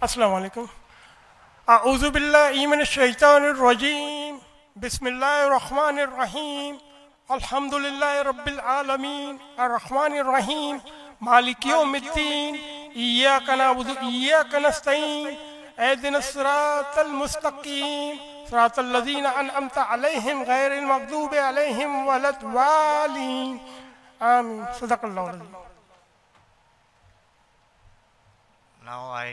السلام علیکم. اعوذ باللہ من الشیطان الرجیم. بسم اللہ الرحمن الرحیم. الحمد للہ رب العالمین الرحمن الرحیم مالک یوم الدین. ایاک نعبد و ایاک نستعین. اہدنا الصراط المستقیم صراط الذین انعمت علیہم غیر المغضوب علیہم ولا الضالین. آمین. صدق اللہ العظیم. Now I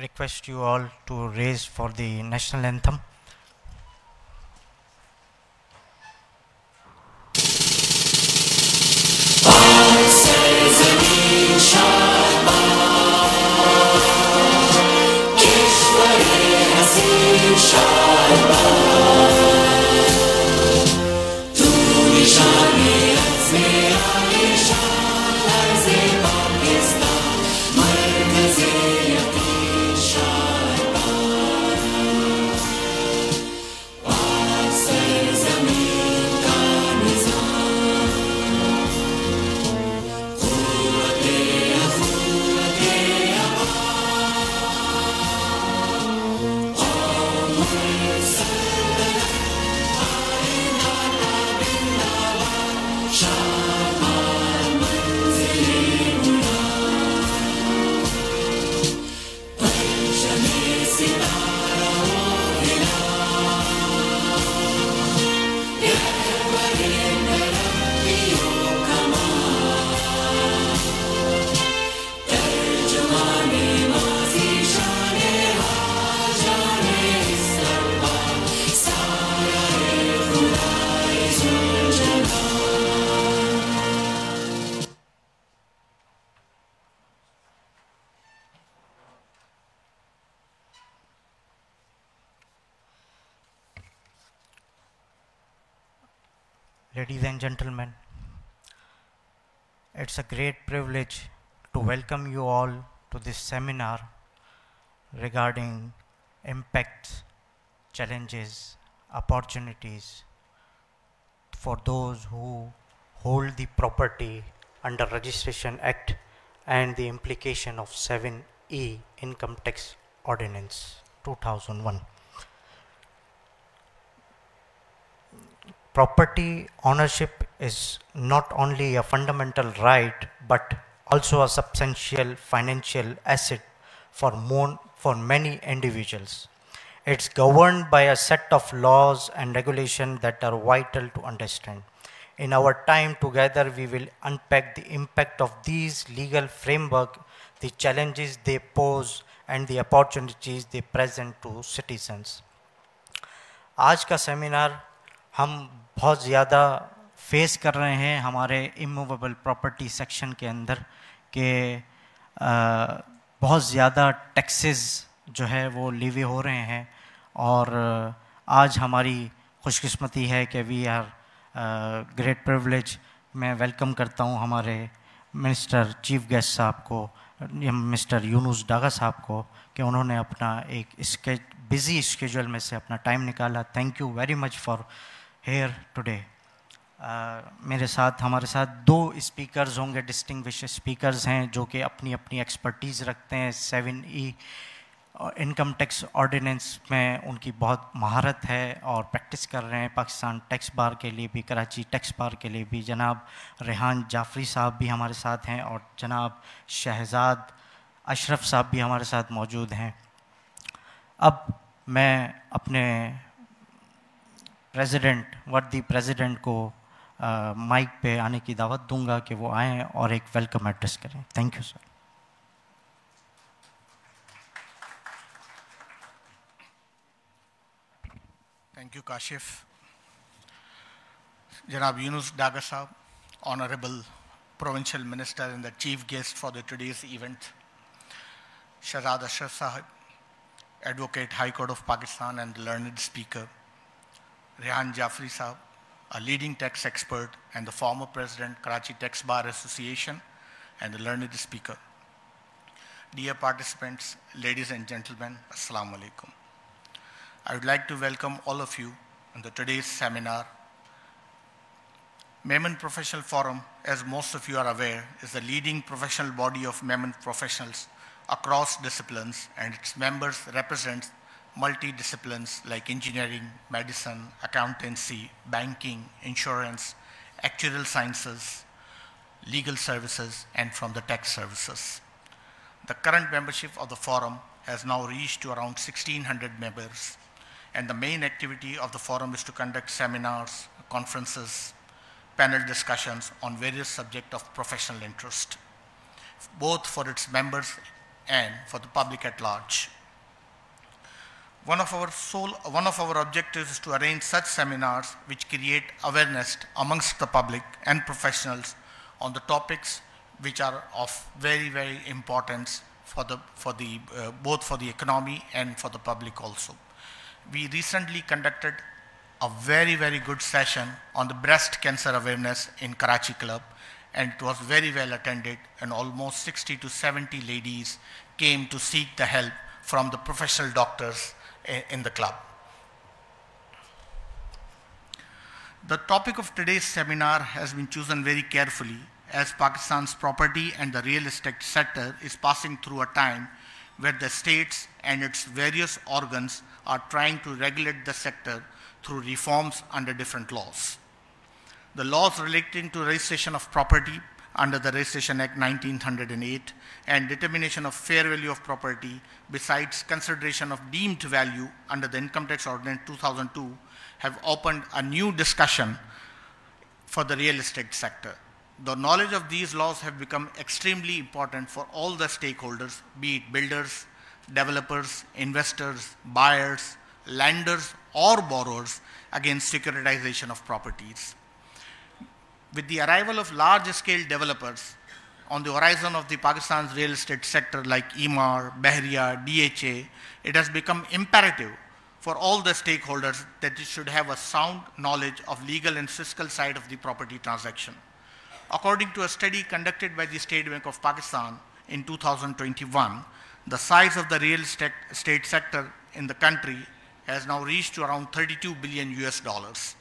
request you all to raise for the national anthem. Ladies and gentlemen, it's a great privilege to welcome you all to this seminar regarding impacts, challenges, opportunities for those who hold the property under Registration Act and the implication of 7E Income Tax Ordinance 2001. Property ownership is not only a fundamental right but also a substantial financial asset for many individuals. It's governed by a set of laws and regulations that are vital to understand. In our time together, we will unpack the impact of these legal framework, the challenges they pose, and the opportunities they present to citizens. آج کا seminar ہم بہت زیادہ face کر رہے ہیں ہمارے immovable property section کے اندر کہ بہت زیادہ ٹیکسز جو ہے وہ لیوی ہو رہے ہیں، اور آج ہماری خوش قسمتی ہے کہ وی آر گریٹ پریولیج. میں ویلکم کرتا ہوں ہمارے منسٹر چیف گیسٹ صاحب کو، مسٹر یونس ڈاگا صاحب کو، کہ انہوں نے اپنا ایک بزی اسکیجول میں سے اپنا ٹائم نکالا. Thank you very much for here today. ہمارے ساتھ دو اسپیکرز ہوں گے، ڈسٹنگوش اسپیکرز ہیں جو کہ اپنی اپنی ایکسپرٹیز رکھتے ہیں. 7E انکم ٹیکس آرڈیننس میں ان کی بہت مہارت ہے اور پریکٹس کر رہے ہیں پاکستان ٹیکس بار کے لیے بھی، کراچی ٹیکس بار کے لیے بھی. جناب ریحان جعفری صاحب بھی ہمارے ساتھ ہیں اور جناب شہزاد اشرف صاحب بھی ہمارے ساتھ موجود ہیں. اب میں اپنے وردی پریزیڈنٹ کو مائک پہ آنے کی دعوت دوں گا کہ وہ آئیں اور ایک ویلکم ایڈریس کریں. Thank you sir. Thank you, Kashif. Janab Yunus Daga Sahab, Honorable Provincial Minister and the Chief Guest for today's event. Shahzad Ashraf Sahab, Advocate High Court of Pakistan and the learned speaker. Rehan Jafri Sahab, a leading tax expert and the former President, Karachi Tax Bar Association and the learned speaker. Dear participants, ladies and gentlemen, Assalamu alaikum. I would like to welcome all of you in today's seminar. Memon Professional Forum, as most of you are aware, is the leading professional body of Memon professionals across disciplines, and its members represent multi-disciplines like engineering, medicine, accountancy, banking, insurance, actuarial sciences, legal services, and from the tech services. The current membership of the forum has now reached to around 1,600 members, and the main activity of the forum is to conduct seminars, conferences, panel discussions on various subjects of professional interest, both for its members and for the public at large. One of our objectives is to arrange such seminars which create awareness amongst the public and professionals on the topics which are of very, very importance both for the economy and for the public also. We recently conducted a very, very good session on the breast cancer awareness in Karachi Club, and it was very well attended, and almost 60 to 70 ladies came to seek the help from the professional doctors in the club. The topic of today's seminar has been chosen very carefully, as Pakistan's property and the real estate sector is passing through a time where the states and its various organs are trying to regulate the sector through reforms under different laws. The laws relating to registration of property under the Registration Act 1908 and determination of fair value of property, besides consideration of deemed value under the Income Tax Ordinance 2002, have opened a new discussion for the real estate sector. The knowledge of these laws have become extremely important for all the stakeholders, be it builders, developers, investors, buyers, lenders, or borrowers against securitization of properties. With the arrival of large-scale developers on the horizon of the Pakistan's real estate sector like Emaar, Bahria, DHA, it has become imperative for all the stakeholders that it should have a sound knowledge of legal and fiscal side of the property transaction. According to a study conducted by the State Bank of Pakistan in 2021, the size of the real estate sector in the country has now reached to around 32 billion US dollars.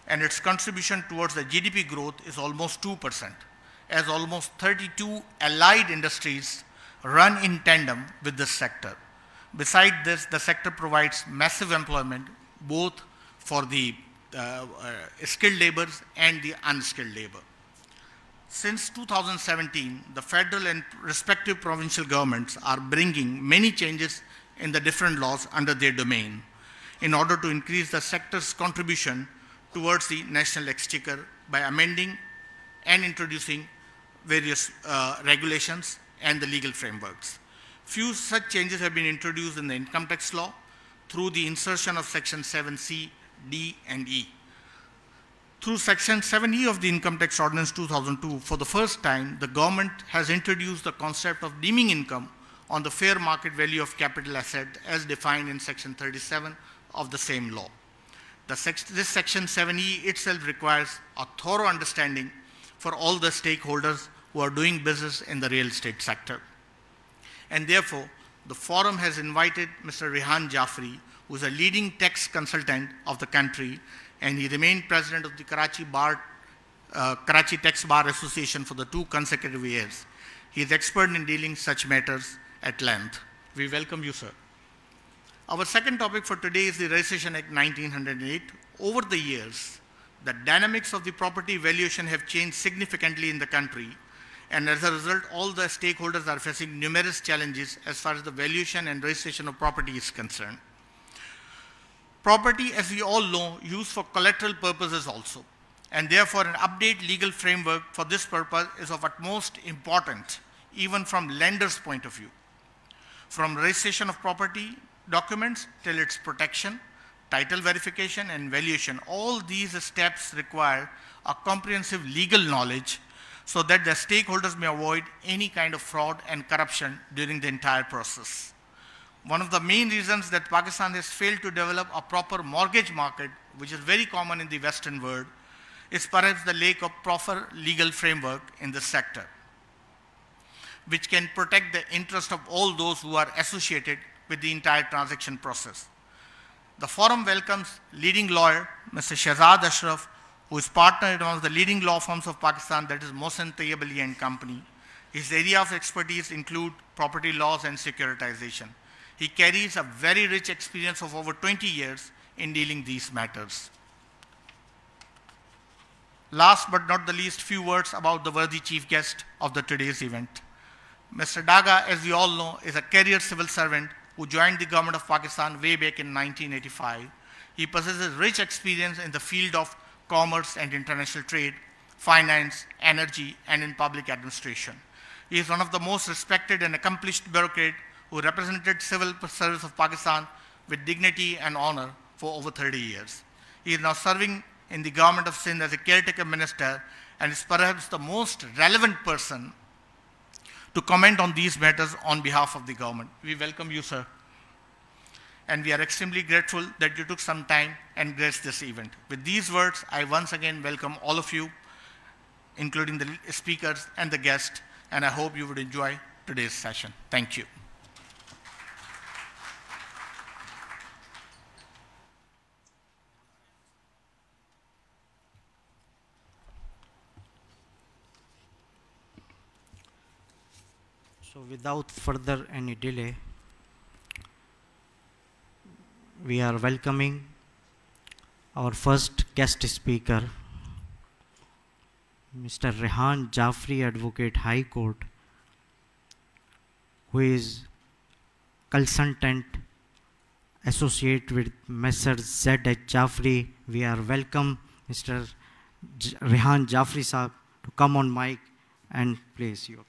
And its contribution towards the GDP growth is almost 2%, as almost 32 allied industries run in tandem with this sector. Besides this, the sector provides massive employment both for the skilled laborers and the unskilled labor. Since 2017, the federal and respective provincial governments are bringing many changes in the different laws under their domain in order to increase the sector's contribution towards the national exchequer by amending and introducing various regulations and the legal frameworks. Few such changes have been introduced in the income tax law through the insertion of Section 7C, D, and E. Through Section 7E of the Income Tax Ordinance 2002, for the first time, the government has introduced the concept of deeming income on the fair market value of capital asset as defined in Section 37 of the same law. This Section 7E itself requires a thorough understanding for all the stakeholders who are doing business in the real estate sector. And therefore, the forum has invited Mr. Rehan Jafri, who is a leading tax consultant of the country, and he remained president of the Karachi Tax Bar Association for the 2 consecutive years. He is expert in dealing such matters at length. We welcome you, sir. Our second topic for today is the Registration Act 1908. Over the years, the dynamics of the property valuation have changed significantly in the country, and as a result, all the stakeholders are facing numerous challenges as far as the valuation and registration of property is concerned. Property, as we all know, used for collateral purposes also, and therefore an updated legal framework for this purpose is of utmost importance, even from lender's point of view. From registration of property documents till its protection, title verification, and valuation, all these steps require a comprehensive legal knowledge so that the stakeholders may avoid any kind of fraud and corruption during the entire process. One of the main reasons that Pakistan has failed to develop a proper mortgage market, which is very common in the Western world, is perhaps the lack of proper legal framework in this sector, which can protect the interest of all those who are associated with the entire transaction process. The forum welcomes leading lawyer, Mr. Shehzad Ashraf, who is partner in one of the leading law firms of Pakistan, that is Mohsen Tayyib Ali and Company. His area of expertise include property laws and securitization. He carries a very rich experience of over 20 years in dealing these matters. Last but not the least, few words about the worthy chief guest of today's event. Mr. Daga, as we all know, is a career civil servant who joined the government of Pakistan way back in 1985. He possesses rich experience in the field of commerce and international trade, finance, energy, and in public administration. He is one of the most respected and accomplished bureaucrats who represented civil service of Pakistan with dignity and honor for over 30 years. He is now serving in the government of Sindh as a caretaker minister and is perhaps the most relevant person to comment on these matters on behalf of the government. We welcome you, sir. And we are extremely grateful that you took some time and graced this event. With these words, I once again welcome all of you, including the speakers and the guests, and I hope you would enjoy today's session. Thank you. So without further any delay, we are welcoming our first guest speaker, Mr. Rehan Jaffrey, Advocate, High Court, who is consultant associate with Messrs. Z.H. Jaffrey. We are welcome Mr. Rehan Jaffrey Sahab to come on mic and place your.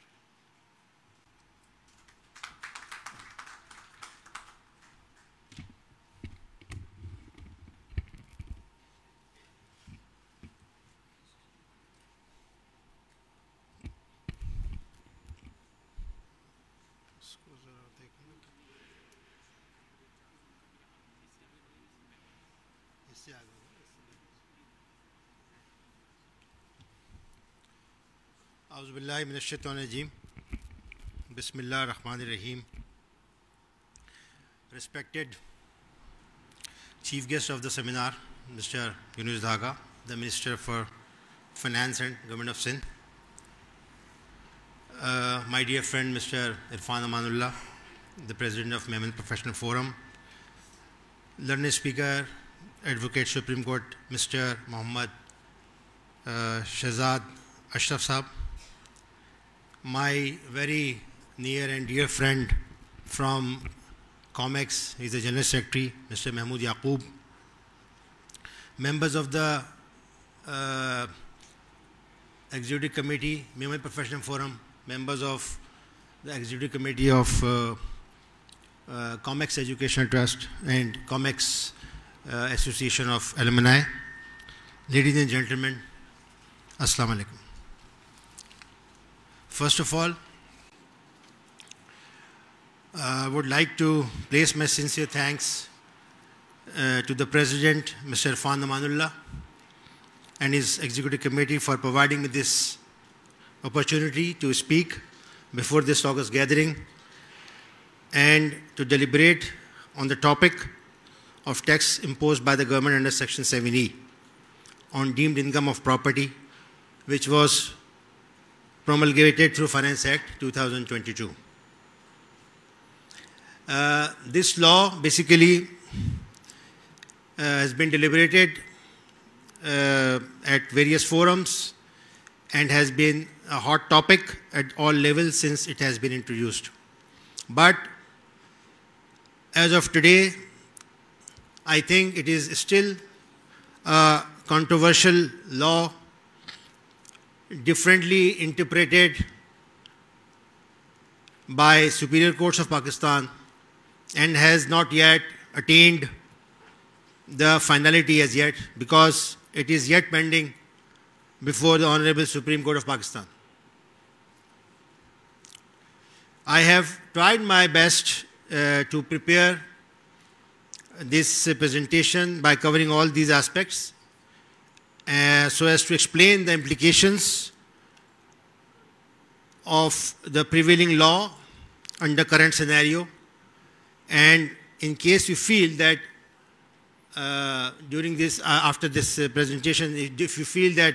اعوذ باللہ من الشیطان الرجیم بسم اللہ الرحمن الرحیم. Respected Chief Guest of the seminar, Mr. Yunus Daga, the Minister for Finance and Government of Sindh. My dear friend Mr. Irfan Amanullah, the President of Memon Professional Forum. Learned Speaker, Advocate Supreme Court, Mr. Muhammad Shahzad Ashraf Sahab. My very near and dear friend from COMEX, he is the General Secretary, Mr. Mahmood Yaqoob. Members of the Executive Committee, Memon Professional Forum, members of the Executive Committee of COMEX Educational Trust and COMEX Association of Alumni. Ladies and gentlemen, Assalamu alaikum. First of all, I would like to place my sincere thanks to the President, Mr. Irfan Amanullah, and his Executive Committee for providing me this opportunity to speak before this August gathering and to deliberate on the topic of tax imposed by the government under Section 7E on deemed income of property, which was promulgated through Finance Act 2022. This law basically has been deliberated at various forums and has been a hot topic at all levels since it has been introduced. But as of today, I think it is still a controversial law, differently interpreted by superior courts of Pakistan, and has not yet attained the finality as yet, because it is yet pending before the Honorable Supreme Court of Pakistan. I have tried my best to prepare this presentation by covering all these aspects so as to explain the implications of the prevailing law under current scenario, and in case you feel that during this, after this presentation, if you feel that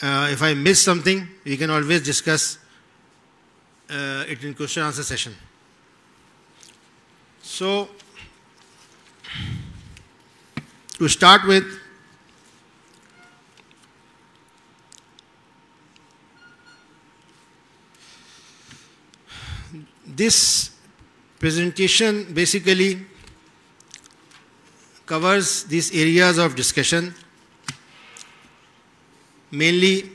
if I miss something, we can always discuss it in question answer session. So, to start with, this presentation basically covers these areas of discussion, mainly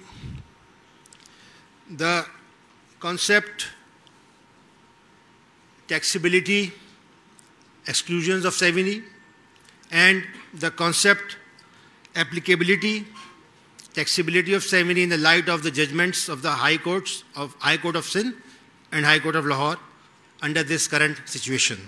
the concept, taxability, exclusions of 7E, and the concept, applicability, taxability of 7E in the light of the judgments of the High Courts of High Court of Sindh and High Court of Lahore under this current situation.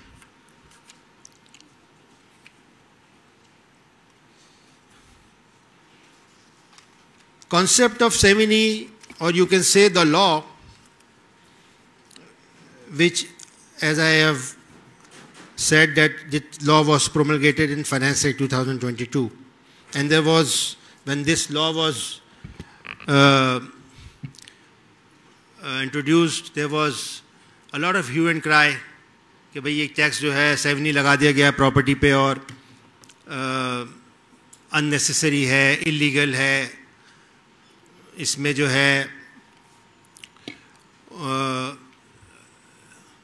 Concept of 7E, or you can say the law, which, as I have said, that the law was promulgated in Finance Act 2022, and there was, when this law was introduced, there was a lot of hue and cry کہ بھئی ایک tax جو ہے 7E لگا دیا گیا property پہ اور unnecessary ہے, illegal ہے, اس میں جو ہے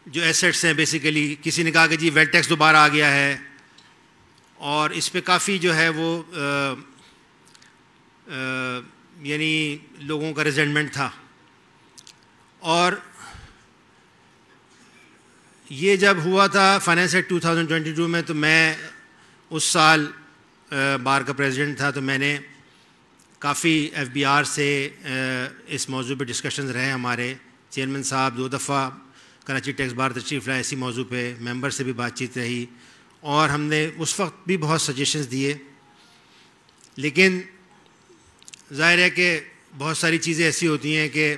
جو ایسٹس ہیں بیسیکلی, کسی نے کہا کہ جی ویلتھ ٹیکس دوبارہ آ گیا ہے, اور اس پہ کافی جو ہے وہ یعنی لوگوں کا ریزنٹمنٹ تھا. اور یہ جب ہوا تھا فائنانس ایکٹ 2022 میں, تو میں اس سال بار کا پریزیڈنٹ تھا, تو میں نے کافی ایف بی آر سے اس موضوع پہ ڈسکشنز رہے. ہمارے چیئرمین صاحب 2 دفعہ کراچی ٹیکس بار تشریف لائے اسی موضوع پہ, ممبر سے بھی بات چیت رہی, اور ہم نے اس وقت بھی بہت سجیشنز دیے. لیکن ظاہر ہے کہ بہت ساری چیزیں ایسی ہوتی ہیں کہ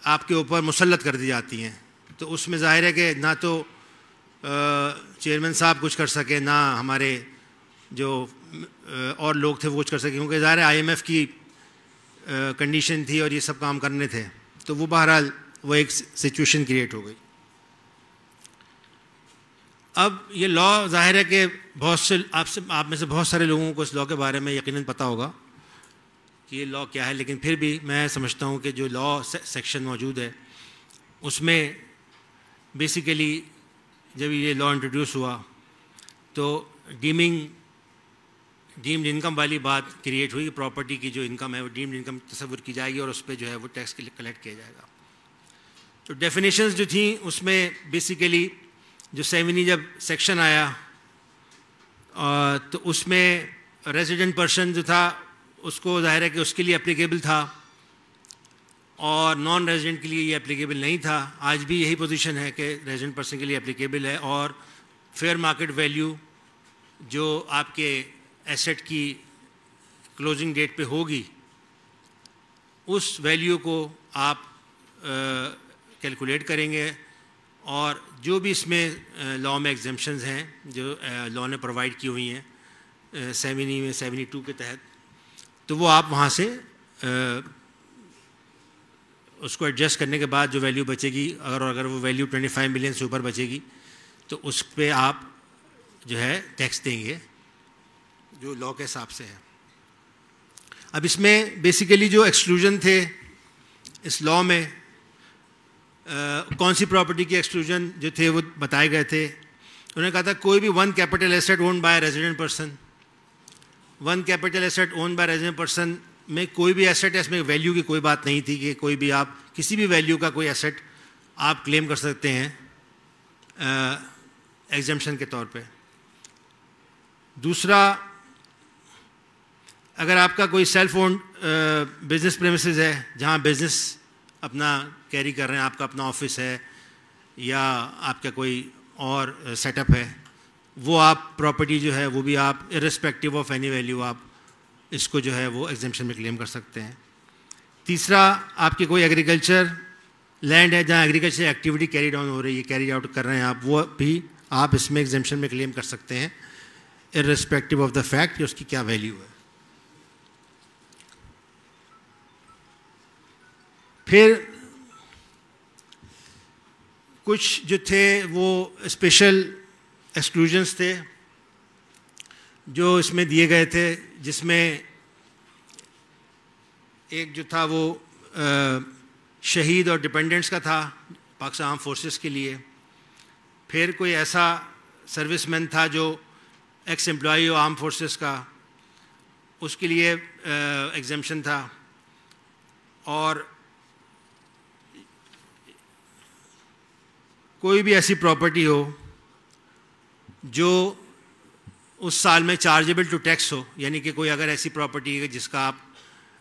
آپ کے اوپر مسلط کر دی جاتی ہیں, تو اس میں ظاہر ہے کہ نہ تو چیئرمین صاحب کچھ کر سکے, نہ ہمارے جو اور لوگ تھے وہ کچھ کر سکے, کیونکہ ظاہر ہے IMF کی کنڈیشن تھی اور یہ سب کام کرنے تھے. تو وہ بہرحال وہ ایک سچویشن کریٹ ہو گئی. اب یہ لا ظاہر ہے کہ بہت سے آپ میں سے بہت سارے لوگوں کو اس لا کے بارے میں یقیناً پتہ ہوگا کہ یہ لا کیا ہے, لیکن پھر بھی میں سمجھتا ہوں کہ جو لا سیکشن موجود ہے اس میں بیسیکلی جب یہ لا انٹروڈیوس ہوا تو ڈیمڈ انکم والی بات کریٹ ہوئی کہ پراپرٹی کی جو انکم ہے وہ ڈیمڈ انکم تصور کی جائے گی اور اس پہ جو ہے وہ ٹیکس کلیکٹ کیا جائے گا. تو ڈیفینیشنز جو تھیں اس میں بیسیکلی جو 7E جب سیکشن آیا تو اس میں ریزیڈنٹ پرسن جو تھا اس کو ظاہر ہے کہ اس کے لیے اپلیکیبل تھا, اور نان ریزیڈنٹ کے لیے یہ اپلیکیبل نہیں تھا. آج بھی یہی پوزیشن ہے کہ ریزیڈنٹ پرسن کے لیے اپلیکیبل ہے, اور فیئر مارکیٹ ویلیو جو آپ کے ایسٹ کی کلوزنگ ڈیٹ پہ ہوگی اس ویلیو کو آپ کیلکولیٹ کریں گے, اور جو بھی اس میں لا میں ایگزمپشنز ہیں جو لا نے پرووائڈ کی ہوئی ہیں 7E میں 72 کے تحت, تو وہ آپ وہاں سے اس کو ایڈجسٹ کرنے کے بعد جو ویلیو بچے گی, اگر وہ ویلیو 25 ملین سے اوپر بچے گی تو اس پہ آپ جو ہے ٹیکس دیں گے جو لا کے حساب سے ہے. اب اس میں بیسیکلی جو ایکسکلوژن تھے اس لا میں, کون سی پراپرٹی کے ایکسکلوژن جو تھے وہ بتائے گئے تھے. انہوں نے کہا تھا کوئی بھی 1 capital asset owned by resident person, 1 capital asset owned by resident person میں کوئی بھی ایسٹ ہے, اس میں ویلیو کی کوئی بات نہیں تھی کہ کوئی بھی آپ کسی بھی ویلیو کا کوئی ایسٹ آپ کلیم کر سکتے ہیں ایگزمپشن کے طور پہ. دوسرا, اگر آپ کا کوئی سیلف اونڈ بزنس پریمیسز ہے جہاں بزنس اپنا کیری کر رہے ہیں, آپ کا اپنا آفس ہے یا آپ کا کوئی اور سیٹ اپ ہے, وہ آپ پراپرٹی جو ہے وہ بھی آپ ارسپیکٹیو آف اینی ویلیو آپ اس کو جو ہے وہ ایگزمپشن میں کلیم کر سکتے ہیں. تیسرا, آپ کی کوئی ایگریکلچر لینڈ ہے جہاں ایگریکلچر ایکٹیویٹی کیری ڈاؤن ہو رہی ہے, کیری آؤٹ کر رہے ہیں آپ, وہ بھی آپ اس میں ایگزمپشن میں کلیم کر سکتے ہیں ارسپیکٹیو آف دا فیکٹ کہ اس کی کیا ویلیو ہے. پھر کچھ جو تھے وہ اسپیشل ایکسکلوژنس تھے جو اس میں دیے گئے تھے، جس میں ایک جو تھا وہ شہید اور ڈپینڈنٹس کا تھا پاکستان آرم فورسز کے لیے. پھر کوئی ایسا سروس مین تھا جو ایکس امپلائی ہو آرم فورسز کا، اس کے لیے ایگزمپشن تھا. اور کوئی بھی ایسی پراپرٹی ہو جو اس سال میں چارجیبل ٹو ٹیکس ہو، یعنی کہ کوئی اگر ایسی پراپرٹی ہے جس کا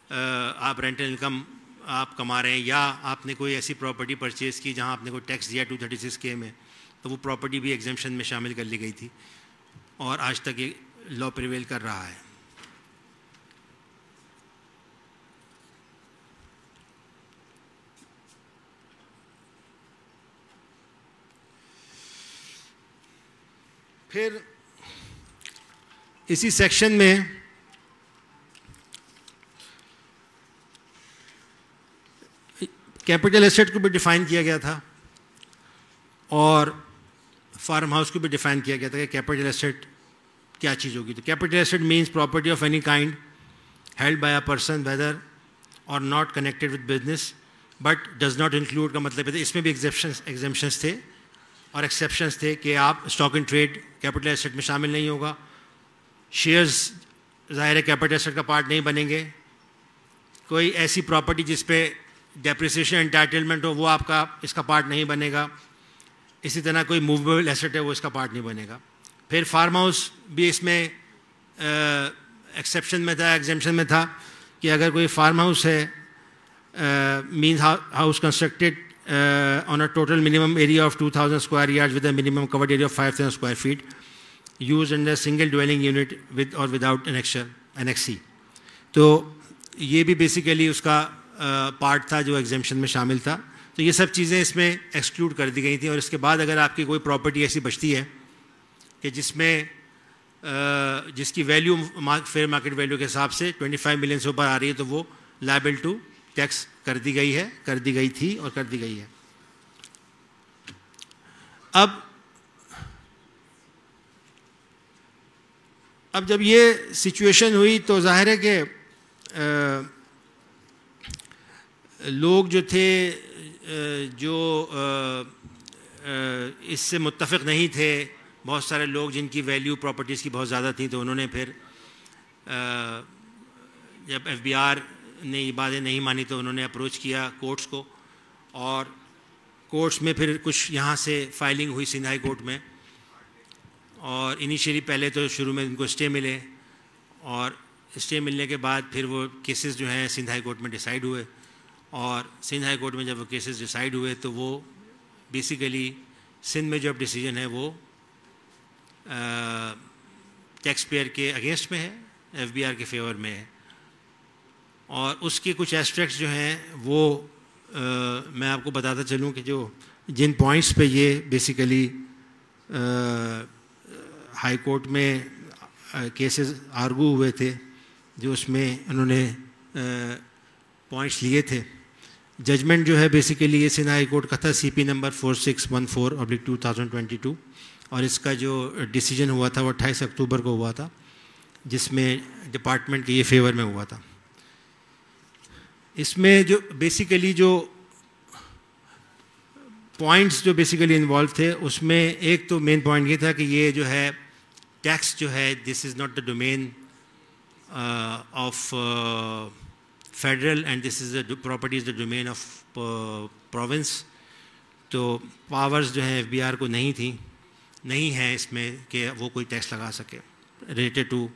آپ رینٹل انکم آپ کما رہے ہیں، یا آپ نے کوئی ایسی پراپرٹی پرچیز کی جہاں آپ نے کوئی ٹیکس دیا 236K میں، تو وہ پراپرٹی بھی ایگزمپشن میں شامل کر لی گئی تھی، اور آج تک یہ لا پریویل کر رہا ہے. پھر اسی سیکشن میں کیپٹل ایسٹ کو بھی ڈیفائن کیا گیا تھا اور فارم ہاؤس کو بھی ڈیفائن کیا گیا تھا کہ کیپٹل ایسٹ کیا چیز ہوگی. تو capital asset means property of any kind held by a person whether or not connected with business but does not include کا مطلب ہے اس میں بھی ایگزمپشنس تھے اور ایکسیپشنس تھے کہ آپ stock and trade capital asset میں شامل نہیں ہوگا. شیئرز ظاہر ہے کیپٹل ایسٹ کا پارٹ نہیں بنیں گے. کوئی ایسی پراپرٹی جس پہ ڈیپریسیشن انٹائٹلمنٹ ہو وہ آپ کا اس کا پارٹ نہیں بنے گا. اسی طرح کوئی موویبل ایسٹ ہے وہ اس کا پارٹ نہیں بنے گا. پھر فارم ہاؤس بھی اس میں ایکسیپشن میں تھا، ایگزمپشن میں تھا کہ اگر کوئی فارم ہاؤس ہے means house constructed on a total minimum area of 2,000 square yards with a minimum covered area of 5,000 square feet used in a single dwelling unit with or without annexee. تو یہ بھی basically اس کا part تھا جو exemption میں شامل تھا. تو یہ سب چیزیں اس میں ایکسکلوڈ کر دی گئی تھیں. اور اس کے بعد اگر آپ کی کوئی پراپرٹی ایسی بچتی ہے کہ جس کی ویلیو فیئر مارکیٹ ویلیو کے حساب سے 25 ملین سے اوپر آ رہی ہے تو وہ لائبل ٹو ٹیکس کر دی گئی تھی اور کر دی گئی ہے. اب جب یہ سچویشن ہوئی تو ظاہر ہے کہ لوگ جو تھے جو اس سے متفق نہیں تھے، بہت سارے لوگ جن کی ویلیو پراپرٹیز کی بہت زیادہ تھیں، تو انہوں نے پھر جب FBR نے یہ باتیں نہیں مانی تو انہوں نے اپروچ کیا کورٹس کو، اور کورٹس میں پھر کچھ یہاں سے فائلنگ ہوئی سندھ ہائی کورٹ میں. اور انیشیلی پہلے تو شروع میں ان کو اسٹے ملے، اور اسٹے ملنے کے بعد پھر وہ کیسز جو ہیں سندھ ہائی کورٹ میں ڈیسائیڈ ہوئے. اور سندھ ہائی کورٹ میں جب وہ کیسز ڈیسائیڈ ہوئے تو وہ بیسیکلی سندھ میں جو اب ڈیسیجن ہے وہ ٹیکس پیئر کے اگینسٹ میں ہے، FBR کے فیور میں ہے. اور اس کے کچھ ایسپیکٹس جو ہیں وہ میں آپ کو بتاتا چلوں کہ جن پوائنٹس پہ یہ بیسیکلی ہائی کورٹ میں کیسز آرگو ہوئے تھے، جو اس میں انہوں نے پوائنٹس لیے تھے. ججمنٹ جو ہے بیسیکلی یہ سندھ ہائی کورٹ کا تھا CP نمبر 4614/2022، اور اس کا جو ڈیسیجن ہوا تھا وہ 28 اکتوبر کو ہوا تھا، جس میں ڈپارٹمنٹ کے یہ فیور میں ہوا تھا. اس میں جو بیسیکلی جو پوائنٹس جو بیسیکلی انوالو تھے، اس میں ایک تو مین پوائنٹ یہ تھا کہ یہ جو ہے ٹیکس جو ہے this is not the domain of federal and this is the property is the domain of province. تو پاورز جو ہیں FBR کو نہیں ہیں اس میں کہ وہ کوئی ٹیکس لگا سکے ریلیٹڈ ٹو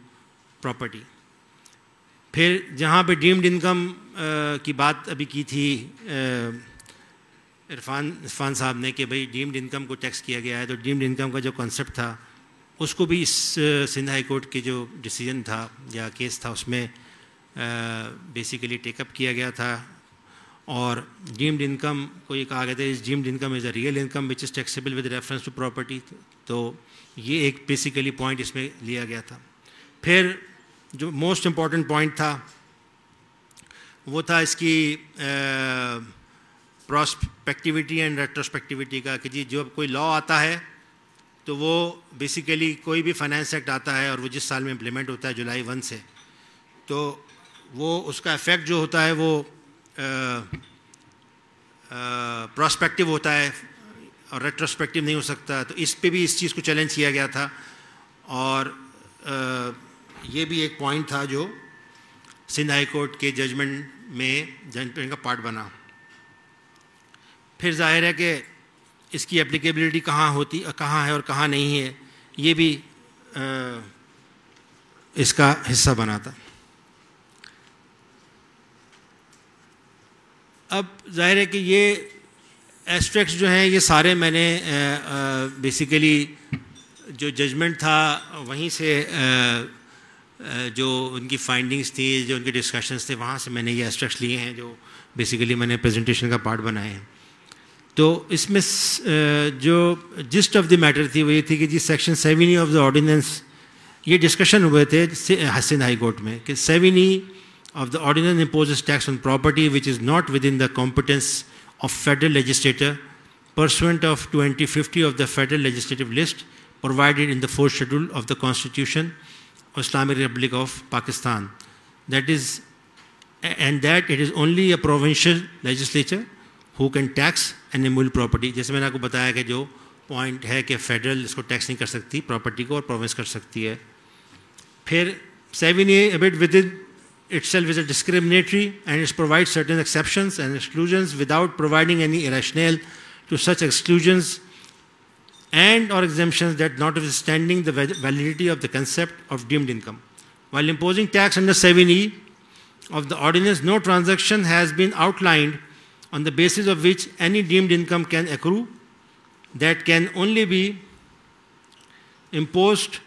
پراپرٹی. پھر جہاں پہ ڈیمڈ انکم کی بات ابھی کی تھی عرفان صاحب نے کہ بھئی ڈیمڈ انکم کو ٹیکس کیا گیا ہے، تو ڈیمڈ انکم کا جو کانسیپٹ تھا اس کو بھی اس سندھ ہائی کورٹ کے جو ڈیسیجن تھا یا کیس تھا اس میں بیسیکلی ٹیک اپ کیا گیا تھا. اور ڈیمڈ انکم کو یہ کہا گیا تھا اس deemed income is a real income which is taxable with reference to property. تو یہ ایک بیسیکلی پوائنٹ اس میں لیا گیا تھا. پھر جو موسٹ امپورٹنٹ پوائنٹ تھا وہ تھا اس کی پراسپیکٹیوٹی اینڈ ریٹروسپیکٹیوٹی کا کہ جی جب کوئی لا آتا ہے تو وہ بیسیکلی کوئی بھی فائنانس ایکٹ آتا ہے اور وہ جس سال میں امپلیمنٹ ہوتا ہے جولائی 1 سے، تو وہ اس کا افیکٹ جو ہوتا ہے وہ پراسپیکٹیو ہوتا ہے اور ریٹروسپیکٹیو نہیں ہو سکتا. تو اس پہ بھی اس چیز کو چیلنج کیا گیا تھا، اور یہ بھی ایک پوائنٹ تھا جو سندھ ہائی کورٹ کے ججمنٹ کا پارٹ بنا. پھر ظاہر ہے کہ اس کی اپلیکیبلٹی کہاں ہے اور کہاں نہیں ہے، یہ بھی اس کا حصہ بنا تھا. اب ظاہر ہے کہ یہ ایسپیکٹس جو ہیں یہ سارے میں نے بیسیکلی جو ججمنٹ تھا وہیں سے جو ان کی فائنڈنگز تھی، جو ان کے ڈسکشنز تھے، وہاں سے میں نے یہ ایسپیکٹس لیے ہیں جو بیسیکلی میں نے پریزنٹیشن کا پارٹ بنائے ہیں. تو اس میں جو جسٹ آف دی میٹر تھی وہ یہ تھی کہ جی section 7E of the ordinance, یہ ڈسکشن ہوئے تھے سندھ ہائی کورٹ میں کہ 7E of the ordinance imposes tax on property which is not within the competence of federal legislature pursuant of 2050 of the federal legislative list provided in the 4th schedule of the Constitution of Islamic Republic of Pakistan. That is, and that it is only a provincial legislature who can tax an immutable property. جیسے میں نے آپ کو بتایا کہ جو point ہے کہ فیڈرل اس کو ٹیکس نہیں کر سکتی پراپرٹی کو، اور پروونس کر سکتی ہے. پھر 7A a bit within itself is a discriminatory and it provides certain exceptions and exclusions without providing any rationale to such exclusions and or exemptions that notwithstanding the validity of the concept of deemed income. While imposing tax under 7E of the ordinance, no transaction has been outlined on the basis of which any deemed income can accrue that can only be imposed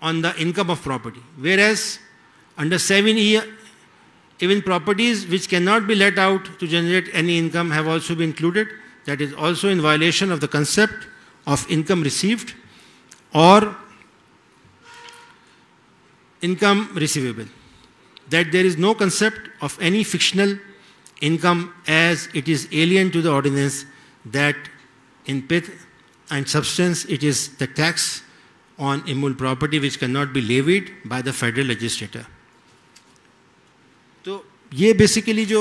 on the income of property. Whereas under 7E, even properties which cannot be let out to generate any income have also been included. That is also in violation of the concept of income received or income receivable. That there is no concept of any fictional income as it is alien to the ordinance, that in pith and substance it is the tax on immutable property which cannot be levied by the federal legislature. تو یہ basically جو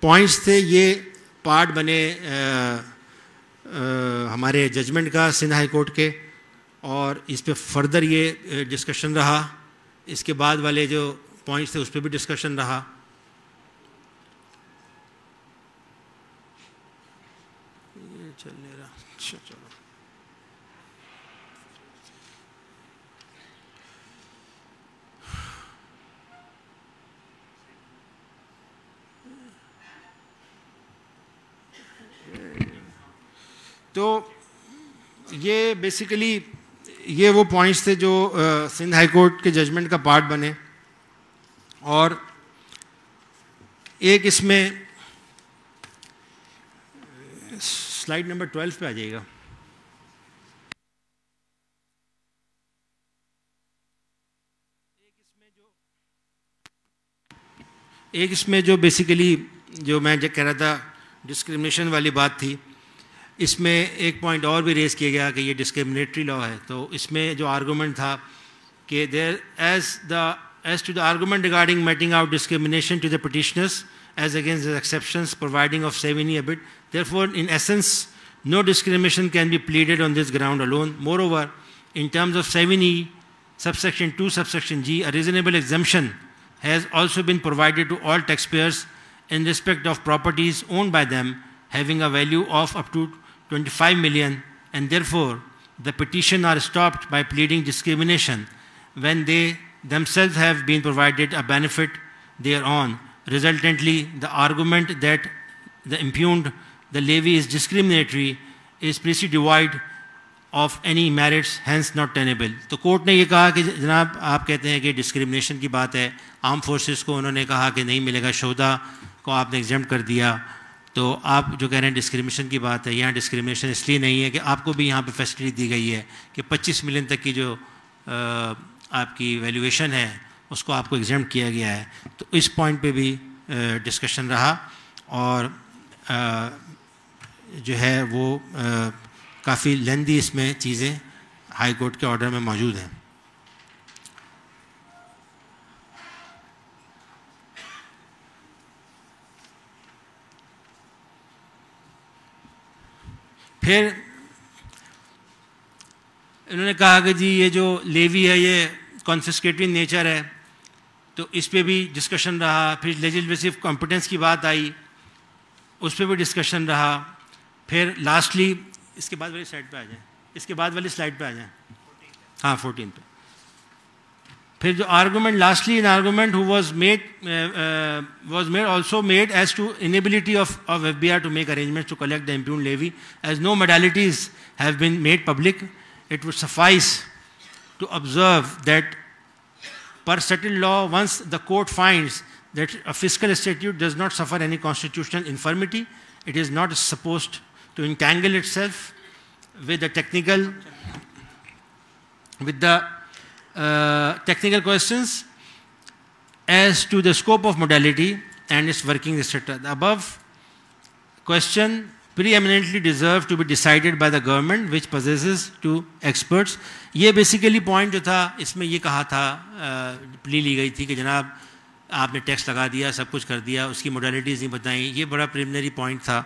points تھے یہ part بنے ہمارے judgment کا Sindh high court کے، اور اس پہ فردر یہ ڈسکشن رہا. اس کے بعد والے جو پوائنٹس تھے اس پہ بھی ڈسکشن رہا. تو یہ بیسیکلی یہ وہ پوائنٹس تھے جو سندھ ہائی کورٹ کے ججمنٹ کا پارٹ بنے. اور ایک اس میں سلائیڈ نمبر 12 پہ آ جائے گا. ایک اس میں جو بیسیکلی جو میں کہہ رہا تھا ڈسکرمنیشن والی بات تھی، اس میں ایک پوائنٹ اور بھی ریز کیا گیا کہ یہ ڈسکرمنیٹری لا ہے. تو اس میں جو آرگومنٹ تھا کہ as to the argument regarding meting out discrimination to the petitioners as against the exceptions providing of 7E a bit, therefore in essence no discrimination can be pleaded on this ground alone. Moreover, in terms of 7E subsection 2 subsection G, a reasonable exemption has also been provided to all taxpayers in respect of properties owned by them having a value of up to 25 million, and therefore the petition are stopped by pleading discrimination when they themselves have been provided a benefit thereon. Resultantly, the argument that the levy is discriminatory is precisely devoid of any merits, hence not tenable. تو court نے یہ کہا کہ جناب آپ کہتے ہیں کہ ڈسکرمنیشن کی بات ہے، آرم فورسز کو انہوں نے کہا کہ نہیں ملے گا، شہدا کو آپ نے ایگزمپٹ کر دیا. تو آپ جو کہہ رہے ہیں ڈسکرمنیشن کی بات ہے، یہاں ڈسکرمنیشن اس لیے نہیں ہے کہ آپ کو بھی یہاں پہ فیسلٹی دی گئی ہے کہ 25 ملین تک کی جو آپ کی ویلیویشن ہے اس کو آپ کو ایگزمپٹ کیا گیا ہے. تو اس پوائنٹ پہ بھی ڈسکشن رہا. اور جو ہے وہ کافی لیندی اس میں چیزیں ہائی کورٹ کے آرڈر میں موجود ہیں. پھر انہوں نے کہا کہ جی یہ جو لیوی ہے یہ کانفسکیٹری نیچر ہے، تو اس پہ بھی ڈسکشن رہا. پھر لیجسلیٹو کمپٹنس کی بات آئی، اس پہ بھی ڈسکشن رہا. پھر لاسٹلی اس کے بعد والی سلائڈ پہ آ جائیں، اس کے بعد والی سلائڈ پہ آ جائیں، ہاں 14 پہ. پھر جو argument lastly an argument who was made also made as to inability of FBI to make arrangements to collect the impugned levy as no modalities have been made public. It would suffice to observe that per settled law, once the court finds that a fiscal statute does not suffer any constitutional infirmity, it is not supposed to entangle itself with the technical questions as to the scope of modality and its working, etc. The above question preeminently deserve to be decided by the government, which possesses to experts. یہ basically point جو تھا اس میں یہ کہا تھا، پلی لی گئی تھی کہ جناب آپ نے ٹیکس لگا دیا، سب کچھ کر دیا، اس کی موڈیلٹیز نہیں بتائیں. یہ بڑا پریلیمنری پوائنٹ تھا،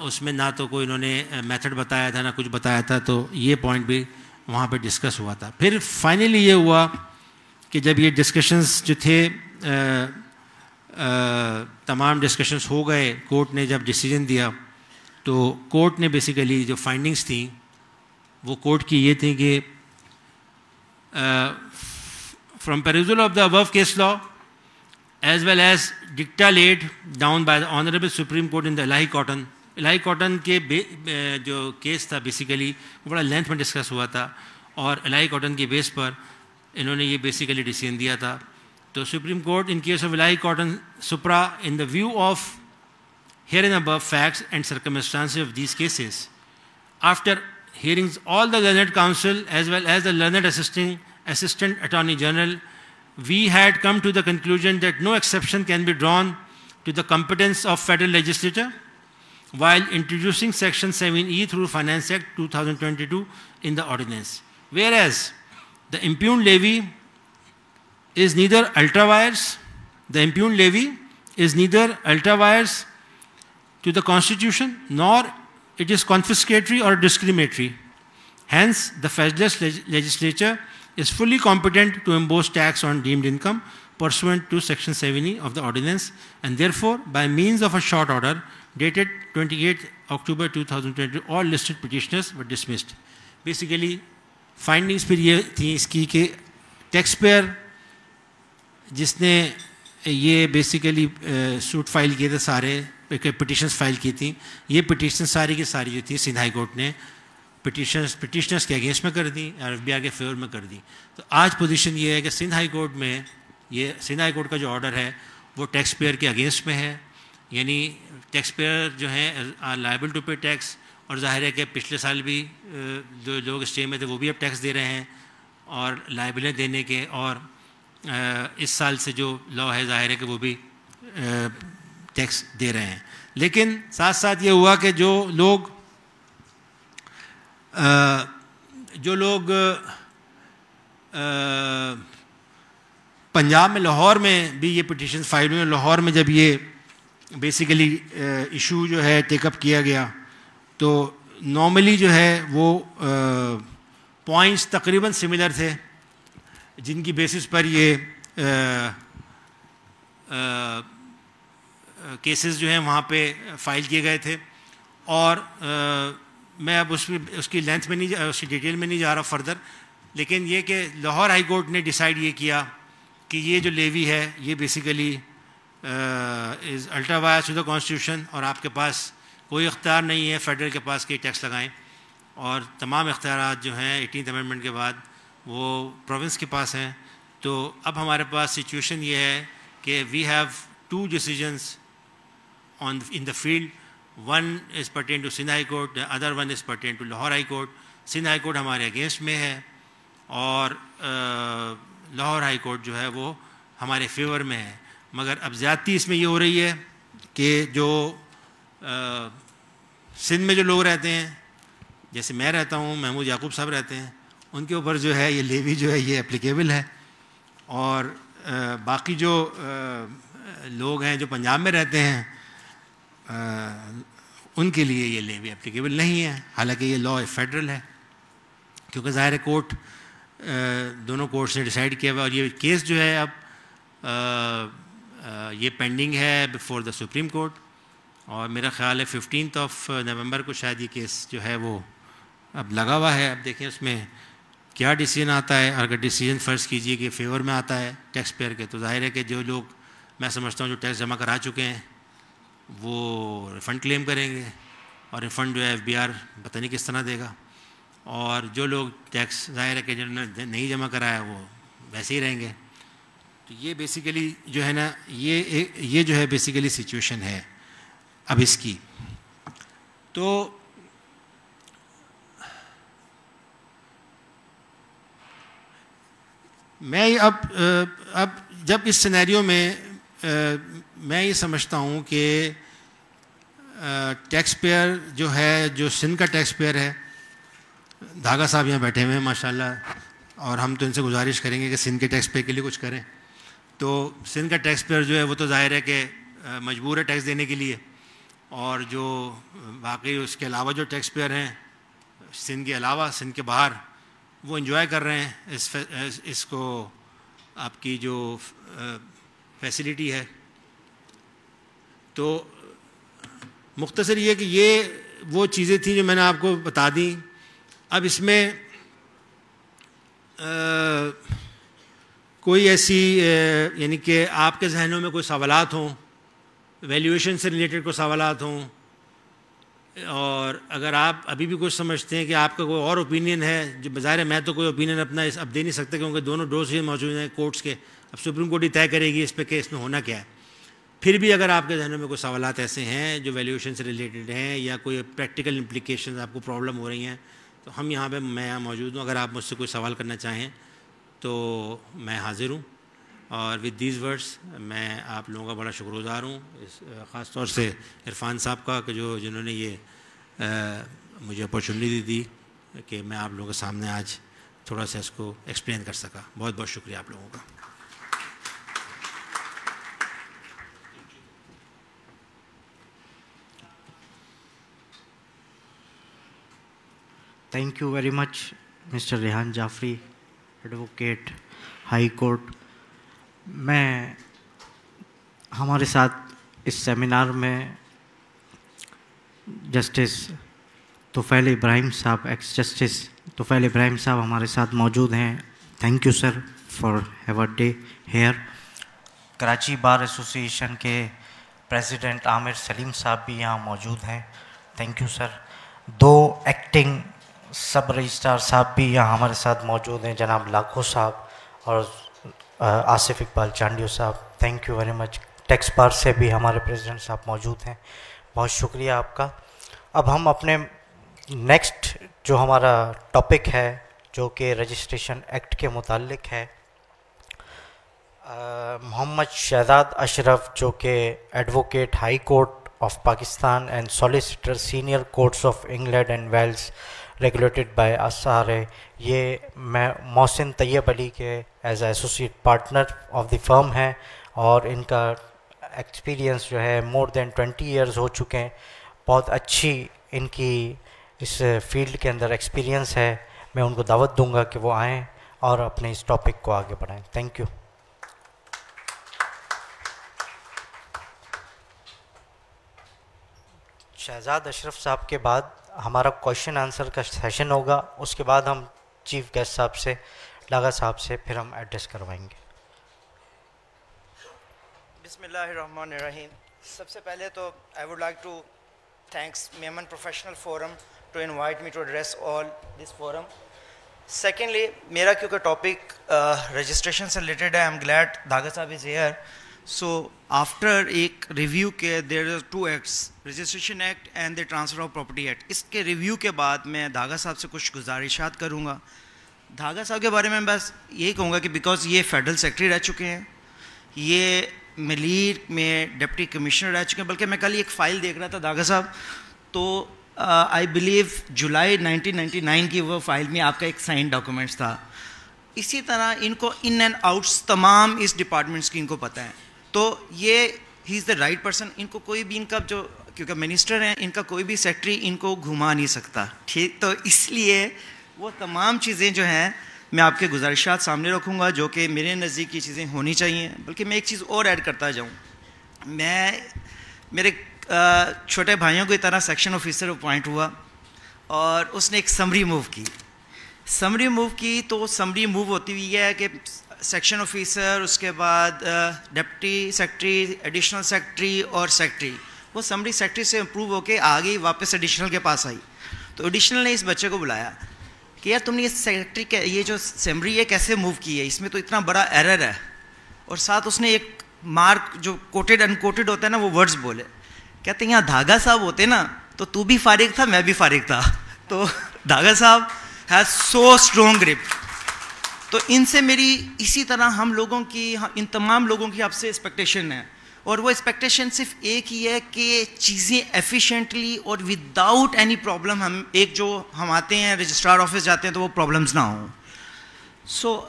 اس میں نہ تو کوئی انہوں نے میتھڈ بتایا تھا نہ کچھ بتایا تھا، تو یہ پوائنٹ بھی وہاں پہ ڈسکس ہوا تھا. پھر فائنلی یہ ہوا کہ جب یہ ڈسکشنز جو تھے تمام ڈسکشنز ہو گئے، کورٹ نے جب ڈیسیجن دیا تو کورٹ نے بیسیکلی جو فائنڈنگز تھیں وہ کورٹ کی یہ تھیں کہ from perusal of the above case law as well as dicta laid down by the Honorable Supreme Court in the الہی کاٹن کے جو کیس تھا بیسیکلی وہ بڑا لینتھ میں ڈسکس ہوا تھا، اور الہی کاٹن کے بیس پر انہوں نے یہ بیسیکلی ڈیسیژن دیا تھا. تو Supreme Court in case of Elahi Cotton supra in the view of herein above facts and circumstances of these cases, after hearing all the learned counsel as well as the learned assistant attorney general, we had come to the conclusion that no exception can be drawn to the competence of federal legislature while introducing section 7E through Finance Act 2022 in the ordinance, whereas the impugned levy is neither ultra vires to the Constitution, nor it is confiscatory or discriminatory. Hence, the federal legislature is fully competent to impose tax on deemed income pursuant to Section 7E of the ordinance, and therefore, by means of a short order dated 28 October 2022, all listed petitioners were dismissed. Basically, findings پھر یہ تھیں اس کی کہ tax pair جس نے یہ basically suit file کیے تھے، سارے پٹیشنس فائل کی تھیں، یہ پٹیشن ساری کی ساری جو تھی سندھ ہائی کورٹ نے پٹیشنرس کے اگینسٹ میں کر دی اور FBI کے فیور میں کر دی. تو آج پوزیشن یہ ہے کہ سندھ ہائی کورٹ میں سندھ ہائی کورٹ کا جو آرڈر ہے وہ ٹیکس پیئر کے اگینسٹ میں ہے، یعنی ٹیکس پیئر جو ہیں لائبل ٹو پے ٹیکس، اور ظاہر ہے کہ پچھلے سال بھی جو لوگ اسٹے میں تھے وہ بھی اب ٹیکس دے رہے ہیں اور لائبلیں دینے کے، اور اس سال سے جو لا ہے ظاہر ہے کہ وہ بھی ٹیکس دے رہے ہیں. لیکن ساتھ ساتھ یہ ہوا کہ جو لوگ پنجاب میں لاہور میں بھی یہ پٹیشن فائل ہوئی، لاہور میں جب یہ بیسیکلی ایشو جو ہے ٹیک اپ کیا گیا تو نارملی جو ہے وہ پوائنٹس تقریباً سملر تھے جن کی بیسس پر یہ کیسز جو ہیں وہاں پہ فائل کیے گئے تھے. اور میں اب اس کی لینتھ میں نہیں اس کی ڈیٹیل میں نہیں جا رہا فردر، لیکن یہ کہ لاہور ہائی کورٹ نے ڈیسائیڈ یہ کیا کہ یہ جو لیوی ہے یہ basically is ultra vires to the constitution, اور آپ کے پاس کوئی اختیار نہیں ہے فیڈرل کے پاس کہ ٹیکس لگائیں، اور تمام اختیارات جو ہیں 18th امینڈمنٹ کے بعد وہ پروونس کے پاس ہیں. تو اب ہمارے پاس سچویشن یہ ہے کہ we have 2 decisions in the field. One is pertain to Sindh High Court, the other one is pertain to Lahore High Court. Sindh High Court ہمارے اگینسٹ میں ہے اور لاہور ہائی کورٹ جو ہے وہ ہمارے فیور میں ہے. مگر اب زیادتی اس میں یہ ہو رہی ہے کہ جو سندھ میں جو لوگ رہتے ہیں، جیسے میں رہتا ہوں، محمود یعقوب صاحب رہتے ہیں، ان کے اوپر جو ہے یہ لیوی جو ہے یہ اپلیکیبل ہے، اور باقی جو لوگ ہیں جو پنجاب میں رہتے ہیں ان کے لیے یہ لیوی اپلیکیبل نہیں ہے، حالانکہ یہ لا فیڈرل ہے، کیونکہ ظاہر کورٹ دونوں کورٹس نے ڈیسائیڈ کیا ہوا، اور یہ کیس جو ہے اب یہ پینڈنگ ہے بفور دا سپریم کورٹ، اور میرا خیال ہے 15 نومبر کو شاید یہ کیس جو ہے وہ اب لگا ہوا ہے. اب دیکھیں اس میں کیا ڈیسیجن آتا ہے. اگر ڈیسیجن فرض کیجئے کہ فیور میں آتا ہے ٹیکس پیئر کے، تو ظاہر ہے کہ جو لوگ میں سمجھتا ہوں جو ٹیکس جمع کرا چکے ہیں وہ ریفنڈ کلیم کریں گے، اور ریفنڈ جو ہے FBR پتہ نہیں کس طرح دے گا، اور جو لوگ ٹیکس ظاہر ہے کہ جنہوں نے نہیں جمع کرایا وہ ویسے ہی رہیں گے. تو یہ بیسیکلی جو ہے نا یہ جو ہے بیسیکلی سچویشن ہے اب اس کی. تو میں اب جب اس سینیریو میں میں یہ سمجھتا ہوں کہ ٹیکس پیئر جو ہے، جو سندھ کا ٹیکس پیئر ہے، دھاگا صاحب یہاں بیٹھے ہوئے ہیں ماشاءاللہ، اور ہم تو ان سے گزارش کریں گے کہ سندھ کے ٹیکس پیئر کے لیے کچھ کریں. تو سندھ کا ٹیکس پیئر جو ہے وہ تو ظاہر ہے کہ مجبور ہے ٹیکس دینے کے لیے، اور جو باقی اس کے علاوہ جو ٹیکس پیئر ہیں سندھ کے علاوہ، سندھ کے باہر، وہ انجوائے کر رہے ہیں اس کو، آپ کی جو فیسیلیٹی ہے. تو مختصر یہ کہ یہ وہ چیزیں تھیں جو میں نے آپ کو بتا دیں. اب اس میں کوئی ایسی یعنی کہ آپ کے ذہنوں میں کوئی سوالات ہوں، ویلیویشن سے ریلیٹڈ کوئی سوالات ہوں، اور اگر آپ ابھی بھی کچھ سمجھتے ہیں کہ آپ کا کوئی اور اوپینین ہے، جو بظاہر میں تو کوئی اوپینین اپنا اب دے نہیں سکتا کیونکہ دونوں ڈورس ہی موجود ہیں کورٹس کے، اب سپریم کورٹ ہی طے کرے گی اس پہ کہ اس میں ہونا کیا ہے. پھر بھی اگر آپ کے ذہنوں میں کوئی سوالات ایسے ہیں جو ویلیویشن سے ریلیٹڈ ہیں، یا کوئی پریکٹیکل امپلیکیشنز آپ کو پرابلم ہو رہی ہیں، تو ہم یہاں پہ میں یہاں موجود ہوں. اگر آپ مجھ سے کوئی سوال کرنا چاہیں تو میں حاضر ہوں. اور ود دیز ورڈس میں آپ لوگوں کا بڑا شکر گزار ہوں، خاص طور سے عرفان صاحب کا کہ جنہوں نے یہ مجھے اپارچونیٹی دی کہ میں آپ لوگوں کے سامنے آج تھوڑا سا اس کو ایکسپلین کر سکا. بہت بہت شکریہ آپ لوگوں کا. Thank you very much, Mr. Rehan Jafri, Advocate, High Court. میں ہمارے ساتھ اس سیمینار میں جسٹس طفیل ابراہیم صاحب، ایکس جسٹس طفیل ابراہیم صاحب ہمارے ساتھ موجود ہیں. Thank you sir for have a day here. Karachi bar association کے پریزیڈنٹ عامر سلیم صاحب بھی یہاں موجود ہیں. Thank you sir. 2 acting sub registrar صاحب بھی یہاں ہمارے ساتھ موجود ہیں، جناب لاکھو صاحب اور آصف اقبال چانڈیو صاحب. Thank you very much. Tax bar سے بھی ہمارے پریزیڈنٹ صاحب موجود ہیں. بہت شکریہ آپ کا. اب ہم اپنے نیکسٹ جو ہمارا ٹاپک ہے جو کہ رجسٹریشن ایکٹ کے متعلق ہے، محمد شہزاد اشرف جو کہ advocate High Court of Pakistan and solicitor senior courts of England and Wales regulated by آثار ہے، یہ میں محسن طیب علی کے as a associate partner of the firm ہیں، اور ان کا ایکسپیرینس جو ہے مور دین 20 ایئرز ہو چکے ہیں. بہت اچھی ان کی اس فیلڈ کے اندر ایکسپیرینس ہے. میں ان کو دعوت دوں گا کہ وہ آئیں اور اپنے اس ٹاپک کو آگے بڑھائیں. Thank you. شہزاد اشرف صاحب کے بعد ہمارا کویشچن آنسر کا سیشن ہوگا. اس کے بعد ہم چیف گیسٹ صاحب سے، لاگا صاحب سے پھر ہم ایڈریس کروائیں گے. بسم اللہ الرحمن الرحیم. سب سے پہلے تو I would like to thanks Memon professional forum to invite me to address all this forum. Secondly میرا کیونکہ ٹاپک رجسٹریشن سے ریلیٹڈ ہے، آئی ایم گلیڈ دھاگا صاحب از ہیئر. سو آفٹر ایک ریویو کے there are 2 acts, registration act and the transfer of property act. اس کے review کے بعد میں دھاگا صاحب سے کچھ گزارشات کروں گا. دھاگا صاحب کے بارے میں بس یہی کہوں گا کہ بیکاز یہ فیڈرل سیکرٹری رہ چکے ہیں، یہ ملیر میں ڈپٹی کمشنر رہ چکے ہیں, بلکہ میں کل ایک فائل دیکھ رہا تھا داغا صاحب, تو آئی بلیو جولائی 1999 کی وہ فائل میں آپ کا ایک سائن ڈاکومنٹس تھا. اسی طرح ان کو ان اینڈ آؤٹس تمام اس ڈپارٹمنٹس کی ان کو پتہ ہے, تو یہ ہی از دا رائٹ پرسن. ان کو کوئی بھی ان کا جو, کیونکہ منسٹر ہیں, ان کا کوئی بھی سیکٹری ان کو گھما نہیں سکتا, ٹھیک. تو اس لیے وہ تمام چیزیں جو ہیں میں آپ کے گزارشات سامنے رکھوں گا جو کہ میرے نزدیک یہ چیزیں ہونی چاہیے. بلکہ میں ایک چیز اور ایڈ کرتا جاؤں, میں میرے چھوٹے بھائیوں کی طرح سیکشن آفیسر اپوائنٹ ہوا اور اس نے ایک سمری موو کی. تو سمری موو ہوتی ہوئی ہے کہ سیکشن آفیسر, اس کے بعد ڈپٹی سیکٹری, ایڈیشنل سیکٹری اور سیکٹری, وہ سمری سیکٹری سے امپروو ہو کے آ گئی, واپس ایڈیشنل کے پاس آئی. تو ایڈیشنل نے اس بچے کو بلایا کہ یار تم نے یہ سیکٹری یہ جو سمری ہے کیسے موو کی ہے, اس میں تو اتنا بڑا ایرر ہے. اور ساتھ اس نے ایک مارک جو کوٹڈ انکوٹڈ ہوتا ہے نا وہ ورڈز بولے. کہتے ہیں یہاں دھاگا صاحب ہوتے نا تو بھی فارغ تھا, میں بھی فارغ تھا. تو دھاگا صاحب ہیز سو اسٹرانگ گرپ. تو ان سے میری اسی طرح ہم لوگوں کی, ان تمام لوگوں کی آپ سے ایکسپیکٹیشن ہے, اور وہ ایکسپیکٹیشن صرف ایک ہی ہے کہ چیزیں ایفیشینٹلی اور وداؤٹ اینی پرابلم ہم آتے ہیں رجسٹرار آفس جاتے ہیں تو وہ پرابلمز نہ ہوں. سو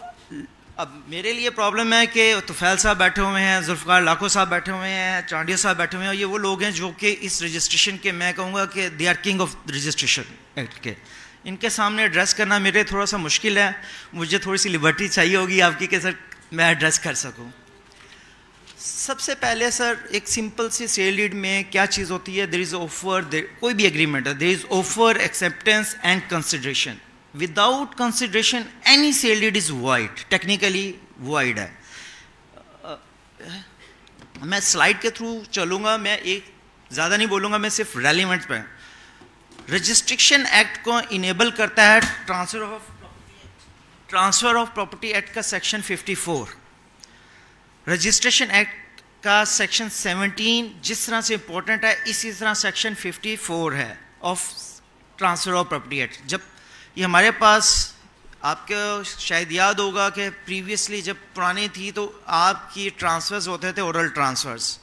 اب میرے لیے پرابلم ہے کہ طفیل صاحب بیٹھے ہوئے ہیں, ذوالفقار لاکھو صاحب بیٹھے ہوئے ہیں, چانڈیا صاحب بیٹھے ہوئے ہیں, یہ وہ لوگ ہیں جو کہ اس رجسٹریشن کے, میں کہوں گا کہ they are king of registration act کے. ان کے سامنے ایڈریس کرنا میرے تھوڑا سا مشکل ہے, مجھے تھوڑی سی لبرٹی چاہیے ہوگی آپ کی کہ سر میں ایڈریس کر سکوں. سب سے پہلے سر ایک سمپل سی سیل ڈیڈ میں کیا چیز ہوتی ہے, دیر از آفر, کوئی بھی ایگریمنٹ ہے, there is offer, acceptance and consideration. Without consideration any sale deed is void, technically void ہے. میں سلائڈ کے تھرو چلوں گا, میں ایک زیادہ نہیں بولوں گا, میں صرف ریلیونٹ پہ. رجسٹریشن ایکٹ کو انیبل کرتا ہے ٹرانسفر آف پراپرٹی ایکٹ کا سیکشن 54, رجسٹریشن ایکٹ کا سیکشن 17 جس طرح سے امپورٹنٹ ہے اسی طرح سیکشن 54 ہے of transfer of property act. جب یہ ہمارے پاس, آپ کو شاید یاد ہوگا کہ پریویسلی جب پرانی تھی تو آپ کی ٹرانسفرز ہوتے تھے اورل ٹرانسفرز,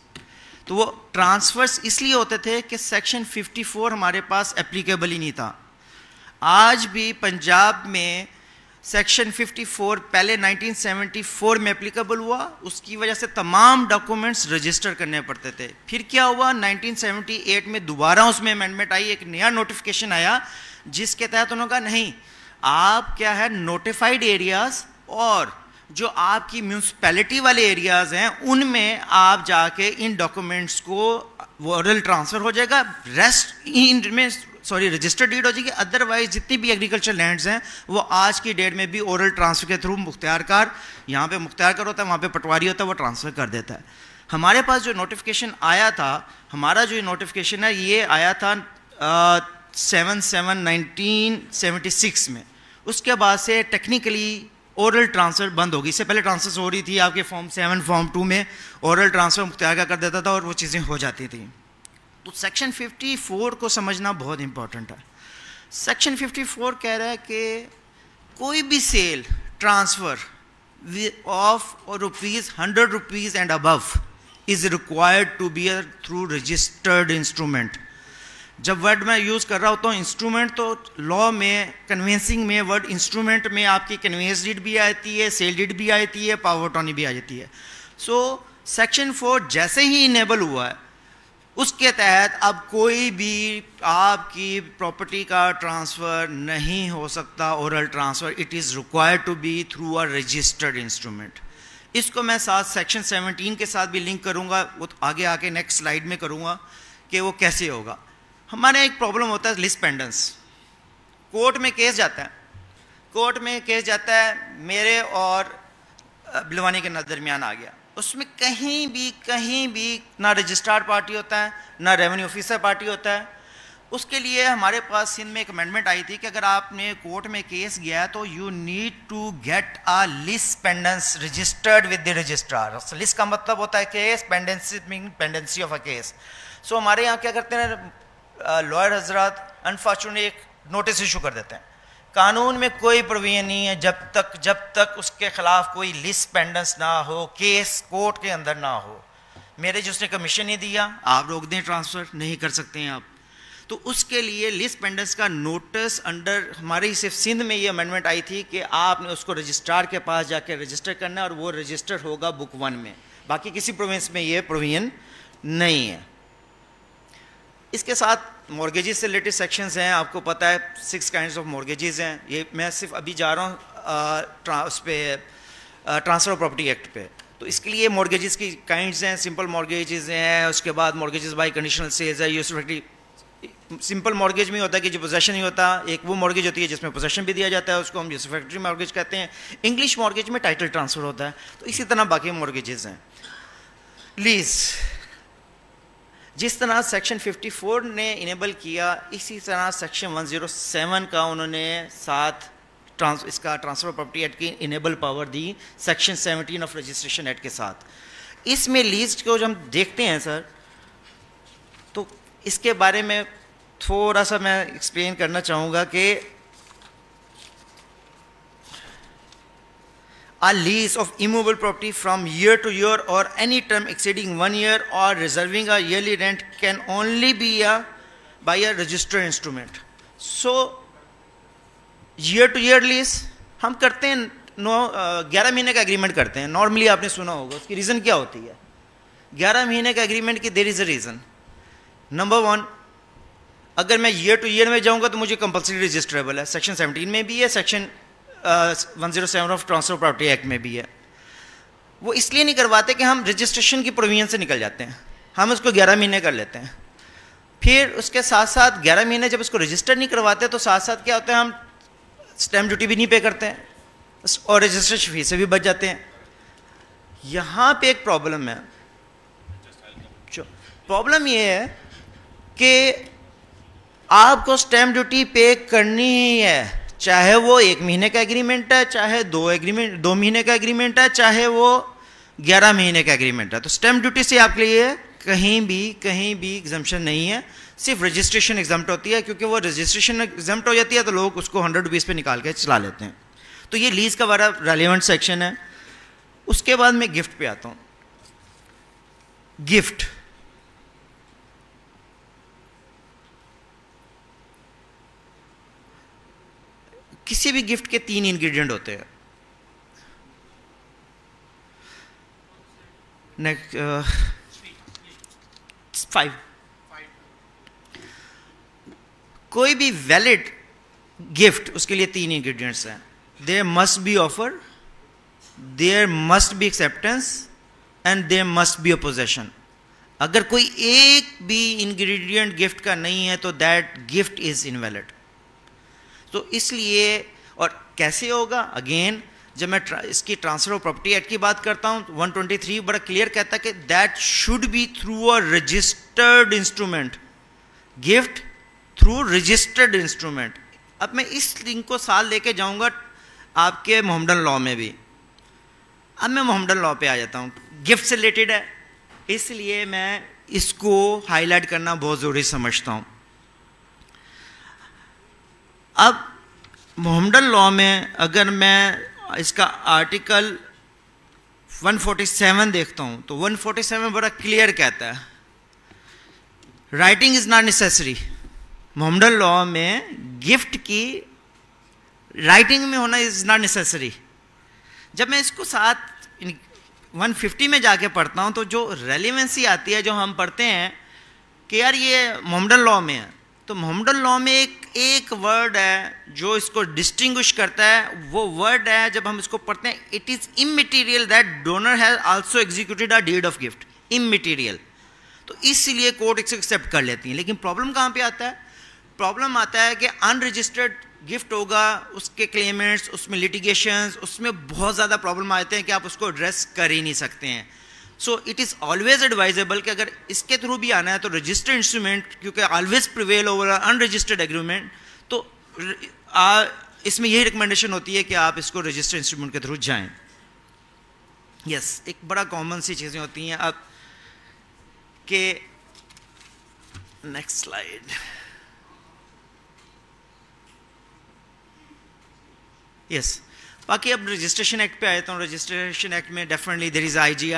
تو وہ ٹرانسفرز اس لیے ہوتے تھے کہ سیکشن 54 ہمارے پاس اپلیکیبل ہی نہیں تھا. آج بھی پنجاب میں سیکشن 54 پہلے 1974 میں اپلیکیبل ہوا, اس کی وجہ سے تمام ڈاکومنٹس رجسٹر کرنے پڑتے تھے. پھر کیا ہوا 1978 میں دوبارہ اس میں امینڈمنٹ آئی, ایک نیا نوٹیفیکیشن آیا جس کے تحت انہوں نے کہا نہیں, آپ کیا ہے نوٹیفائڈ ایریاز اور جو آپ کی میونسپیلٹی والے ایریاز ہیں ان میں آپ جا کے ان ڈاکومنٹس کو اورل ٹرانسفر ہو جائے گا, ریسٹ ان میں رجسٹرڈ ڈیڈ ہو جائے گی. ادروائز جتنی بھی ایگریکلچر لینڈز ہیں وہ آج کی ڈیٹ میں بھی اورل ٹرانسفر کے تھرو مختار کار, یہاں پہ مختار کار ہوتا ہے, وہاں پہ پٹواری ہوتا ہے, وہ ٹرانسفر کر دیتا ہے. ہمارے پاس جو نوٹیفیکیشن آیا تھا, ہمارا جو نوٹیفیکیشن ہے یہ آیا تھا 7/7/1976 میں. اس کے بعد سے ٹیکنیکلی اورل ٹرانسفر بند ہو گئی. اس سے پہلے ٹرانسفر ہو رہی تھی آپ کے فارم 7 فارم 2 میں اورل ٹرانسفر مختار کا کر دیتا تھا اور وہ چیزیں ہو جاتی تھیں. تو سیکشن 54 کو سمجھنا بہت امپورٹنٹ ہے. سیکشن 54 کہہ رہا ہے کہ کوئی بھی sale transfer of ₹100 and above is required to be through registered instrument. جب ورڈ میں یوز کر رہا ہوتا ہوں انسٹرومنٹ, تو لا میں کنوینسنگ میں ورڈ انسٹرومنٹ میں آپ کی کنوینس ڈیڈ بھی آتی ہے, سیل ڈیڈ بھی آتی ہے, پاور اٹارنی بھی آ جاتی ہے. سو سیکشن 4 جیسے ہی انیبل ہوا ہے اس کے تحت اب کوئی بھی آپ کی پراپرٹی کا ٹرانسفر نہیں ہو سکتا oral transfer, it is required to be through a registered instrument. اس کو میں ساتھ سیکشن 17 کے ساتھ بھی لنک کروں گا, وہ آگے آ کے نیکسٹ سلائڈ میں کروں گا کہ وہ کیسے ہوگا. ہمارے ایک پرابلم ہوتا ہے لسٹ پینڈنس. کورٹ میں کیس جاتا ہے, میرے اور بلوانی کے درمیان آ گیا, اس میں کہیں بھی نہ رجسٹرار پارٹی ہوتا ہے نہ ریونیو آفیسر پارٹی ہوتا ہے. اس کے لیے ہمارے پاس سندھ میں ایک امینڈمنٹ آئی تھی کہ اگر آپ نے کورٹ میں کیس گیا تو you need to get a lis pendens registered with the registrar. Lis کا مطلب ہوتا ہے case, pendency mean pendency of a case. So ہمارے یہاں کیا کرتے ہیں لائر حضرات, انفارچونیٹلی ایک نوٹس ایشو کر دیتے ہیں. قانون میں کوئی پروویژن نہیں ہے جب تک اس کے خلاف کوئی لسٹ پینڈنس نہ ہو, کیس کورٹ کے اندر نہ ہو, میرے جو اس نے کمیشن نہیں دیا آپ روک دیں ٹرانسفر نہیں کر سکتے ہیں آپ. تو اس کے لیے لیز پینڈنس کا نوٹس انڈر ہماری صرف سندھ میں یہ امینڈمنٹ آئی تھی کہ آپ نے اس کو رجسٹرار کے پاس جا کے رجسٹر کرنا ہے اور وہ رجسٹر ہوگا بک 1 میں. باقی کسی پروونس میں یہ پروویژن نہیں ہے. اس کے ساتھ مورگیجز سے ریلیٹڈ سیکشنز ہیں, آپ کو پتہ ہے 6 کائنڈز آف مورگیجز ہیں. یہ میں صرف ابھی جا رہا ہوں اس پہ ٹرانسفر آف پراپرٹی ایکٹ پہ. تو اس کے لیے مورگیجز کی کائنڈز ہیں, سمپل مورگیجز ہیں, اس کے بعد مورگیجز بائی کنڈیشنل سیلز ہے. یہ سمپل مورگیج میں ہوتا ہے کہ جو پوزیشن نہیں ہوتا, ایک وہ مورگیج ہوتی ہے جس میں پوزیشن بھی دیا جاتا ہے, اس کو ہم یوسفیکٹری مورگیج کہتے ہیں. انگلش مورگیج میں ٹائٹل ٹرانسفر ہوتا ہے. تو اسی طرح باقی مورگیجز ہیں. لیز جس طرح سیکشن 54 نے انیبل کیا, اسی طرح سیکشن 107 کا انہوں نے ساتھ اس کا ٹرانسفر پراپرٹی ایکٹ کی enable power the section 17 of registration act کے ساتھ. اس میں لیز کو جو ہم دیکھتے ہیں سر, تو اس کے بارے میں تھوڑا سا میں ایکسپلین کرنا چاہوں گا کہ a lease of immovable property from year to year or any term exceeding 1 year or reserving a yearly rent can only be by a registered instrument. So year to year lease ہم کرتے ہیں 11 مہینے کا agreement کرتے ہیں. Normally آپ نے سنا ہوگا, اس کی ریزن کیا ہوتی ہے 11 مہینے کا ایگریمنٹ کی؟ دیر از اے ریزن. نمبر 1, اگر میں ایئر ٹو ایئر میں جاؤں گا تو مجھے کمپلسری رجسٹریبل ہے, سیکشن 17 میں بھی ہے, section 107 of transfer property act میں بھی ہے. وہ اس لیے نہیں کرواتے کہ ہم رجسٹریشن کی پروویژن سے نکل جاتے ہیں, ہم اس کو 11 مہینے کر لیتے ہیں. پھر اس کے ساتھ ساتھ 11 مہینے جب اس کو رجسٹر نہیں کرواتے تو ساتھ ساتھ کیا ہوتا ہے, ہم اسٹیمپ ڈیوٹی بھی نہیں پے کرتے ہیں اور رجسٹریشن فیس سے بھی بچ جاتے ہیں. یہاں پہ ایک پرابلم ہے. پرابلم یہ ہے کہ آپ کو اسٹیمپ ڈیوٹی پے کرنی ہی ہے, چاہے وہ 1 مہینے کا ایگریمنٹ ہے, چاہے 2 مہینے کا ایگریمنٹ ہے, چاہے وہ 11 مہینے کا ایگریمنٹ ہے. تو اسٹیمپ ڈیوٹی سے آپ کے لیے کہیں بھی ایگزمپشن نہیں ہے, صرف رجسٹریشن ایگزمپٹ ہوتی ہے. کیونکہ وہ رجسٹریشن ایگزمپٹ ہو جاتی ہے تو لوگ اس کو 100 روپیز پہ نکال کے چلا لیتے ہیں. تو یہ لیز کا بڑا ریلیونٹ سیکشن ہے. اس کے بعد میں گفٹ پہ آتا ہوں. گفٹ کسی بھی گفٹ کے 3 انگریڈینٹ ہوتے ہیں. نیکسٹ 5. کوئی بھی ویلڈ گفٹ اس کے لیے 3 انگریڈینٹس ہیں. There must be offer, there must be acceptance and there must be a position. اگر کوئی ایک بھی انگریڈینٹ گفٹ کا نہیں ہے تو دیٹ گفٹ از انویلڈ. تو اس لیے, اور کیسے ہوگا, اگین جب میں اس کی ٹرانسفر آف پراپرٹی ایکٹ کی بات کرتا ہوں 123 بڑا کلیئر کہتا ہے کہ that should be through a registered instrument. Gift through registered instrument. اب میں اس لنک کو ساتھ لے کے جاؤں گا آپ کے محمدن لاء میں بھی. اب میں محمدن لاء پہ آ جاتا ہوں, گفٹ سے ریلیٹڈ ہے, اس لیے میں اس کو ہائی لائٹ کرنا بہت ضروری سمجھتا ہوں. اب محمدن لاء میں اگر میں اس کا آرٹیکل 147 دیکھتا ہوں تو 147 بڑا کلیئر کہتا ہے writing is not necessary. Mohammedan law میں گفٹ کی رائٹنگ میں ہونا از ناٹ نیسیسری. جب میں اس کو ساتھ 150 میں جا کے پڑھتا ہوں تو جو ریلیونسی آتی ہے, جو ہم پڑھتے ہیں کہ یار یہ محمدن لاء میں ہے, تو محمدن لاء میں ایک ورڈ ہے جو اس کو ڈسٹنگوش کرتا ہے. وہ ورڈ ہے جب ہم اس کو پڑھتے ہیں, it is immaterial that donor has also executed a deed of gift. immaterial. تو اس لیے کورٹ اس کو ایکسیپٹ کر لیتی ہیں. لیکن پرابلم کہاں پہ آتا ہے؟ پرابلم آتا ہے کہ انرجسٹرڈ گفٹ ہوگا, اس کے کلیمنٹس, اس میں لیٹیگیشنز, اس میں بہت زیادہ پرابلم آتے ہیں کہ آپ اس کو ایڈریس کر ہی نہیں سکتے ہیں. So it is always advisable کہ اگر اس کے تھرو بھی آنا ہے تو رجسٹرڈ انسٹرومنٹ, کیونکہ آلویز پریویل اوور انرجسٹرڈ ایگریمنٹ. تو اس میں یہی ریکمنڈیشن ہوتی ہے کہ آپ اس کو رجسٹرڈ انسٹرومنٹ کے تھرو جائیں. یس, ایک بڑا کامن سی چیزیں ہوتی ہیں. اب کہ نیکسٹ سلائیڈ. یس, باقی اب رجسٹریشن ایکٹ پہ آتا ہوں. رجسٹریشن ایکٹ میں ڈیفینیٹلی دیر از آئی جی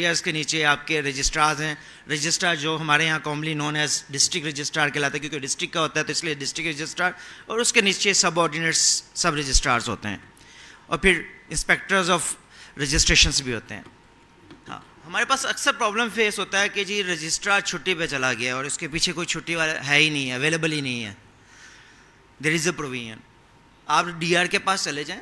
آرس کے نیچے آپ کے رجسٹرارز ہیں. رجسٹرار جو ہمارے یہاں commonly known as district registrar کہلاتا ہے, کیونکہ ڈسٹرکٹ کا ہوتا ہے تو اس لیے ڈسٹرکٹ رجسٹرار, اور اس کے نیچے سب آرڈینیٹس سب رجسٹرارز ہوتے ہیں, اور پھر انسپیکٹرز آف رجسٹریشنس بھی ہوتے ہیں. ہاں, ہمارے پاس اکثر پرابلم فیس ہوتا ہے کہ جی رجسٹرار چھٹی پہ چلا گیا اور اس کے پیچھے کوئی چھٹی والا ہے ہی نہیں ہے, اویلیبل ہی نہیں ہے. دیر از اے پروویژن, آپ ڈی آر کے پاس چلے جائیں,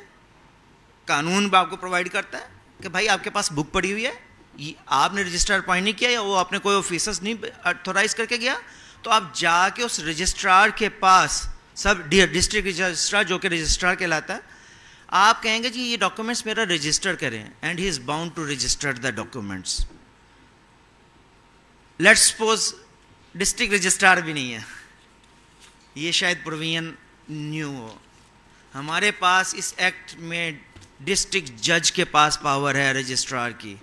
قانون آپ کو پرووائڈ کرتا ہے کہ بھائی آپ کے پاس بک پڑی ہوئی ہے, آپ نے رجسٹرار اپوائنٹ نہیں کیا یا وہ آپ نے کوئی آفیسرز نہیں اتھورائز کر کے گیا, تو آپ جا کے اس رجسٹرار کے پاس, سب ڈسٹرکٹ رجسٹرار جو کہ رجسٹرار کہلاتا ہے, آپ کہیں گے جی یہ ڈاکومنٹس میرا رجسٹر کریں, and he is bound to register the documents. Let suppose district registrar بھی نہیں ہے, یہ شاید پروویژن نیو ہو. ہمارے پاس اس ایکٹ میں ڈسٹرکٹ جج کے پاس پاور ہے رجسٹرار کی,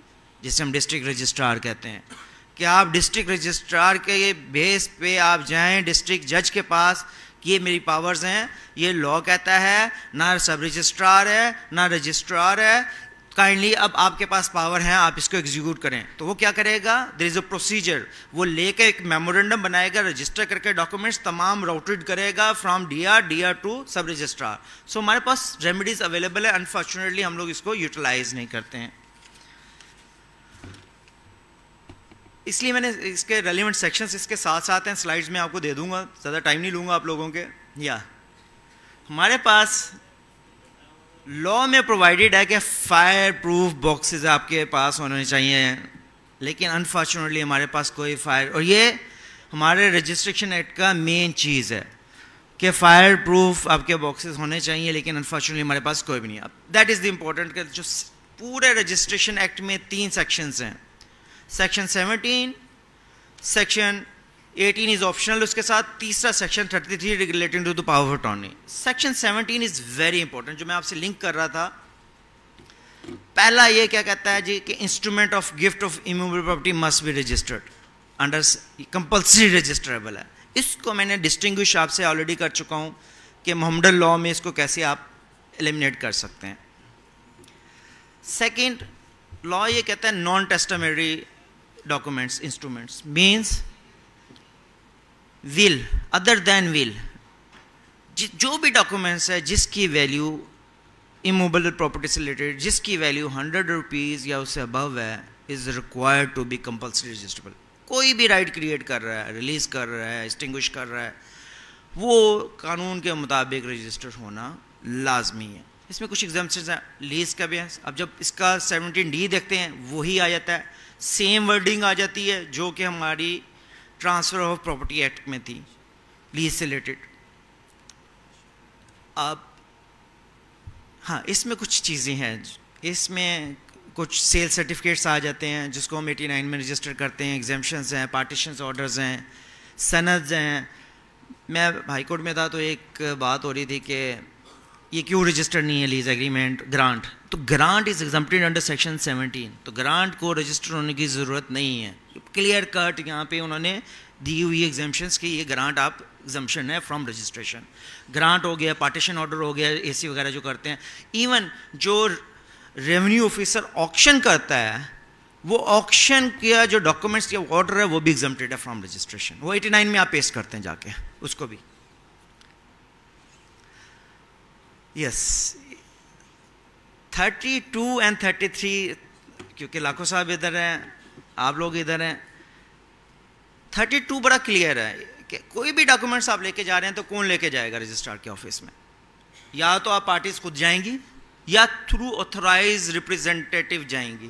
جسے ہم ڈسٹرکٹ رجسٹرار کہتے ہیں, کہ آپ ڈسٹرکٹ رجسٹرار کے بیس پہ آپ جائیں ڈسٹرکٹ جج کے پاس, یہ میری پاورز ہیں, یہ لا کہتا ہے, نہ سب رجسٹرار ہے نہ رجسٹرار ہے, کائنڈلی اب آپ کے پاس پاور ہیں, آپ اس کو ایگزیکیوٹ کریں. تو وہ کیا کرے گا, دیر از اے پروسیجر, وہ لے کے ایک میمورنڈم بنائے گا, رجسٹر کر کے ڈاکومنٹس تمام راؤٹڈ کرے گا from D R to sub registrar. So ہمارے پاس ریمیڈیز اویلیبل ہے, انفارچونیٹلی ہم لوگ اس کو یوٹیلائز نہیں کرتے ہیں. اس لیے میں نے اس کے ریلیونٹ سیکشنز اس کے ساتھ ساتھ ہیں, سلائڈز میں آپ کو دے دوں گا, زیادہ ٹائم نہیں لوں گا آپ لوگوں کے. یا ہمارے پاس لا میں پرووائڈیڈ ہے کہ فائر پروف باکسز آپ کے پاس ہونے چاہیے, لیکن انفارچونیٹلی ہمارے پاس کوئی فائر, اور یہ ہمارے رجسٹریشن ایکٹ کا مین چیز ہے کہ فائر پروف آپ کے باکسز ہونے چاہیے, لیکن انفارچونیٹلی ہمارے پاس کوئی بھی نہیں. دیٹ از دی امپورٹنٹ کہ جو پورے رجسٹریشن ایکٹ میں 3 سیکشنز ہیں, سیکشن 17, سیکشن 18 از آپشنل, اس کے ساتھ تیسرا section 33 relating to the power of attorney. Section 17 is very important, جو میں آپ سے لنک کر رہا تھا. پہلا یہ کیا کہتا ہے جی کہ instrument of gift of immovable property must be registered under compulsory registrable ہے. اس کو میں نے ڈسٹنگوش آپ سے آلریڈی کر چکا ہوں کہ محمدن لا میں اس کو کیسے آپ ایلیمنیٹ کر سکتے ہیں. سیکنڈ لا یہ کہتا ہے نان ٹیسٹامیٹری ڈاکومنٹس انسٹرومنٹس مینس ول, ادر دین ول, جو بھی ڈاکومنٹس ہے جس کی ویلیو اموویبل پراپرٹی سے ریلیٹڈ, جس کی ویلیو 100 روپیز یا اس سے ابو ہے, is required to be compulsory registrable. کوئی بھی رائٹ کریٹ کر رہا ہے, ریلیز کر رہا ہے, اسٹنگوش کر رہا ہے, وہ قانون کے مطابق رجسٹر ہونا لازمی ہے. اس میں کچھ ایگزامپشنز ہیں, لیز کا بھی ہے. اب جب اس کا 17D دیکھتے ہیں وہی آ جاتا ہے, سیم ورڈنگ آ جاتی ہے جو کہ ہماری ٹرانسفر آف پراپرٹی ایکٹ میں تھی, لیز سے ریلیٹڈ. اب ہاں اس میں کچھ چیزیں ہیں, اس میں کچھ سیل سرٹیفکیٹس آ جاتے ہیں جس کو ہم 89 میں رجسٹر کرتے ہیں, ایگزیمپشنز ہیں, پارٹیشنز آرڈرز ہیں, سندز ہیں. میں ہائی کورٹ میں تھا تو ایک بات ہو رہی تھی کہ یہ کیوں رجسٹر نہیں ہے لیز ایگریمنٹ, گرانٹ. تو گرانٹ از ایگزمپٹڈ انڈر سیکشن 17, تو گرانٹ کو رجسٹر ہونے کی ضرورت نہیں ہے. کلیئر کٹ یہاں پہ انہوں نے دی ہوئی ایگزمپشنس کی, یہ گرانٹ آپ ایگزمپشن ہے فرام رجسٹریشن. گرانٹ ہو گیا, پارٹیشن آرڈر ہو گیا, اے سی وغیرہ جو کرتے ہیں. ایون جو ریونیو آفیسر آکشن کرتا ہے, وہ آکشن کیا جو ڈاکومنٹس یا آرڈر ہے وہ بھی ایگزمپٹڈ ہے فرام رجسٹریشن. وہ 89 میں آپ پیش کرتے ہیں جا کے اس کو بھی. یس 32 اینڈ 33, کیونکہ لاکھو صاحب ادھر ہیں, آپ لوگ ادھر ہیں. 32 بڑا کلیئر ہے کہ کوئی بھی ڈاکومنٹس آپ لے کے جا رہے ہیں تو کون لے کے جائے گا رجسٹرار کے آفس میں, یا تو آپ پارٹیز خود جائیں گی یا تھرو آتھورائز ریپرزینٹیٹیو جائیں گی.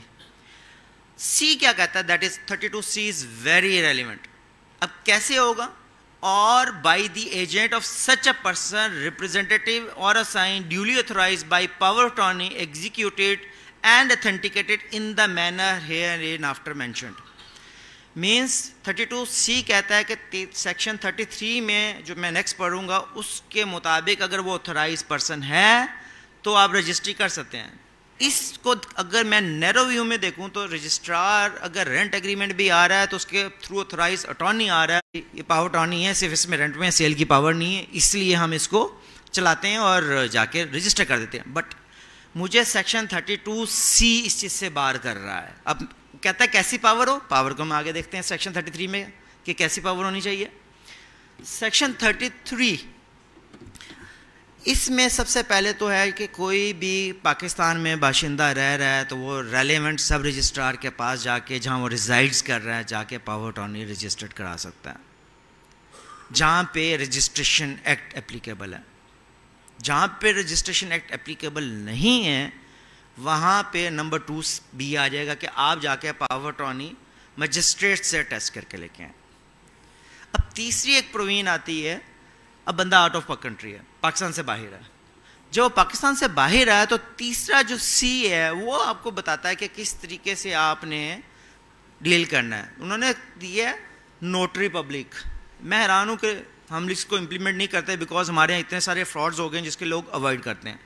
سی کیا کہتا ہے, that is 32C is very relevant. اب کیسے ہوگا, or by the agent of such a person representative or assign duly authorized by power of attorney executed and authenticated in the manner hereinafter mentioned. Means 32C کہتا ہے کہ section 33 میں جو میں next پڑھوں گا اس کے مطابق اگر وہ آتھورائز پرسن ہے تو آپ رجسٹری کر سکتے ہیں. اس کو اگر میں نیرو ویو میں دیکھوں تو رجسٹرار اگر رینٹ ایگریمنٹ بھی آ رہا ہے تو اس کے تھرو آتھورائز اٹارنی آ رہا ہے, یہ پاور اٹارنی ہے, صرف اس میں رینٹ میں سیل کی پاور نہیں ہے, اس لیے ہم اس کو چلاتے ہیں اور جا کے رجسٹر کر دیتے ہیں. بٹ مجھے سیکشن 32C اس چیز سے باہر کر رہا ہے. اب کہتا ہے کیسی پاور ہو, پاور کو ہم آگے دیکھتے ہیں سیکشن 33 میں کہ کیسی پاور ہونی چاہیے. سیکشن 33 اس میں سب سے پہلے تو ہے کہ کوئی بھی پاکستان میں باشندہ رہ رہا ہے تو وہ ریلیونٹ سب رجسٹرار کے پاس جا کے جہاں وہ ریزائڈز کر رہا ہے جا کے پاور اٹارنی رجسٹرڈ کرا سکتا ہے, جہاں پہ رجسٹریشن ایکٹ اپلیکیبل ہے. جہاں پہ رجسٹریشن ایکٹ اپلیکیبل نہیں ہے وہاں پہ نمبر 2B آ جائے گا کہ آپ جا کے پاور اٹارنی مجسٹریٹ سے ٹیسٹ کر کے لے کے آئیں. اب تیسری ایک پرووین آتی ہے, اب بندہ آؤٹ آف کنٹری ہے, پاکستان سے باہر ہے. جو پاکستان سے باہر ہے تو تیسرا جو C ہے وہ آپ کو بتاتا ہے کہ کس طریقے سے آپ نے ڈیل کرنا ہے. انہوں نے دیا ہے نوٹری پبلک. میں حیران ہوں کہ ہم اس کو امپلیمنٹ نہیں کرتے بیکاز ہمارے یہاں اتنے سارے فراڈز ہو گئے ہیں جس کے لوگ اوائڈ کرتے ہیں.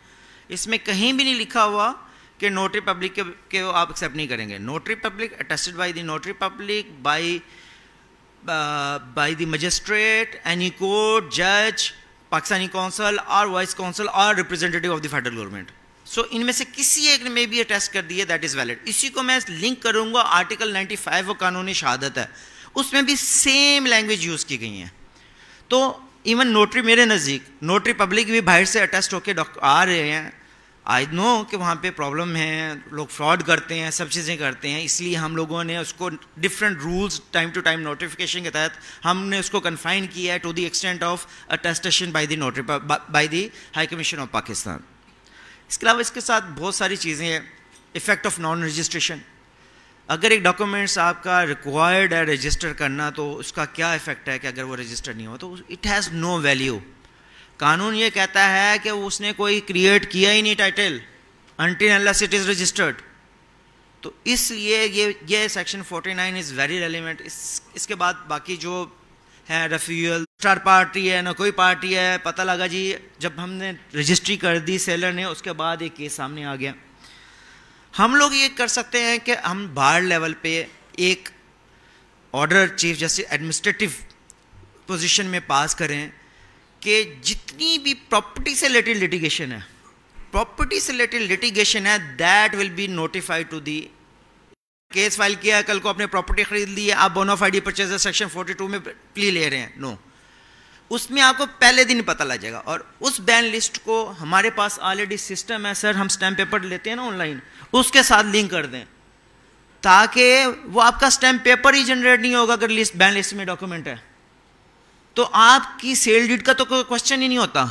اس میں کہیں بھی نہیں لکھا ہوا کہ نوٹری پبلک کے آپ ایکسیپٹ نہیں کریں گے. Notary public attested by the notary public by the magistrate, any court, judge, Pakistani council or vice council or representative of the federal government. So ان میں سے کسی ایک نے میں بھی اٹیسٹ کر دی ہے that is valid. اسی کو میں لنک کروں گا آرٹیکل 95 وہ قانونی شہادت ہے, اس میں بھی سیم لینگویج یوز کی گئی ہیں. تو ایون نوٹری میرے نزدیک نوٹری پبلک بھی باہر سے اٹیسٹ ہو کے آ رہے ہیں. آئی نو کہ وہاں پہ پرابلم ہے, لوگ فراڈ کرتے ہیں, سب چیزیں کرتے ہیں, اس لیے ہم لوگوں نے اس کو different rules time to time notification کے تحت ہم نے اس کو کنفائن کیا ہے to the extent of attestation by the high commission of Pakistan. اس کے علاوہ اس کے ساتھ بہت ساری چیزیں ہیں. افیکٹ آف نان رجسٹریشن, اگر ایک ڈاکومنٹس آپ کا ریکوائرڈ ہے رجسٹر کرنا تو اس کا کیا افیکٹ ہے کہ اگر وہ رجسٹر نہیں ہو تو اٹ ہیز نو ویلیو. قانون یہ کہتا ہے کہ اس نے کوئی کریٹ کیا ہی نہیں title until unless it is registered. تو اس لیے یہ سیکشن 49 از ویری ریلیونٹ. اس کے بعد باقی جو ہے ریفیول اسٹار پارٹی ہے نہ کوئی پارٹی ہے, پتہ لگا جی جب ہم نے رجسٹری کر دی سیلر نے اس کے بعد ایک کیس سامنے آ گیا. ہم لوگ یہ کر سکتے ہیں کہ ہم بار لیول پہ ایک order chief justice administrative position میں پاس کریں کہ جتنی بھی پراپرٹی سے ریلیٹڈ لٹیگیشن ہے that will be notified to the. Case file کیا ہے, کل کو اپنے پراپرٹی خرید لی ہے, آپ بونافائیڈ پرچیزر سیکشن 42 میں پلی لے رہے ہیں, نو, اس میں آپ کو پہلے دن پتہ لگ جائے گا. اور اس بین لسٹ کو ہمارے پاس آلریڈی سسٹم ہے سر, ہم اسٹیمپ پیپر لیتے ہیں نا آن لائن, اس کے ساتھ لنک کر دیں تاکہ وہ آپ کا اسٹیمپ پیپر ہی جنریٹ نہیں ہوگا اگر بین لسٹ میں ڈاکومنٹ ہے تو آپ کی سیل ڈیڈ کا تو کوئی کوشچن ہی نہیں ہوتا.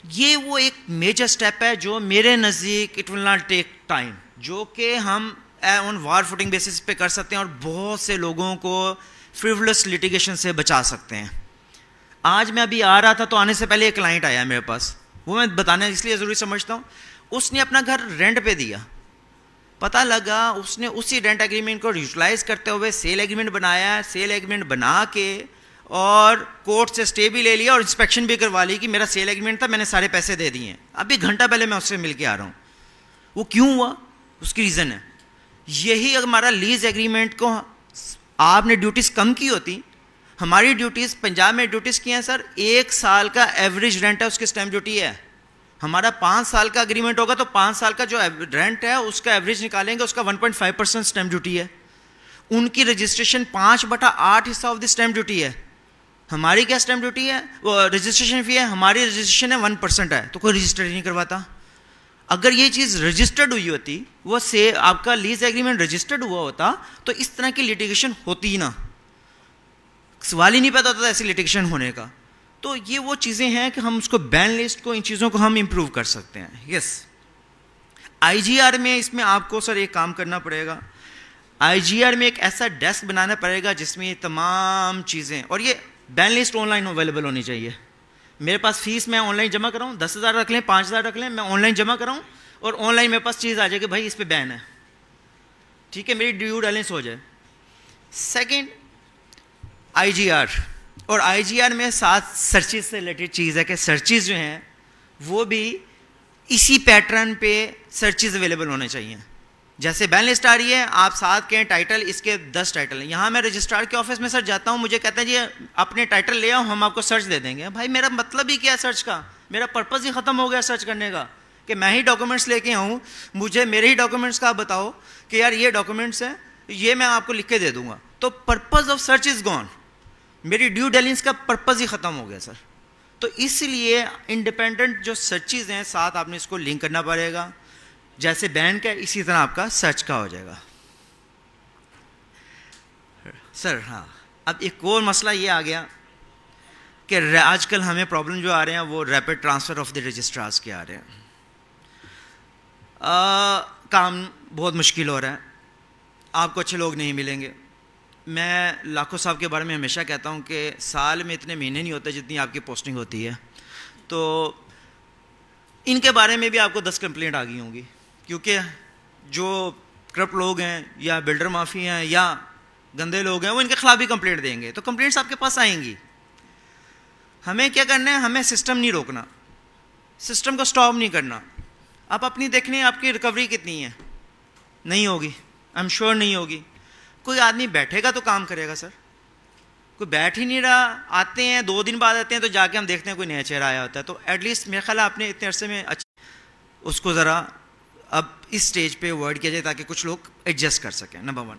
یہ وہ ایک میجر سٹیپ ہے جو میرے نزدیک it will not take time, جو کہ ہم آن وار فوٹنگ بیسس پہ کر سکتے ہیں اور بہت سے لوگوں کو فریولس لیٹیگیشن سے بچا سکتے ہیں. آج میں ابھی آ رہا تھا تو آنے سے پہلے ایک کلائنٹ آیا میرے پاس, وہ میں بتانا اس لیے ضروری سمجھتا ہوں. اس نے اپنا گھر رینٹ پہ دیا, پتہ لگا اس نے اسی رینٹ ایگریمنٹ کو یوٹیلائز کرتے ہوئے سیل ایگریمنٹ بنایا, سیل ایگریمنٹ بنا کے اور کورٹ سے اسٹے بھی لے لیا اور انسپیکشن بھی کروا لی کہ میرا سیل ایگریمنٹ تھا, میں نے سارے پیسے دے دیے ہیں. ابھی گھنٹہ پہلے میں اس سے مل کے آ رہا ہوں. وہ کیوں ہوا, اس کی ریزن ہے یہی, اگر ہمارا لیز ایگریمنٹ کو آپ نے ڈیوٹیز کم کی ہوتی, ہماری ڈیوٹیز پنجاب میں ڈیوٹیز کی ہیں سر 1 سال کا ایوریج رینٹ ہے اس کی اسٹیمپ ڈیوٹی ہے. ہمارا 5 سال کا اگریمنٹ ہوگا تو 5 سال کا جو رینٹ ہے اس کا ایوریج نکالیں گے, اس کا 1.5% اسٹیمپ ڈیوٹی ہے. ان کی رجسٹریشن 5/8 حصہ آف دی اسٹیمپ ڈیوٹی ہے. ہماری کیا اسٹیمپ ڈیوٹی ہے, وہ رجسٹریشن فی ہے, ہماری رجسٹریشن ہے 1% ہے, تو کوئی رجسٹر نہیں کرواتا. اگر یہ چیز رجسٹرڈ ہوئی ہوتی, وہ سے آپ کا لیز ایگریمنٹ رجسٹرڈ ہوا ہوتا تو اس طرح کی لیٹیگیشن ہوتی ہی نہ, سوال ہی نہیں پیدا ہوتا ایسی لیٹیگیشن ہونے کا. تو یہ وہ چیزیں ہیں کہ ہم اس کو بین لسٹ کو, ان چیزوں کو ہم امپروو کر سکتے ہیں. یس, آئی جی آر میں اس میں آپ کو سر ایک کام کرنا پڑے گا. آئی جی آر میں ایک ایسا ڈیسک بنانا پڑے گا جس میں یہ تمام چیزیں, اور یہ بین لسٹ آن لائن اویلیبل ہونی چاہیے. میرے پاس فیس میں آن لائن جمع کراؤں, 10,000 رکھ لیں, 5,000 رکھ لیں, میں آن لائن جمع کراؤں اور آن لائن میرے پاس چیز آ جائے کہ بھائی اس پہ بین ہے, ٹھیک ہے, میری ڈیو بیلنس ہو جائے. سیکنڈ, آئی جی آر, اور آئی جی آر میں 7 سرچز سے ریلیٹڈ چیز ہے کہ سرچز جو ہیں وہ بھی اسی پیٹرن پہ سرچز اویلیبل ہونے چاہیے. جیسے بین لسٹ آ رہی ہے, آپ 7 کے ٹائٹل, اس کے 10 ٹائٹل ہیں. یہاں میں رجسٹرار کے آفس میں سر جاتا ہوں, مجھے کہتا ہے جی اپنے ٹائٹل لے آؤ, ہم آپ کو سرچ دے دیں گے. بھائی میرا مطلب ہی کیا ہے سرچ کا, میرا پرپز ہی ختم ہو گیا سرچ کرنے کا. کہ میں ہی ڈاکومنٹس لے کے آؤں, مجھے میرے ہی ڈاکومنٹس کا آپ بتاؤ کہ یار یہ ڈاکومنٹس ہیں, یہ میں آپ کو لکھ کے دے دوں گا, تو purpose of search is gone, میری ڈیو ڈیلنس کا پرپز ہی ختم ہو گیا سر. تو اس لیے انڈیپینڈنٹ جو سرچز ہیں ساتھ آپ نے اس کو لنک کرنا پڑے گا, جیسے بینک ہے اسی طرح آپ کا سرچ کا ہو جائے گا. سر ہاں, اب ایک اور مسئلہ یہ آ گیا کہ آج کل ہمیں پرابلم جو آ رہے ہیں وہ ریپڈ ٹرانسفر آف دی رجسٹرارز کے آ رہے ہیں. کام بہت مشکل ہو رہا ہے, آپ کو اچھے لوگ نہیں ملیں گے. میں لاکھو صاحب کے بارے میں ہمیشہ کہتا ہوں کہ سال میں اتنے مہینے نہیں ہوتے جتنی آپ کی پوسٹنگ ہوتی ہے, تو ان کے بارے میں بھی آپ کو 10 کمپلینٹ آ گئی ہوں گی, کیونکہ جو کرپٹ لوگ ہیں یا بلڈر مافی ہیں یا گندے لوگ ہیں وہ ان کے خلاف بھی کمپلینٹ دیں گے, تو کمپلینٹس آپ کے پاس آئیں گی. ہمیں کیا کرنا ہے, ہمیں سسٹم نہیں روکنا, سسٹم کو سٹاپ نہیں کرنا. آپ اپنی دیکھنے آپ کی ریکوری کتنی ہے, نہیں ہوگی, آئی ایم شیور نہیں ہوگی. کوئی آدمی بیٹھے گا تو کام کرے گا سر, کوئی بیٹھ ہی نہیں رہا, آتے ہیں 2 دن بعد آتے ہیں تو جا کے ہم دیکھتے ہیں کوئی نیا چہرہ آیا ہوتا ہے. تو ایٹ لیسٹ میرا خیال ہے آپ نے اتنے عرصے میں اس کو ذرا اب اس سٹیج پہ ورڈ کیا جائے تاکہ کچھ لوگ ایڈجسٹ کر سکیں. نمبر 1.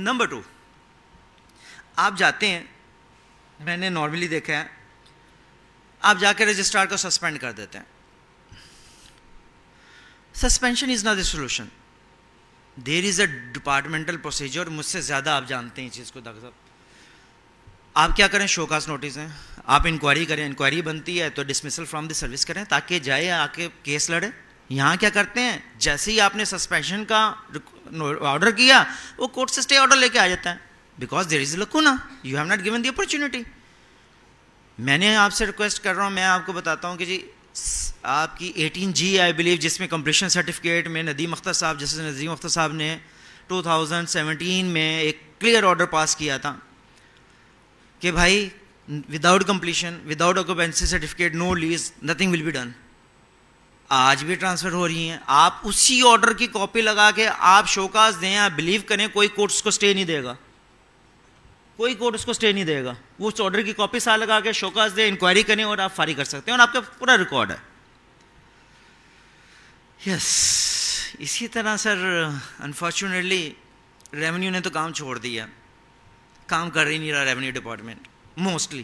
نمبر 2, آپ جاتے ہیں, میں نے نارملی دیکھا ہے, آپ جا کے رجسٹرار کو سسپینڈ کر دیتے ہیں. Suspension is not the solution, there is a departmental procedure. مجھ سے زیادہ آپ جانتے ہیں اس چیز کو ڈاکٹر صاحب. آپ کیا کریں, شوکاز نوٹس ہیں, آپ انکوائری کریں, انکوائری بنتی ہے تو ڈسمسل فرام دی سروس کریں تاکہ جائے آ کے کیس لڑے. یہاں کیا کرتے ہیں, جیسے ہی آپ نے سسپینشن کا آرڈر کیا وہ کورٹ سے اسٹے آرڈر لے کے آ جاتا ہے, because there is lacuna, you have not given the opportunity. میں نے آپ سے ریکویسٹ کر رہا ہوں, میں آپ کو بتاتا ہوں کہ جی آپ کی 18G آئی بلیو جس میں کمپلیشن سرٹیفکیٹ میں ندیم اختر صاحب, جیسے ندیم اختر صاحب نے 2017 میں ایک کلیئر آرڈر پاس کیا تھا کہ بھائی without completion, without occupancy certificate, no lease, nothing will be done. آج بھی ٹرانسفر ہو رہی ہیں. آپ اسی آرڈر کی کاپی لگا کے آپ شوکاز دیں, آپ بلیو کریں کوئی کورٹ اس کو اسٹے نہیں دے گا, کوئی کورٹ اس کو اسٹے نہیں دے گا. وہ اس آرڈر کی کاپی ساتھ لگا کے شوکاز دیں, انکوائری کریں اور آپ فارغ کر سکتے ہیں, اور آپ کا پورا ریکارڈ ہے. یس, اسی طرح سر انفارچونیٹلی ریونیو نے تو کام چھوڑ دیا, کام کر ہی نہیں رہا ریونیو ڈپارٹمنٹ موسٹلی.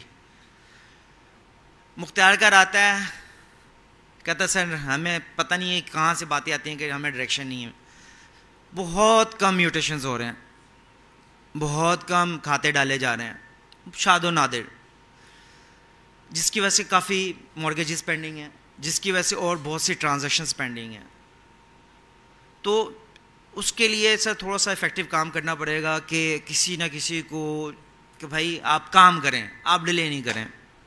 مختار کر آتا ہے, کہتا ہے سر ہمیں پتہ نہیں ہے کہاں سے باتیں آتی ہیں کہ ہمیں ڈائریکشن نہیں ہے. بہت کم میوٹیشنز ہو رہے ہیں, بہت کم کھاتے ڈالے جا رہے ہیں, شاد و نادر, جس کی وجہ سے کافی مورگیجز پینڈنگ ہیں, جس کی وجہ سے اور بہت سی ٹرانزیکشنز پینڈنگ ہیں. تو اس کے لیے سر تھوڑا سا افیکٹو کام کرنا پڑے گا کہ کسی نہ کسی کو کہ بھائی آپ کام کریں, آپ ڈیلے نہیں کریں.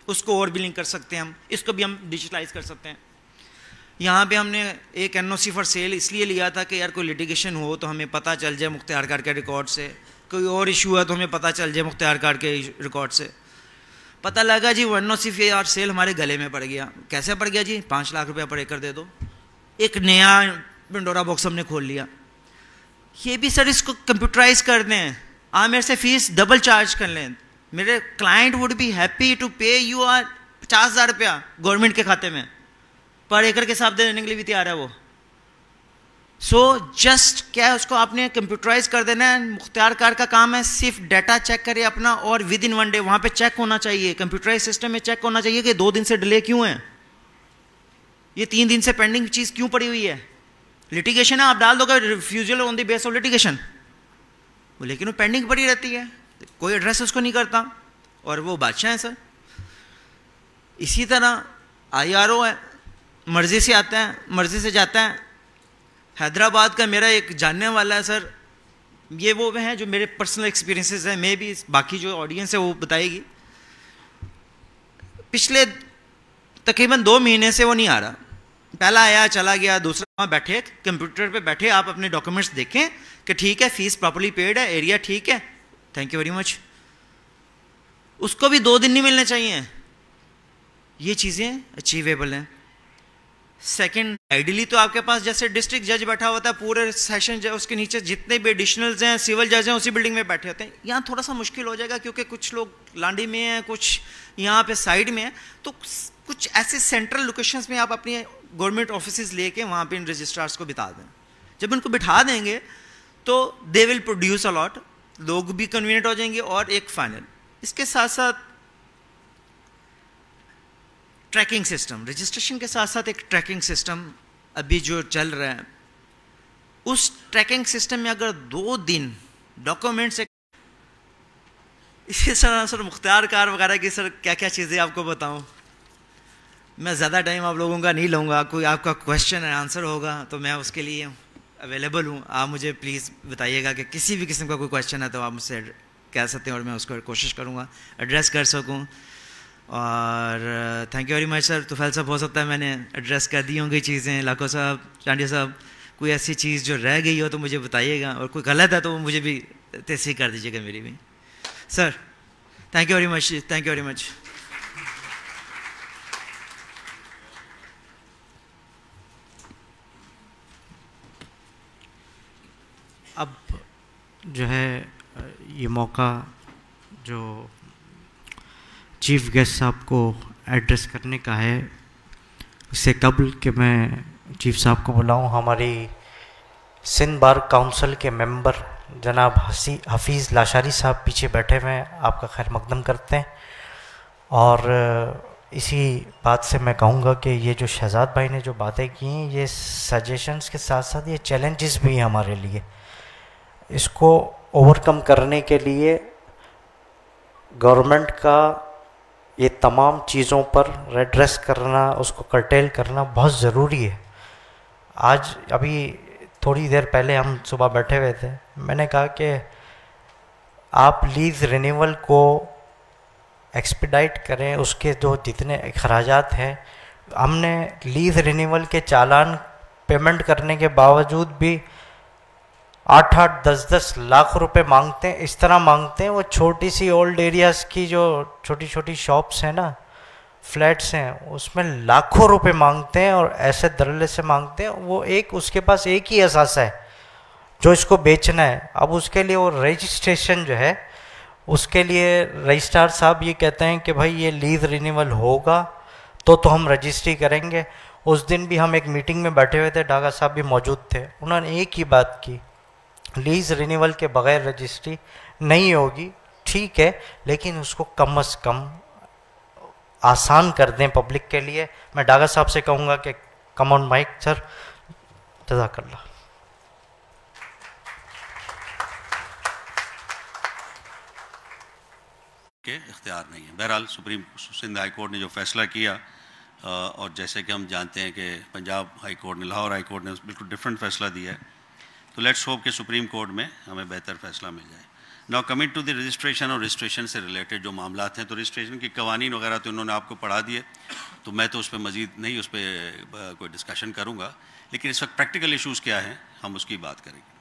اس کو اور بھی لنک کر سکتے ہیں ہم, اس کو بھی ہم ڈیجیٹلائز کر سکتے ہیں. یہاں پہ ہم نے ایک NOC فار سیل اس لیے لیا تھا کہ یار کوئی لٹیگیشن ہو تو ہمیں پتہ چل جائے مختار کار کے ریکارڈ سے, کوئی اور ایشو ہے تو ہمیں پتہ چل جائے مختار کار کے ریکارڈ سے. پتہ لگا جی وہ NOC فار سیل ہمارے گلے میں پڑ گیا. کیسے پڑ گیا جی, 5 لاکھ روپے پر ایکڑ دے دو. ایک نیا پنڈورا باکس ہم نے کھول لیا. یہ بھی سر اس کو کمپیوٹرائز کر دیں, آپ میرے سے فیس ڈبل چارج کر لیں, میرے client would be happy to pay you 50,000 روپیہ گورنمنٹ کے کھاتے میں پر ایکڑ کے حساب دینے کے لیے بھی تیار ہے وہ. سو جسٹ کیا ہے, اس کو آپ نے کمپیوٹرائز کر دینا ہے. مختار کار کا کام ہے صرف ڈیٹا چیک کرے اپنا, اور ود ان 1 ڈے وہاں پہ چیک ہونا چاہیے, کمپیوٹرائز سسٹم میں چیک ہونا چاہیے کہ 2 دن سے ڈیلے کیوں ہے, یہ 3 دن سے پینڈنگ چیز کیوں پڑی ہوئی ہے. لٹیگیشن ہے, آپ ڈال دو گے refusal on the base of litigation, لیکن وہ پینڈنگ پڑی رہتی ہے, کوئی ایڈریس اس کو نہیں کرتا, اور وہ بادشاہ ہیں سر. اسی طرح IRO ہے, مرضی سے آتا ہے مرضی سے جاتا ہے. حیدرآباد کا میرا ایک جاننے والا ہے سر, یہ وہ ہیں جو میرے پرسنل ایکسپیرینسز ہیں, میں بھی باقی جو آڈینس ہے وہ بتائے گی. پچھلے تقریباً 2 مہینے سے وہ نہیں آ رہا. پہلا آیا چلا گیا, دوسرا وہاں بیٹھے کمپیوٹر پہ بیٹھے, آپ اپنے ڈاکومنٹس دیکھیں کہ ٹھیک ہے فیس پراپرلی پیڈ ہے, ایریا ٹھیک ہے, تھینک یو ویری مچ. اس کو بھی 2 دن نہیں ملنے چاہیے. یہ چیزیں اچیویبل ہیں. سیکنڈ, آئیڈیلی تو آپ کے پاس جیسے ڈسٹرکٹ جج بیٹھا ہوتا ہے پورے سیشن, اس کے نیچے جتنے بھی ایڈیشنلز ہیں سول جج ہیں اسی بلڈنگ میں بیٹھے ہوتے ہیں. یہاں تھوڑا سا مشکل ہو جائے گا کیونکہ کچھ لوگ لانڈی میں ہیں, کچھ یہاں پہ سائڈ میں ہیں, تو کچھ ایسے سینٹرل لوکیشنز میں آپ اپنی گورنمنٹ آفیسز لے کے وہاں پہ ان رجسٹرارس کو بٹھا دیں. جب ان کو بٹھا دیں گے تو دے ول پروڈیوس الاٹ, لوگ بھی کنوینئنٹ ہو جائیں گے. اور ایک فائنل اس کے ساتھ ساتھ ٹریکنگ سسٹم, رجسٹریشن کے ساتھ ساتھ ایک ٹریکنگ سسٹم ابھی جو چل رہا ہے, اس ٹریکنگ سسٹم میں اگر 2 دن ڈاکومنٹس, اسی طرح سر مختار کار وغیرہ کی سر کیا کیا چیزیں آپ کو بتاؤں, میں زیادہ ٹائم آپ لوگوں کا نہیں لوں گا. کوئی آپ کا کویشچن اینڈ آنسر ہوگا تو میں اس کے لیے اویلیبل ہوں. آپ مجھے پلیز بتائیے گا کہ کسی بھی قسم کا کوئی کویشچن ہے تو آپ مجھ سے کہہ سکتے ہیں اور میں اس کو کوشش کروں گا ایڈریس کر سکوں. اور تھینک یو ویری مچ سر. طفیل صاحب ہو سکتا ہے میں نے ایڈریس کر دی ہوں گی چیزیں. لاکھو صاحب, چانڈیا صاحب, کوئی ایسی چیز جو رہ گئی ہو تو مجھے بتائیے گا, اور کوئی غلط ہے تو مجھے بھی تصحیح کر دیجیے گا میری بھی. Sir thank you very much, thank you very مچ. اب جو ہے یہ موقع جو چیف گیسٹ صاحب کو ایڈریس کرنے کا ہے, اس سے قبل کہ میں چیف صاحب کو بلاؤں, ہماری سندھ بار کونسل کے ممبر جناب حفیظ لاشاری صاحب پیچھے بیٹھے ہوئے ہیں, آپ کا خیر مقدم کرتے ہیں. اور اسی بات سے میں کہوں گا کہ یہ جو شہزاد بھائی نے جو باتیں کی ہیں, یہ سجیشنز کے ساتھ ساتھ یہ چیلنجز بھی ہیں ہمارے لیے. اس کو اوور کم کرنے کے لیے گورنمنٹ کا یہ تمام چیزوں پر ریڈریس کرنا, اس کو کرٹیل کرنا بہت ضروری ہے. آج ابھی تھوڑی دیر پہلے ہم صبح بیٹھے ہوئے تھے, میں نے کہا کہ آپ لیز رینیول کو ایکسپیڈائٹ کریں, اس کے جو جتنے اخراجات ہیں, ہم نے لیز رینیول کے چالان پیمنٹ کرنے کے باوجود بھی 8-8, 10-10 لاکھ روپے مانگتے ہیں. اس طرح مانگتے ہیں, وہ چھوٹی سی اولڈ ایریاز کی جو چھوٹی چھوٹی شاپس ہیں نا, فلیٹس ہیں, اس میں لاکھوں روپے مانگتے ہیں اور ایسے درلے سے مانگتے ہیں. وہ اس کے پاس ایک ہی اثاثہ ہے جو اس کو بیچنا ہے. اب اس کے لیے وہ رجسٹریشن جو ہے, اس کے لیے رجسٹرار صاحب یہ کہتے ہیں کہ بھائی یہ لیز رینیول ہوگا تو ہم رجسٹری کریں گے. اس دن بھی ہم ایک میٹنگ میں بیٹھے ہوئے تھے, ڈاگا صاحب بھی موجود تھے, انہوں نے ایک ہی بات کی, لیز رینیول کے بغیر رجسٹری نہیں ہوگی. ٹھیک ہے, لیکن اس کو کم از کم آسان کر دیں پبلک کے لیے. میں ڈاگا صاحب سے کہوں گا کہ کم آن مائک سر. جزاک اللہ. کے اختیار نہیں ہے. بہرحال سپریم سندھ ہائی کورٹ نے جو فیصلہ کیا, اور جیسے کہ ہم جانتے ہیں کہ پنجاب ہائی کورٹ نے, لاہور ہائی کورٹ نے بالکل ڈفرینٹ فیصلہ دیا ہے, تو لیٹس ہوپ کہ سپریم کورٹ میں ہمیں بہتر فیصلہ مل جائے. Now coming to the registration, اور رجسٹریشن سے ریلیٹڈ جو معاملات ہیں, تو رجسٹریشن کے قوانین وغیرہ تو انہوں نے آپ کو پڑھا دیے, تو میں تو اس پہ مزید نہیں اس پہ کوئی ڈسکشن کروں گا. لیکن اس وقت پریکٹیکل ایشوز کیا ہیں, ہم اس کی بات کریں گے.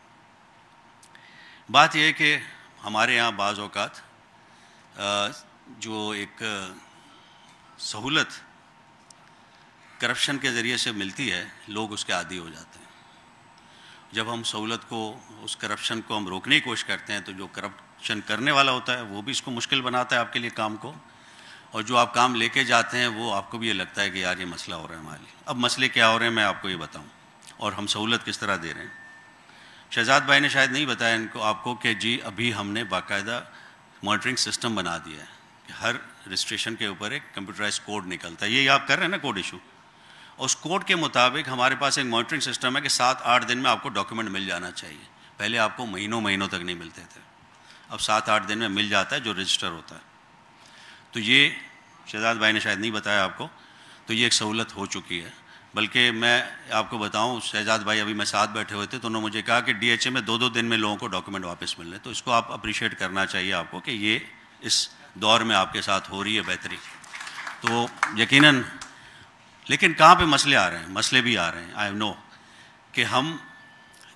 بات یہ ہے کہ ہمارے یہاں بعض اوقات جو ایک سہولت کرپشن کے ذریعے سے ملتی ہے, لوگ اس کے عادی ہو جاتے ہیں. جب ہم سہولت کو, اس کرپشن کو ہم روکنے کی کوشش کرتے ہیں, تو جو کرپشن کرنے والا ہوتا ہے وہ بھی اس کو مشکل بناتا ہے آپ کے لیے کام کو, اور جو آپ کام لے کے جاتے ہیں وہ آپ کو بھی یہ لگتا ہے کہ یار یہ مسئلہ ہو رہا ہے ہمارے لیے. اب مسئلے کیا ہو رہے ہیں میں آپ کو یہ بتاؤں, اور ہم سہولت کس طرح دے رہے ہیں. شہزاد بھائی نے شاید نہیں بتایا آپ کو کہ جی ابھی ہم نے باقاعدہ مانیٹرنگ سسٹم بنا دیا ہے کہ ہر رجسٹریشن کے اوپر ایک کمپیوٹرائز کوڈ نکلتا ہے. یہ آپ کر رہے ہیں نا کوڈ ایشو, اس کوڈ کے مطابق ہمارے پاس ایک مانیٹرنگ سسٹم ہے کہ 7-8 دن میں آپ کو ڈاکیومنٹ مل جانا چاہیے. پہلے آپ کو مہینوں تک نہیں ملتے تھے, اب 7-8 دن میں مل جاتا ہے جو رجسٹر ہوتا ہے. تو یہ شہزاد بھائی نے شاید نہیں بتایا آپ کو, تو یہ ایک سہولت ہو چکی ہے. بلکہ میں آپ کو بتاؤں, شہزاد بھائی ابھی میں ساتھ بیٹھے ہوئے تھے, تو انہوں نے مجھے کہا کہ ڈی ایچ اے میں 2 دن میں لوگوں کو ڈاکیومنٹ واپس مل رہے. تو اس کو آپ اپریشیٹ کرنا چاہیے آپ کو کہ یہ اس دور میں آپ کے ساتھ ہو رہی ہے بہتری. تو یقیناً, لیکن کہاں پہ مسئلے آ رہے ہیں, مسئلے بھی آ رہے ہیں. آئی نو کہ ہم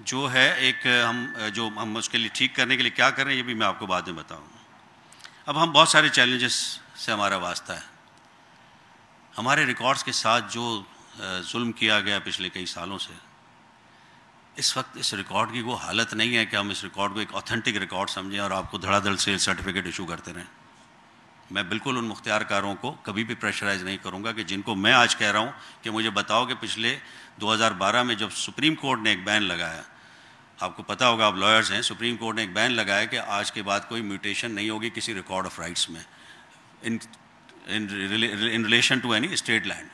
جو ہے ایک ہم اس کے لیے ٹھیک کرنے کے لیے کیا کر رہے ہیں, یہ بھی میں آپ کو بعد میں بتاؤں. اب ہم بہت سارے چیلنجز سے ہمارا واسطہ ہے. ہمارے ریکارڈز کے ساتھ جو ظلم کیا گیا پچھلے کئی سالوں سے, اس وقت اس ریکارڈ کی وہ حالت نہیں ہے کہ ہم اس ریکارڈ کو ایک اوتھینٹک ریکارڈ سمجھیں اور آپ کو دھڑا دھڑ سے سرٹیفکیٹ ایشو کرتے رہیں. میں بالکل ان مختار کاروں کو کبھی بھی پریشرائز نہیں کروں گا کہ جن کو میں آج کہہ رہا ہوں کہ مجھے بتاؤ کہ پچھلے 2012 میں جب سپریم کورٹ نے ایک بین لگایا, آپ کو پتہ ہوگا, آپ لائرز ہیں, سپریم کورٹ نے ایک بین لگایا کہ آج کے بعد کوئی میوٹیشن نہیں ہوگی کسی ریکارڈ آف رائٹس میں in relation to any state land,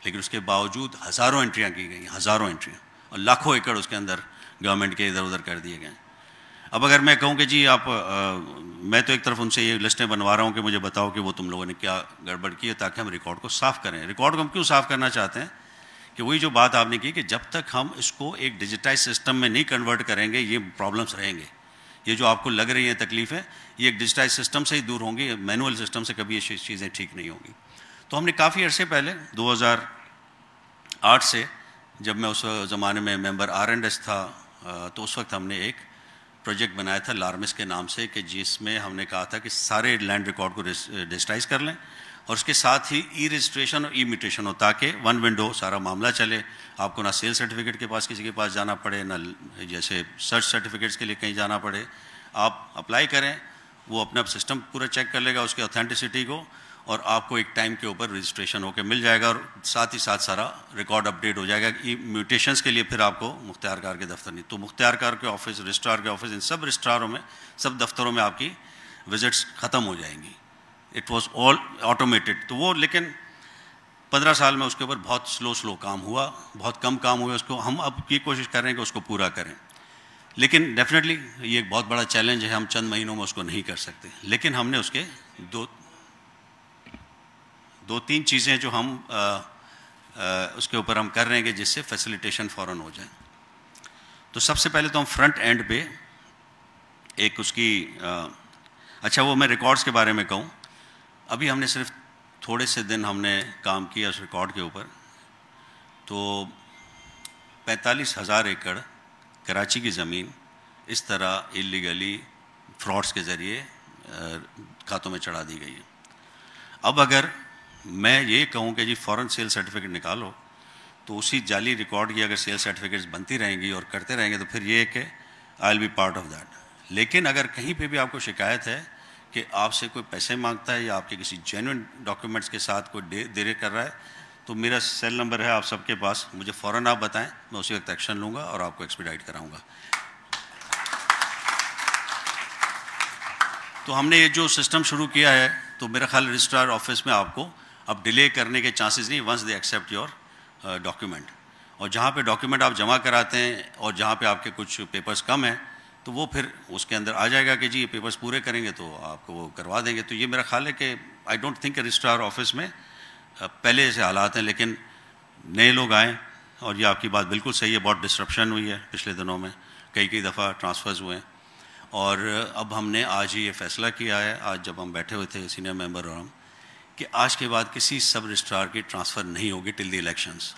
لیکن اس کے باوجود ہزاروں انٹریاں کی گئی, ہزاروں انٹریاں, اور لاکھوں ایکڑ اس کے اندر گورنمنٹ کے ادھر ادھر کر دیے گئے. اب اگر میں کہوں کہ جی آپ, میں تو ایک طرف ان سے یہ لسٹیں بنوا رہا ہوں کہ مجھے بتاؤ کہ وہ تم لوگوں نے کیا گڑبڑ کی ہے تاکہ ہم ریکارڈ کو صاف کریں. ریکارڈ کو ہم کیوں صاف کرنا چاہتے ہیں کہ وہی جو بات آپ نے کی کہ جب تک ہم اس کو ایک ڈیجیٹائز سسٹم میں نہیں کنورٹ کریں گے یہ پرابلمس رہیں گے. یہ جو آپ کو لگ رہی ہیں تکلیفیں, یہ ایک ڈیجیٹائز سسٹم سے ہی دور ہوں گی, مینول سسٹم سے کبھی یہ چیزیں ٹھیک نہیں ہوں گی. تو ہم نے کافی عرصے پہلے 2008 سے, جب میں اس زمانے میں ممبر R&S تھا, تو اس وقت ہم نے ایک پروجیکٹ بنایا تھا لارمس کے نام سے, کہ جس میں ہم نے کہا تھا کہ سارے لینڈ ریکارڈ کو ڈیجیٹائز کر لیں اور اس کے ساتھ ہی ای رجسٹریشن اور ای میوٹیشن ہو, تاکہ ون ونڈو سارا معاملہ چلے. آپ کو نہ سیل سرٹیفکیٹ کے پاس کسی کے پاس جانا پڑے, نہ جیسے سرچ سرٹیفکیٹس کے لیے کہیں جانا پڑے. آپ اپلائی کریں, وہ اپنا سسٹم پورا چیک کر لے گا اس کی اوتھینٹسٹی کو, اور آپ کو ایک ٹائم کے اوپر رجسٹریشن ہو کے مل جائے گا, اور ساتھ ہی ساتھ سارا ریکارڈ اپڈیٹ ہو جائے گا. ای میوٹیشنس کے لیے پھر آپ کو مختار کار کے دفتر نہیں, تو مختار کار کے آفس, رجسٹرار کے آفس, ان سب رجسٹراروں میں, سب دفتروں میں آپ کی وزٹس ختم ہو جائیں گی. It was all automated. تو وہ لیکن 15 سال میں اس کے اوپر بہت سلو کام ہوا, بہت کم کام ہوا. اس کو ہم اب کی کوشش کر رہے ہیں کہ اس کو پورا کریں, لیکن ڈیفینیٹلی یہ ایک بہت بڑا چیلنج ہے, ہم چند مہینوں میں اس کو نہیں کر سکتے. لیکن ہم نے اس کے دو تین چیزیں جو ہم اس کے اوپر ہم کر رہے ہیں کہ جس سے فیسیلیٹیشن فوراً ہو جائے. تو سب سے پہلے تو ہم فرنٹ اینڈ پہ ایک اس کی اچھا, وہ میں ریکارڈس کے بارے میں کہوں, ابھی ہم نے صرف تھوڑے سے دن ہم نے کام کیا اس ریکارڈ کے اوپر, تو 45,000 ایکڑ کراچی کی زمین اس طرح اللیگلی فراڈس کے ذریعے کھاتوں میں چڑھا دی گئی ہے. اب اگر میں یہ کہوں کہ جی فوراً سیل سرٹیفکیٹ نکالو, تو اسی جعلی ریکارڈ کی اگر سیل سرٹیفکیٹس بنتی رہیں گی اور کرتے رہیں گے تو پھر یہ کہ I will be part of that. لیکن اگر کہیں پہ بھی آپ کو شکایت ہے کہ آپ سے کوئی پیسے مانگتا ہے یا آپ کے کسی جینوئن ڈاکیومنٹس کے ساتھ کوئی دیر کر رہا ہے, تو میرا سیل نمبر ہے آپ سب کے پاس, مجھے فوراً آپ بتائیں, میں اسی وقت ایکشن لوں گا اور آپ کو ایکسپیڈائٹ کراؤں گا. تو ہم نے یہ جو سسٹم شروع کیا ہے, تو میرا خیال رجسٹرار آفس میں آپ کو اب ڈیلے کرنے کے چانسز نہیں, once they accept your document. اور جہاں پہ ڈاکیومنٹ آپ جمع کراتے ہیں اور جہاں پہ آپ کے کچھ پیپرز کم ہیں, تو وہ پھر اس کے اندر آ جائے گا کہ جی یہ پیپرز پورے کریں گے تو آپ کو وہ کروا دیں گے. تو یہ میرا خیال ہے کہ آئی ڈونٹ تھنک کہ رجسٹرار آفس میں پہلے سے حالات ہیں, لیکن نئے لوگ آئیں, اور یہ آپ کی بات بالکل صحیح ہے, بہت ڈسرپشن ہوئی ہے پچھلے دنوں میں, کئی دفعہ ٹرانسفرز ہوئے ہیں. اور اب ہم نے آج ہی یہ فیصلہ کیا ہے, آج جب ہم بیٹھے ہوئے تھے سینئر ممبر اور ہم, کہ آج کے بعد کسی سب رجسٹرار کی ٹرانسفر نہیں ہوگی ٹل دی الیکشنز.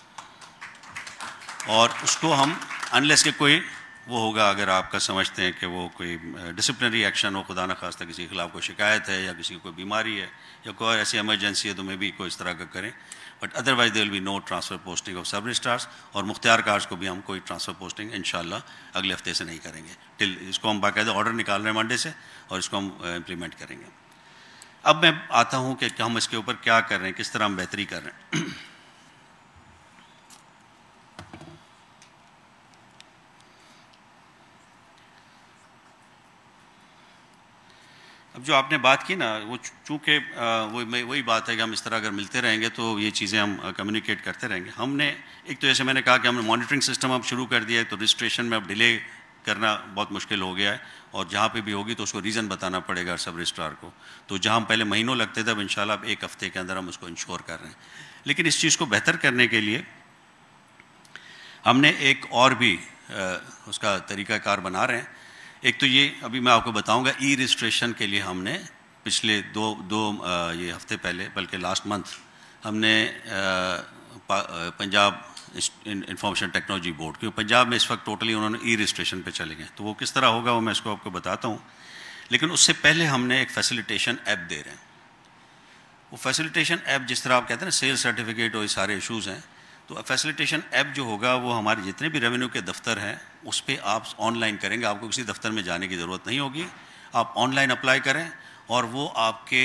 اور اس کو ہم انلیس کہ کوئی وہ ہوگا, اگر آپ کا سمجھتے ہیں کہ وہ کوئی ڈسپلنری ایکشن ہو, خدا نخواستہ کسی کے خلاف کوئی شکایت ہے یا کسی کی کوئی بیماری ہے یا کوئی ایسی ایمرجنسی ہے, تو میں بھی کوئی اس طرح کا کریں. But otherwise there will be no transfer posting of sub registrars, اور مختار کارز کو بھی ہم کوئی ٹرانسفر پوسٹنگ انشاءاللہ اگلے ہفتے سے نہیں کریں گے. ٹل اس کو ہم باقاعدہ آرڈر نکال رہے ہیں منڈے سے, اور اس کو ہم امپلیمنٹ کریں گے. اب میں آتا ہوں کہ ہم اس کے اوپر کیا کر رہے ہیں, کس طرح ہم بہتری کر رہے ہیں. اب جو آپ نے بات کی نا, وہ چونکہ وہی بات ہے کہ ہم اس طرح اگر ملتے رہیں گے تو یہ چیزیں ہم کمیونیکیٹ کرتے رہیں گے. ہم نے ایک تو جیسے میں نے کہا کہ ہم نے مانیٹرنگ سسٹم اب شروع کر دیا ہے, تو رجسٹریشن میں اب ڈیلے کرنا بہت مشکل ہو گیا ہے, اور جہاں پہ بھی ہوگی تو اس کو ریزن بتانا پڑے گا سب رجسٹرار کو. تو جہاں ہم پہلے مہینوں لگتے تھے, اب انشاءاللہ اب ایک ہفتے کے اندر ہم اس کو انشور کر رہے ہیں. لیکن اس چیز کو بہتر کرنے کے لیے ہم نے ایک اور بھی اس کا طریقہ کار بنا رہے ہیں. ایک تو یہ ابھی میں آپ کو بتاؤں گا, ای رجسٹریشن کے لیے ہم نے پچھلے دو یہ ہفتے پہلے, بلکہ لاسٹ منتھ, ہم نے پنجاب انفارمیشن ٹیکنالوجی بورڈ, کیونکہ پنجاب میں اس وقت ٹوٹلی انہوں نے ای رجسٹریشن پہ چلے گئے, تو وہ کس طرح ہوگا وہ میں اس کو آپ کو بتاتا ہوں. لیکن اس سے پہلے ہم نے ایک فیسیلیٹیشن ایپ دے رہے ہیں. وہ فیسیلیٹیشن ایپ جس طرح آپ کہتے ہیں نا سیل سرٹیفکیٹ اور یہ سارے ایشوز ہیں, تو فیسیلیٹیشن ایپ جو ہوگا وہ ہمارے جتنے بھی ریونیو کے دفتر ہیں اس پہ آپ آن لائن کریں گے. آپ کو کسی دفتر میں جانے کی ضرورت نہیں ہوگی, آپ آن لائن اپلائی کریں اور وہ آپ کے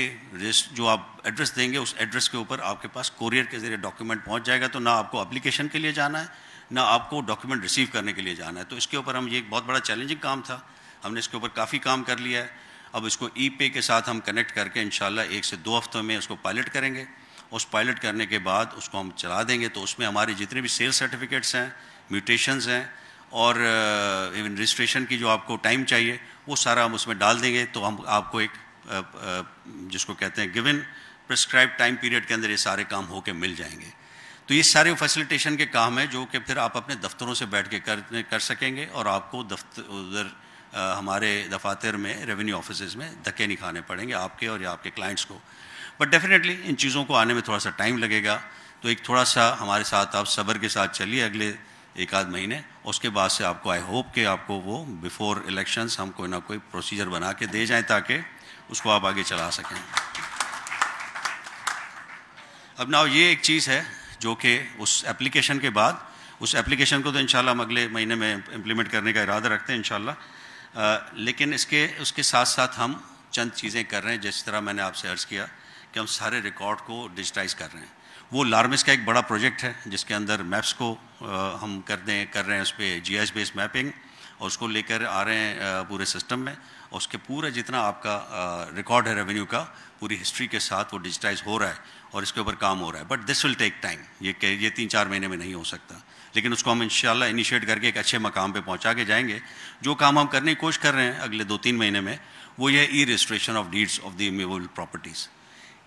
جو آپ ایڈریس دیں گے اس ایڈریس کے اوپر آپ کے پاس کوریئر کے ذریعے ڈاکیومنٹ پہنچ جائے گا. تو نہ آپ کو اپلیکیشن کے لیے جانا ہے نہ آپ کو ڈاکیومنٹ ریسیو کرنے کے لیے جانا ہے. تو اس کے اوپر ہم یہ ایک بہت بڑا چیلنجنگ کام تھا, ہم نے اس کے اوپر کافی کام کر لیا ہے. اب اس کو ای پے کے ساتھ ہم کنیکٹ کر کے انشاءاللہ 1 سے 2 ہفتوں میں اس کو پائلٹ کریں گے. اس پائلٹ کرنے کے بعد اس کو ہم چلا دیں گے. تو اس میں ہمارے جتنے بھی سیل سرٹیفکیٹس ہیں, میوٹیشنز ہیں اور ایون رجسٹریشن کی جو آپ کو ٹائم چاہیے وہ سارا ہم اس میں ڈال دیں گے. تو ہم آپ کو ایک جس کو کہتے ہیں گیون پرسکرائب ٹائم پیریڈ کے اندر یہ سارے کام ہو کے مل جائیں گے. تو یہ سارے فیسیلیٹیشن کے کام ہیں جو کہ پھر آپ اپنے دفتروں سے بیٹھ کے کر سکیں گے اور آپ کو ادھر ہمارے دفاتر میں ریونیو آفیسز میں دھکے نہیں کھانے پڑیں گے آپ کے اور یا آپ کے کلائنٹس کو. بٹ ڈیفینیٹلی ان چیزوں کو آنے میں تھوڑا سا ٹائم لگے گا. تو ایک تھوڑا سا ہمارے ساتھ آپ صبر کے ساتھ چلیے اگلے 1 آدھ مہینے. اس کے بعد سے آپ کو آئی ہوپ کہ آپ کو وہ بیفور الیکشنز ہم کوئی نہ کوئی پروسیجر بنا کے دے جائیں تاکہ اس کو آپ آگے چلا سکیں. اب نا یہ ایک چیز ہے جو کہ اس اپلیکیشن کے بعد, اس اپلیکیشن کو تو انشاءاللہ ہم اگلے مہینے میں امپلیمنٹ کرنے کا ارادہ رکھتے ہیں انشاءاللہ. لیکن اس کے ساتھ ساتھ ہم چند چیزیں کر رہے ہیں. جس طرح میں نے آپ سے عرض کیا کہ ہم سارے ریکارڈ کو ڈیجیٹائز کر رہے ہیں. وہ لارمس کا ایک بڑا پروجیکٹ ہے جس کے اندر میپس کو ہم کر رہے ہیں اس پہ جی ایس بیس میپنگ اور اس کو لے کر آ رہے ہیں پورے سسٹم میں. اور اس کے پورا جتنا آپ کا ریکارڈ ہے ریونیو کا پوری ہسٹری کے ساتھ وہ ڈیجیٹائز ہو رہا ہے اور اس کے اوپر کام ہو رہا ہے. But this will take time, یہ 3-4 مہینے میں نہیں ہو سکتا. لیکن اس کو ہم انشاءاللہ انیشیٹ کر کے ایک اچھے مقام پہ پہنچا کے جائیں گے. جو کام ہم کرنے کی کوشش کر رہے ہیں اگلے 2-3 مہینے میں وہ یہ e registration of deeds of the movable properties.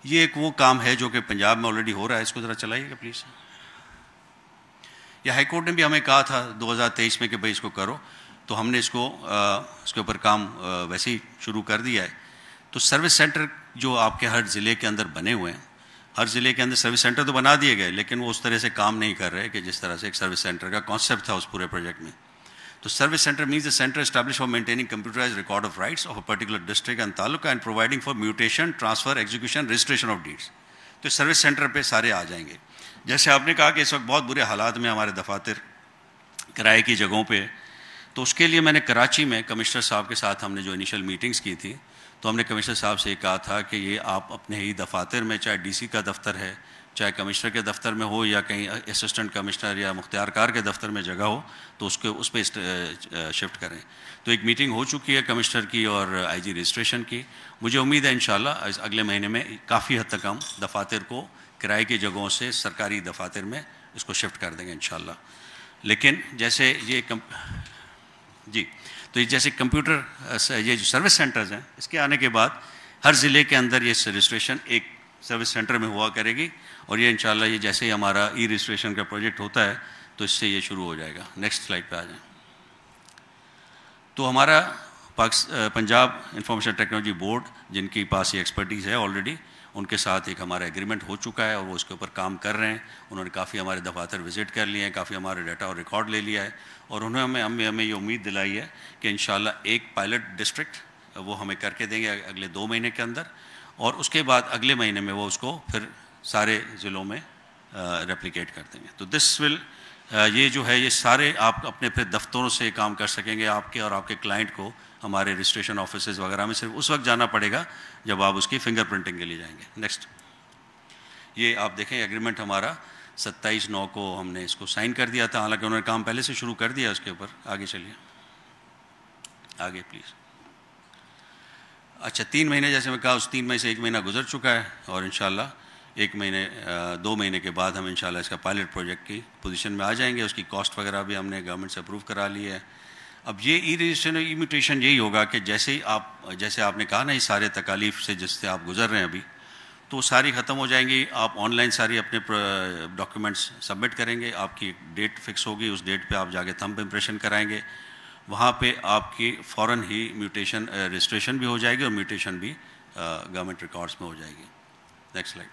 یہ ایک وہ کام ہے جو کہ پنجاب میں آلریڈی ہو رہا ہے. اس کو ذرا چلائیے گا پلیز. یہ ہائی کورٹ نے بھی ہمیں کہا تھا 2023 میں کہ بھائی اس کو کرو, تو ہم نے اس کے اوپر کام ویسے ہی شروع کر دیا ہے. تو سروس سینٹر جو آپ کے ہر ضلع کے اندر بنے ہوئے ہیں, ہر ضلع کے اندر سروس سینٹر تو بنا دیے گئے لیکن وہ اس طرح سے کام نہیں کر رہے کہ جس طرح سے ایک سروس سینٹر کا کانسیپٹ تھا اس پورے پروجیکٹ میں. تو service centre means a centre establish for maintaining computerize record of rights of a particular district and تعلقہ and providing for mutation, transfer, execution, registration of deeds. تو سروس سینٹر پہ سارے آ جائیں گے. جیسے آپ نے کہا کہ اس وقت بہت برے حالات میں ہمارے دفاتر کرائے کی جگہوں پہ, تو اس کے لیے میں نے کراچی میں کمشنر صاحب کے ساتھ ہم نے جو انیشل میٹنگز کی تھی تو ہم نے کمشنر صاحب سے یہ کہا تھا کہ یہ آپ اپنے ہی دفاتر میں, چاہے ڈی سی کا دفتر ہے, چاہے کمشنر کے دفتر میں ہو یا کہیں اسسٹنٹ کمشنر یا مختار کار کے دفتر میں جگہ ہو, تو اس پہ شفٹ کریں. تو ایک میٹنگ ہو چکی ہے کمشنر کی اور آئی جی رجسٹریشن کی. مجھے امید ہے انشاءاللہ اگلے مہینے میں کافی حد تک ہم دفاتر کو کرائے کی جگہوں سے سرکاری دفاتر میں اس کو شفٹ کر دیں گے انشاءاللہ. لیکن جیسے تو یہ جیسے کمپیوٹر یہ جو سروس سینٹرز ہیں اس کے آنے کے بعد ہر ضلع کے اندر یہ رجسٹریشن ایک سروس سینٹر میں ہوا کرے گی. اور یہ انشاءاللہ یہ جیسے ہی ہمارا ای رجسٹریشن کا پروجیکٹ ہوتا ہے تو اس سے یہ شروع ہو جائے گا. نیکسٹ سلائڈ پہ آ جائیں. تو ہمارا پنجاب انفارمیشن ٹیکنالوجی بورڈ جن کے پاس یہ ایکسپرٹیز ہے آلریڈی, ان کے ساتھ ایک ہمارا ایگریمنٹ ہو چکا ہے اور وہ اس کے اوپر کام کر رہے ہیں. انہوں نے کافی ہمارے دفاتر وزٹ کر لیے ہیں, کافی ہمارے ڈیٹا اور ریکارڈ لے لیا ہے اور انہوں نے ہمیں یہ امید دلائی ہے کہ انشاءاللہ ایک پائلٹ ڈسٹرکٹ وہ ہمیں کر کے دیں گے اگلے 2 مہینے کے اندر, اور اس کے بعد اگلے مہینے میں وہ اس کو پھر سارے ضلعوں میں ریپلیکیٹ کر دیں گے. تو دس ول یہ جو ہے یہ سارے آپ اپنے پھر دفتروں سے کام کر سکیں گے. آپ کے اور آپ کے کلائنٹ کو ہمارے رجسٹریشن آفیسز وغیرہ میں صرف اس وقت جانا پڑے گا جب آپ اس کی فنگر پرنٹنگ کے لیے جائیں گے. نیکسٹ, یہ آپ دیکھیں ایگریمنٹ ہمارا 27/9 کو ہم نے اس کو سائن کر دیا تھا, حالانکہ انہوں نے کام پہلے سے شروع کر دیا اس کے اوپر. آگے چلیے, آگے پلیز. اچھا 3 مہینے جیسے میں کہا, اس 3 مہینے سے 1 مہینہ گزر چکا ہے اور انشاءاللہ 2 مہینے کے بعد ہم انشاءاللہ اس کا پائلٹ پروجیکٹ کی پوزیشن میں آ جائیں گے. اس کی کاسٹ وغیرہ بھی ہم نے گورنمنٹ سے اپروو کرا لی ہے. اب یہ ای رجسٹریشن ای میوٹیشن یہی ہوگا کہ جیسے آپ نے کہا نا یہ سارے تکالیف سے جس سے آپ گزر رہے ہیں ابھی, تو وہ ساری ختم ہو جائیں گی. آپ آن لائن ساری اپنے ڈاکیومنٹس سبمٹ کریں گے, آپ کی ڈیٹ فکس ہوگی, اس ڈیٹ پہ آپ جا کے تھمب امپریشن کرائیں گے. وہاں پہ آپ کی فوراً ہی میوٹیشن رجسٹریشن بھی ہو جائے گی اور میوٹیشن بھی گورنمنٹ ریکارڈس میں ہو جائے گی. Next slide.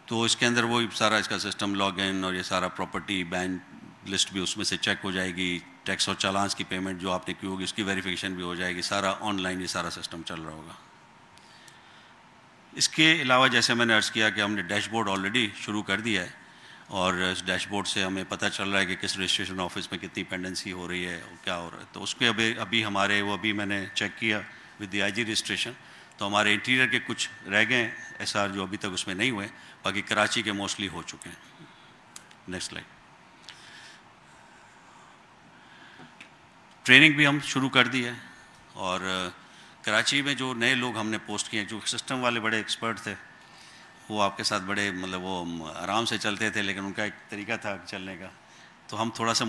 تو اس کے اندر وہی سارا اس کا سسٹم لاگ ان اور یہ سارا پراپرٹی بین لسٹ بھی اس میں سے چیک ہو جائے گی. ٹیکس اور چالانس کی پیمنٹ جو آپ نے کی ہوگی اس کی ویریفیکیشن بھی ہو جائے گی. سارا آن لائن یہ سارا سسٹم چل رہا ہوگا. اس کے علاوہ جیسے میں نے عرض کیا کہ ہم نے ڈیش بورڈ آلریڈی شروع کر دیا ہے. اور اس ڈیش بورڈ سے ہمیں پتہ چل رہا ہے کہ کس رجسٹریشن آفس میں کتنی پینڈنسی ہو رہی ہے اور کیا ہو رہا ہے. تو اس کے ابھی ہمارے وہ ابھی میں نے چیک کیا with the I G registration, تو ہمارے انٹیریئر کے کچھ رہ گئے ہیں ایس آر جو ابھی تک اس میں نہیں ہوئے, باقی کراچی کے موسٹلی ہو چکے ہیں. Next slide. ٹریننگ بھی ہم شروع کر دی ہے, اور کراچی میں جو نئے لوگ ہم نے پوسٹ کیے ہیں, جو سسٹم والے بڑے ایکسپرٹ تھے, وہ آپ کے ساتھ بڑے مطلب وہ آرام سے چلتے تھے, لیکن ان کا ایک طریقہ تھا چلنے کا, تو ہم تھوڑا سا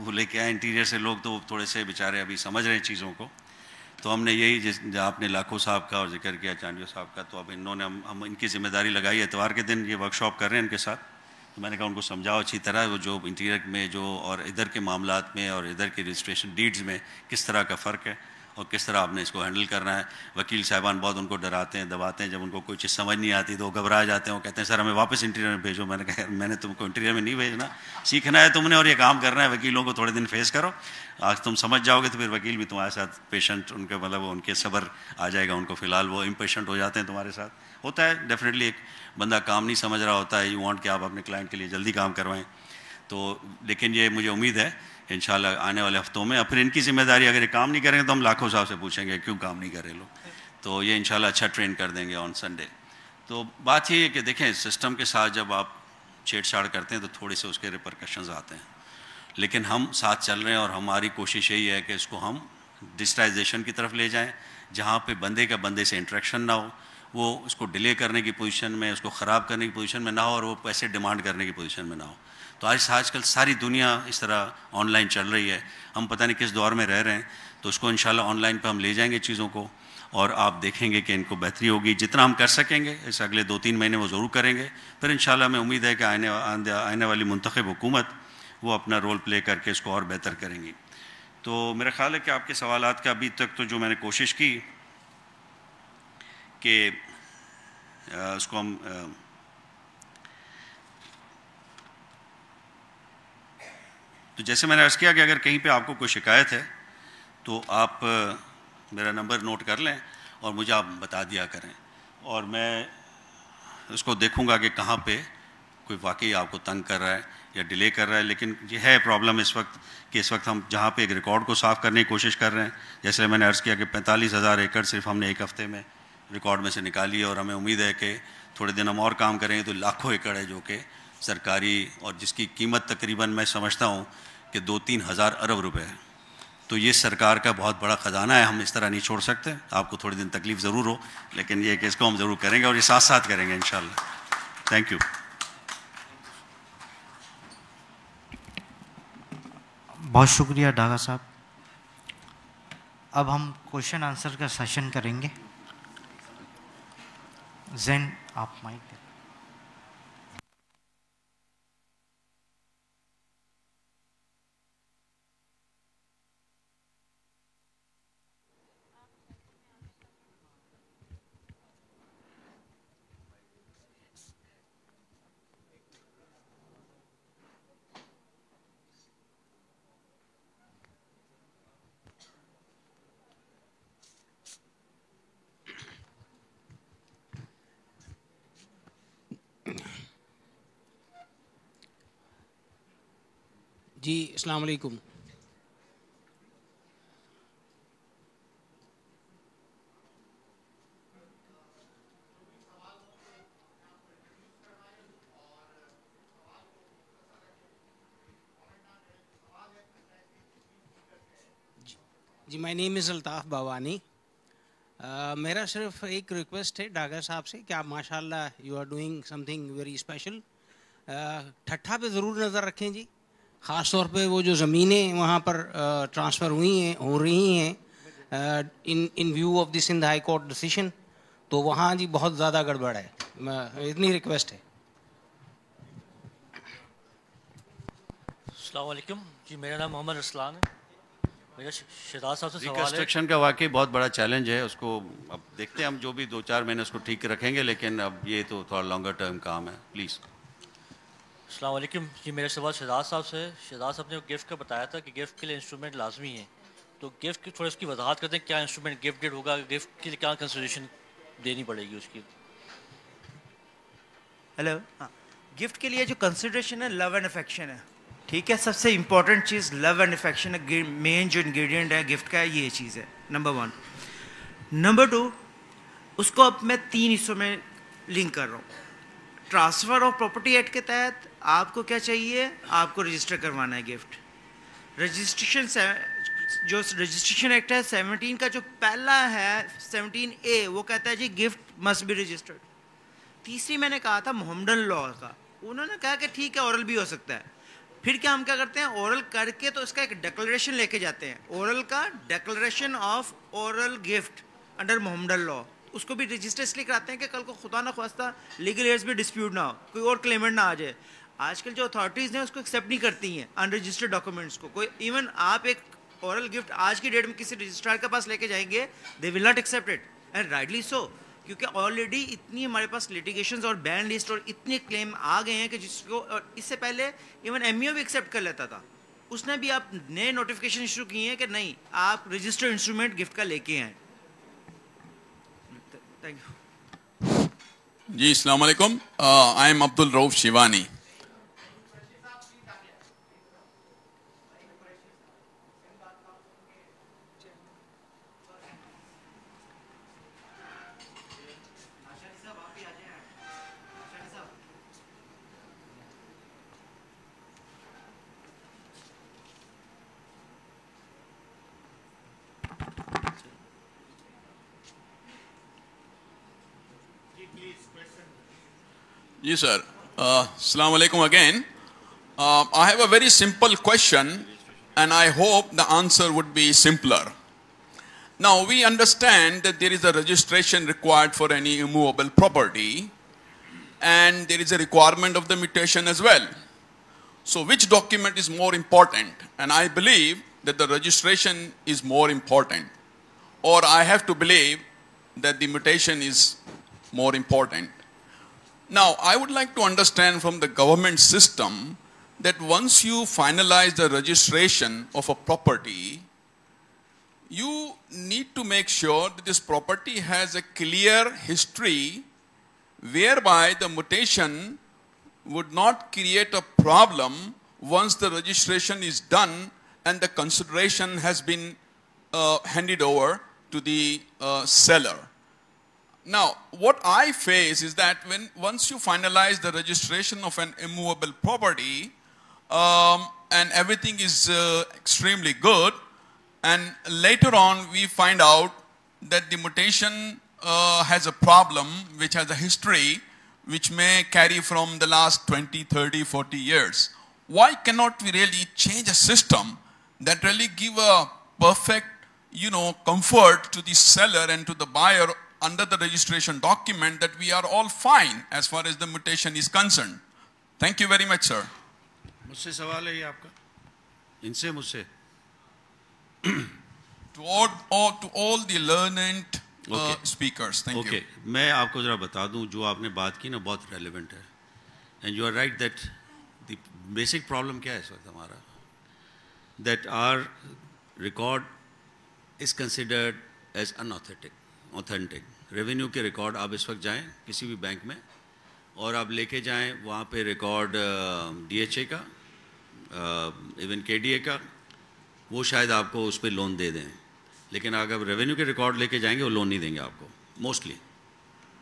لے کے آئے انٹیریئر سے لوگ, تو وہ تھوڑے سے بیچارے ابھی سمجھ رہے ہیں چیزوں کو. تو ہم نے یہی آپ نے لاکھوں صاحب کا اور ذکر کیا چانڈیو صاحب کا, تو اب انہوں نے ہم ان کی ذمہ داری لگائی. اتوار کے دن یہ ورک شاپ کر رہے ہیں ان کے ساتھ, تو میں نے کہا ان کو سمجھاؤ اچھی طرح, وہ جو انٹیریئر میں جو اور ادھر کے معاملات میں اور ادھر کے رجسٹریشن ڈیڈز میں کس طرح کا فرق ہے اور کس طرح آپ نے اس کو ہینڈل کرنا ہے. وکیل صاحبان بہت ان کو ڈراتے ہیں, دباتے ہیں, جب ان کو کوئی چیز سمجھ نہیں آتی تو وہ گھبرا جاتے ہیں, وہ کہتے ہیں سر ہمیں واپس انٹیریئر میں بھیجو. میں نے کہا میں نے تم کو انٹیریئر میں نہیں بھیجنا, سیکھنا ہے تم نے اور یہ کام کرنا ہے. وکیلوں کو تھوڑے دن فیس کرو, آج تم سمجھ جاؤ گے تو پھر وکیل بھی تمہارے ساتھ پیشنٹ, ان کے مطلب ان کے صبر آ جائے گا ان کو. فی الحال وہ امپیشنٹ ہو جاتے ہیں تمہارے ساتھ, ہوتا ہے ڈیفینیٹلی. ایک بندہ کام نہیں سمجھ رہا ہوتا ہے, یو وانٹ کہ آپ اپنے کلائنٹ کے لیے جلدی کام کروائیں. تو لیکن یہ مجھے امید ہے انشاءاللہ آنے والے ہفتوں میں, اور پھر ان کی ذمہ داری اگر یہ کام نہیں کریں گے تو ہم لاکھوں صاحب سے پوچھیں گے کیوں کام نہیں کر رہے لوگ, تو یہ انشاءاللہ اچھا ٹرین کر دیں گے آن سنڈے. تو بات یہ ہے کہ دیکھیں سسٹم کے ساتھ جب آپ چھیڑ چھاڑ کرتے ہیں تو تھوڑے سے اس کے ریپرکشنز آتے ہیں, لیکن ہم ساتھ چل رہے ہیں, اور ہماری کوشش یہی ہے کہ اس کو ہم ڈیجیٹائزیشن کی طرف لے جائیں, جہاں پہ بندے کا بندے سے انٹریکشن نہ ہو, وہ اس کو ڈیلے کرنے کی پوزیشن میں, اس کو خراب کرنے کی پوزیشن میں نہ ہو, اور وہ پیسے ڈیمانڈ کرنے کی پوزیشن میں نہ ہو. تو آج کل ساری دنیا اس طرح آن لائن چل رہی ہے, ہم پتہ نہیں کس دور میں رہ رہے ہیں, تو اس کو انشاءاللہ آن لائن پہ ہم لے جائیں گے چیزوں کو, اور آپ دیکھیں گے کہ ان کو بہتری ہوگی. جتنا ہم کر سکیں گے اس اگلے 2-3 مہینے وہ ضرور کریں گے. پھر انشاءاللہ ہمیں امید ہے کہ آنے والی منتخب حکومت وہ اپنا رول پلے کر کے اس کو اور بہتر کریں گی. تو میرا خیال ہے کہ آپ کے سوالات کا ابھی تک تو جو میں نے کوشش کی کہ اس کو ہم تو جیسے میں نے عرض کیا کہ اگر کہیں پہ آپ کو کوئی شکایت ہے تو آپ میرا نمبر نوٹ کر لیں اور مجھے آپ بتا دیا کریں, اور میں اس کو دیکھوں گا کہ کہاں پہ کوئی واقعی آپ کو تنگ کر رہا ہے یا ڈیلے کر رہا ہے. لیکن یہ ہے پرابلم اس وقت کہ اس وقت ہم جہاں پہ ایک ریکارڈ کو صاف کرنے کی کوشش کر رہے ہیں, جیسے میں نے عرض کیا کہ 45,000 ایکڑ صرف ہم نے ایک ہفتے میں ریکارڈ میں سے نکالی ہے, اور ہمیں امید ہے کہ تھوڑے دن ہم اور کام کریں گے تو لاکھوں ایکڑ ہے جو کہ سرکاری, اور جس کی قیمت تقریباً میں سمجھتا ہوں کہ 2-3 ہزار ارب روپے ہے. تو یہ سرکار کا بہت بڑا خزانہ ہے, ہم اس طرح نہیں چھوڑ سکتے. آپ کو تھوڑے دن تکلیف ضرور ہو, لیکن یہ کہ اس کو ہم ضرور کریں گے, اور یہ ساتھ ساتھ کریں گے انشاءاللہ. Thank you. بہت شکریہ ڈاگا صاحب. اب ہم کوشچن آنسر کا سیشن کریں گے. زین آپ مائک دیں. جی السلام علیکم. جی مائی نیم از الطاف باوانی. میرا صرف ایک ریکویسٹ ہے ڈاگا صاحب سے کہ آپ ماشاء اللہ you are doing something very special. Thatta پہ ضرور نظر رکھیں جی, خاص طور پہ وہ جو زمینیں وہاں پر ٹرانسفر ہو رہی ہیں in view of the Sindh high court decision, تو وہاں جی بہت زیادہ گڑبڑ ہے. اتنی ریکویسٹ ہے. السلام علیکم جی, میرا نام محمد رسلان ہے. میرا شہزاد صاحب سے سوال ہے. ریکنسٹرکشن کا واقعی بہت بڑا چیلنج ہے, اس کو اب دیکھتے ہیں ہم, جو بھی 2-4 مہینے اس کو ٹھیک رکھیں گے, لیکن اب یہ تو تھوڑا لانگر ٹرم کام ہے. پلیز. السلام علیکم جی, میرا سوال شہزاد صاحب سے. شہزاد صاحب نے گفٹ کا بتایا تھا کہ گفٹ کے لیے انسٹرومنٹ لازمی ہے, تو گفٹ کی تھوڑا اس کی وضاحت کرتے ہیں, کیا انسٹرومنٹ گفٹڈ ہوگا, گفٹ کے لیے کیا کنسیڈریشن دینی پڑے گی اس کی. ہیلو. ہاں گفٹ کے لیے جو کنسیڈریشن ہے لو اینڈ افیکشن ہے, ٹھیک ہے, سب سے امپورٹنٹ چیز لو اینڈ افیکشن ہے, مین جو انگریڈینٹ ہے گفٹ کا یہ چیز ہے, نمبر 1. نمبر 2, اس کو اب میں 3 حصوں میں لنک کر رہا ہوں. ٹرانسفر آف پراپرٹی ایکٹ کے تحت آپ کو کیا چاہیے, آپ کو رجسٹر کروانا ہے گفٹ. رجسٹریشن جو رجسٹریشن ایکٹ ہے 17 کا جو پہلا ہے 17A وہ کہتا ہے جی گفٹ مسٹ بی رجسٹرڈ. تیسری میں نے کہا تھا محمدن لا کا, انہوں نے کہا کہ ٹھیک ہے اورل بھی ہو سکتا ہے. پھر کیا ہم کیا کرتے ہیں, اورل کر کے تو اس کا ایک ڈیکلریشن لے کے جاتے ہیں, اورل کا declaration of oral gift under Mohammedan law. اس کو بھی رجسٹر اس لیے کراتے ہیں کہ کل کو خدا نہ خواستہ لیگل ایئرز بھی ڈسپیوٹ نہ ہو, کوئی اور کلیمنٹ نہ آ جائے. آج کل جو اتھارٹیز ہیں اس کو ایکسیپٹ نہیں کرتی ہیں انرجسٹرڈ ڈاکومنٹس کو. کوئی ایون آپ ایک اورل گفٹ آج کی ڈیٹ میں کسی رجسٹرار کے پاس لے کے جائیں گے, they will not accept it, and rightly so, کیونکہ آلریڈی اتنی ہمارے پاس لیٹیگیشنز اور بین لسٹ اور اتنے کلیم آ گئے ہیں کہ جس کو اس سے پہلے ایون MEO بھی ایکسیپٹ کر لیتا تھا, اس نے بھی آپ نئے نوٹیفیکیشن ایشو کیے ہیں کہ نہیں آپ رجسٹرڈ انسٹرومنٹ گفٹ کا لے کے آئیں. Thank you. جی السلام علیکم, I am Abdul Rauf Shivani. Yes, sir. Assalamu alaikum again. I have a very simple question, and I hope the answer would be simpler. Now, we understand that there is a registration required for any immovable property, and there is a requirement of the mutation as well. So, which document is more important? And I believe that the registration is more important, or I have to believe that the mutation is more important. Now, I would like to understand from the government system that once you finalize the registration of a property, you need to make sure that this property has a clear history whereby the mutation would not create a problem once the registration is done and the consideration has been handed over to the seller. Now, what I face is that once you finalize the registration of an immovable property, and everything is extremely good, and later on we find out that the mutation has a problem which has a history which may carry from the last 20, 30, 40 years. Why cannot we really change a system that really give a perfect, comfort to the seller and to the buyer under the registration document that we are all fine as far as the mutation is concerned? Thank you very much, sir. مجھ سے سوال ہے یہ آپ کا, ان سے مجھ سے to all the learned speakers. Thank you. میں آپ کو ذرا بتا دوں, جو آپ نے بات کی نا بہت ریلیونٹ ہے, and you are right that the basic problem کیا ہے اس وقت ہمارا, that are record is considered as authentic. Revenue کے ریکارڈ آپ اس وقت جائیں کسی بھی بینک میں اور آپ لے کے جائیں, وہاں پہ ریکارڈ DHA کا, ایون KDA کا, وہ شاید آپ کو اس پہ لون دے دیں, لیکن اگر ریونیو کے ریکارڈ لے کے جائیں گے وہ لون نہیں دیں گے آپ کو موسٹلی,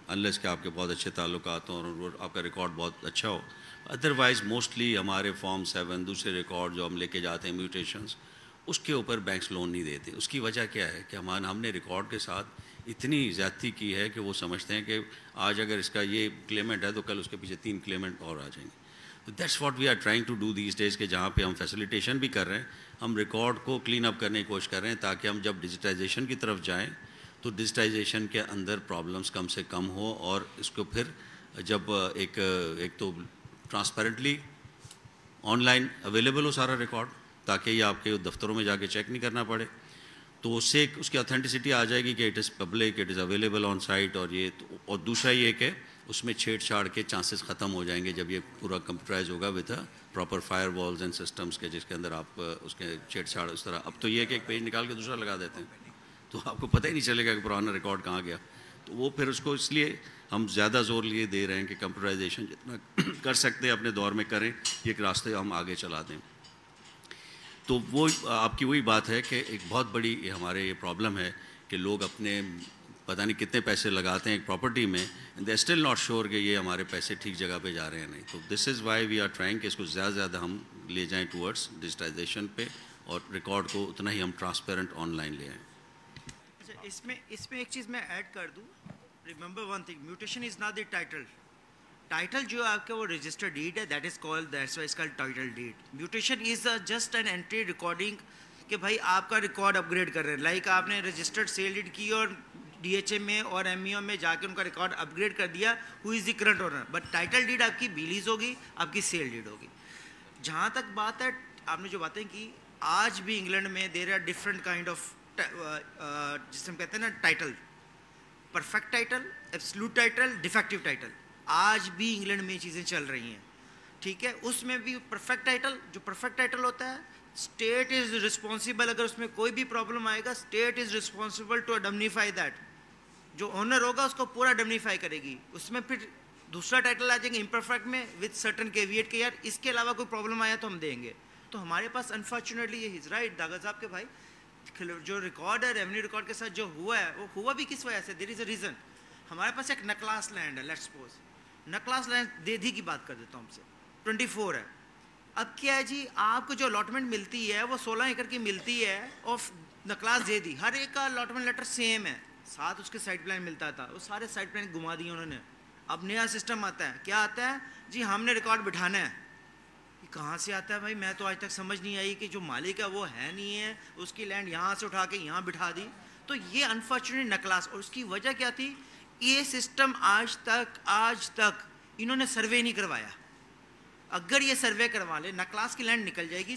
انلیس کہ آپ کے بہت اچھے تعلقات ہوں اور آپ کا ریکارڈ بہت اچھا ہو. ادروائز موسٹلی ہمارے فارم 7 دوسرے ریکارڈ جو ہم لے کے جاتے ہیں میوٹیشنز, اس کے اوپر بینکس لون نہیں دیتے. اس کی وجہ کیا ہے کہ ہم نے ریکارڈ کے ساتھ اتنی زیادتی کی ہے کہ وہ سمجھتے ہیں کہ آج اگر اس کا یہ کلیمنٹ ہے تو کل اس کے پیچھے 3 کلیمنٹ اور آ جائیں گے. That's what we are trying to do these days, کہ جہاں پہ ہم فیسیلیٹیشن بھی کر رہے ہیں, ہم ریکارڈ کو کلین اپ کرنے کی کوشش کر رہے ہیں تاکہ ہم جب ڈیجیٹائزیشن کی طرف جائیں تو ڈیجیٹائزیشن کے اندر پرابلمس کم سے کم ہو, اور اس کو پھر جب ایک تو ٹرانسپیرنٹلی آن لائن اویلیبل ہو سارا ریکارڈ, تاکہ یہ آپ کے دفتروں میں جا کے چیک نہیں کرنا پڑے, تو اس سے اس کی اتھینٹسٹی آ جائے گی کہ it is public, it is available on site. اور دوسرا یہ کہ اس میں چھیڑ چھاڑ کے چانسز ختم ہو جائیں گے جب یہ پورا کمپیوٹرائز ہوگا with proper firewalls and systems کے, جس کے اندر آپ اس کے چھیڑ چھاڑ اس طرح. اب تو یہ کہ ایک پیج نکال کے دوسرا لگا دیتے ہیں تو آپ کو پتہ ہی نہیں چلے گا کہ پرانا ریکارڈ کہاں گیا. تو وہ پھر اس کو اس لیے ہم زیادہ زور لیے دے رہے ہیں کہ کمپیوٹرائزیشن جتنا کر سکتے ہیں اپنے دور میں کریں، یہ ایک راستے ہم آگے چلا دیں. تو وہ آپ کی وہی بات ہے کہ ایک بہت بڑی ہمارے یہ پرابلم ہے کہ لوگ اپنے پتہ نہیں کتنے پیسے لگاتے ہیں ایک پراپرٹی میں، and they still not sure کہ یہ ہمارے پیسے ٹھیک جگہ پہ جا رہے ہیں نہیں. تو this is why we are trying کہ اس کو زیادہ سے زیادہ ہم لے جائیں ٹورڈس ڈیجیٹائزیشن پہ، اور ریکارڈ کو اتنا ہی ہم ٹرانسپیرنٹ آن لائن لے آئیں. اچھا، اس میں ایک چیز میں ایڈ کر دوں. Remember one thing, mutation is not the title. Title جو آپ کا وہ رجسٹرڈ ڈیڈ ہے، that is called, that's why it's called title deed. Mutation is just an entry recording کہ بھائی آپ کا ریکارڈ اپ گریڈ کر رہے ہیں. لائک آپ نے رجسٹرڈ سیل ڈیڈ کی اور ڈی ایچ ایم میں اور ایم ای او میں جا کے ان کا ریکارڈ اپ گریڈ کر دیا، who is the current owner. But title deed آپ کی بیلیز ہوگی، آپ کی سیل ڈیڈ ہوگی. جہاں تک بات ہے آپ نے جو باتیں کی، آج بھی انگلینڈ میں there are different kind of جسے ہم کہتے ہیں نا title, perfect title, absolute title, defective title. آج بھی انگلینڈ میں یہ چیزیں چل رہی ہیں. ٹھیک ہے، اس میں بھی پرفیکٹ ٹائٹل، جو پرفیکٹ ٹائٹل ہوتا ہے، اسٹیٹ از رسپانسبل. اگر اس میں کوئی بھی پرابلم آئے گا، state is responsible to indemnify that. جو اونر ہوگا اس کو پورا ڈمنیفائی کرے گی. اس میں پھر دوسرا ٹائٹل آ جائیں گے امپرفیکٹ میں وتھ سرٹن کیویٹ کہ یار اس کے علاوہ کوئی پرابلم آیا تو ہم دیں گے. تو ہمارے پاس انفارچونیٹلی یہ از رائٹ داغا صاحب کے بھائی، جو ریکارڈ ہے ریونیو ریکارڈ کے ساتھ جو ہوا ہے، وہ ہوا بھی کس وجہ سے؟ دیر از اے ریزن. ہمارے پاس ایک نکلاس لینڈ ہے، لیٹس سپوز نکلاس لینڈ دیدھی کی بات کر دیتا ہوں ہم سے، 24 ہے. اب کیا ہے جی، آپ کو جو الاٹمنٹ ملتی ہے وہ 16 ایکڑ کی ملتی ہے آف نکلاس دیدھی. ہر ایک کا الاٹمنٹ لیٹر سیم ہے، ساتھ اس کے سائٹ پلان ملتا تھا. وہ سارے سائٹ پلان گھما دیے انہوں نے. اب نیا سسٹم آتا ہے، کیا آتا ہے جی، ہم نے ریکارڈ بٹھانا ہے. یہ کہاں سے آتا ہے بھائی؟ میں تو آج تک سمجھ نہیں آئی کہ جو مالک ہے وہ ہے نہیں ہے، اس کی لینڈ یہاں سے اٹھا کے یہاں بٹھا دی. تو یہ انفارچونیٹ نکلاس. اور اس کی وجہ کیا تھی؟ یہ سسٹم آج تک انہوں نے سروے نہیں کروایا. اگر یہ سروے کروا لے، نکلاس کی لینڈ نکل جائے گی.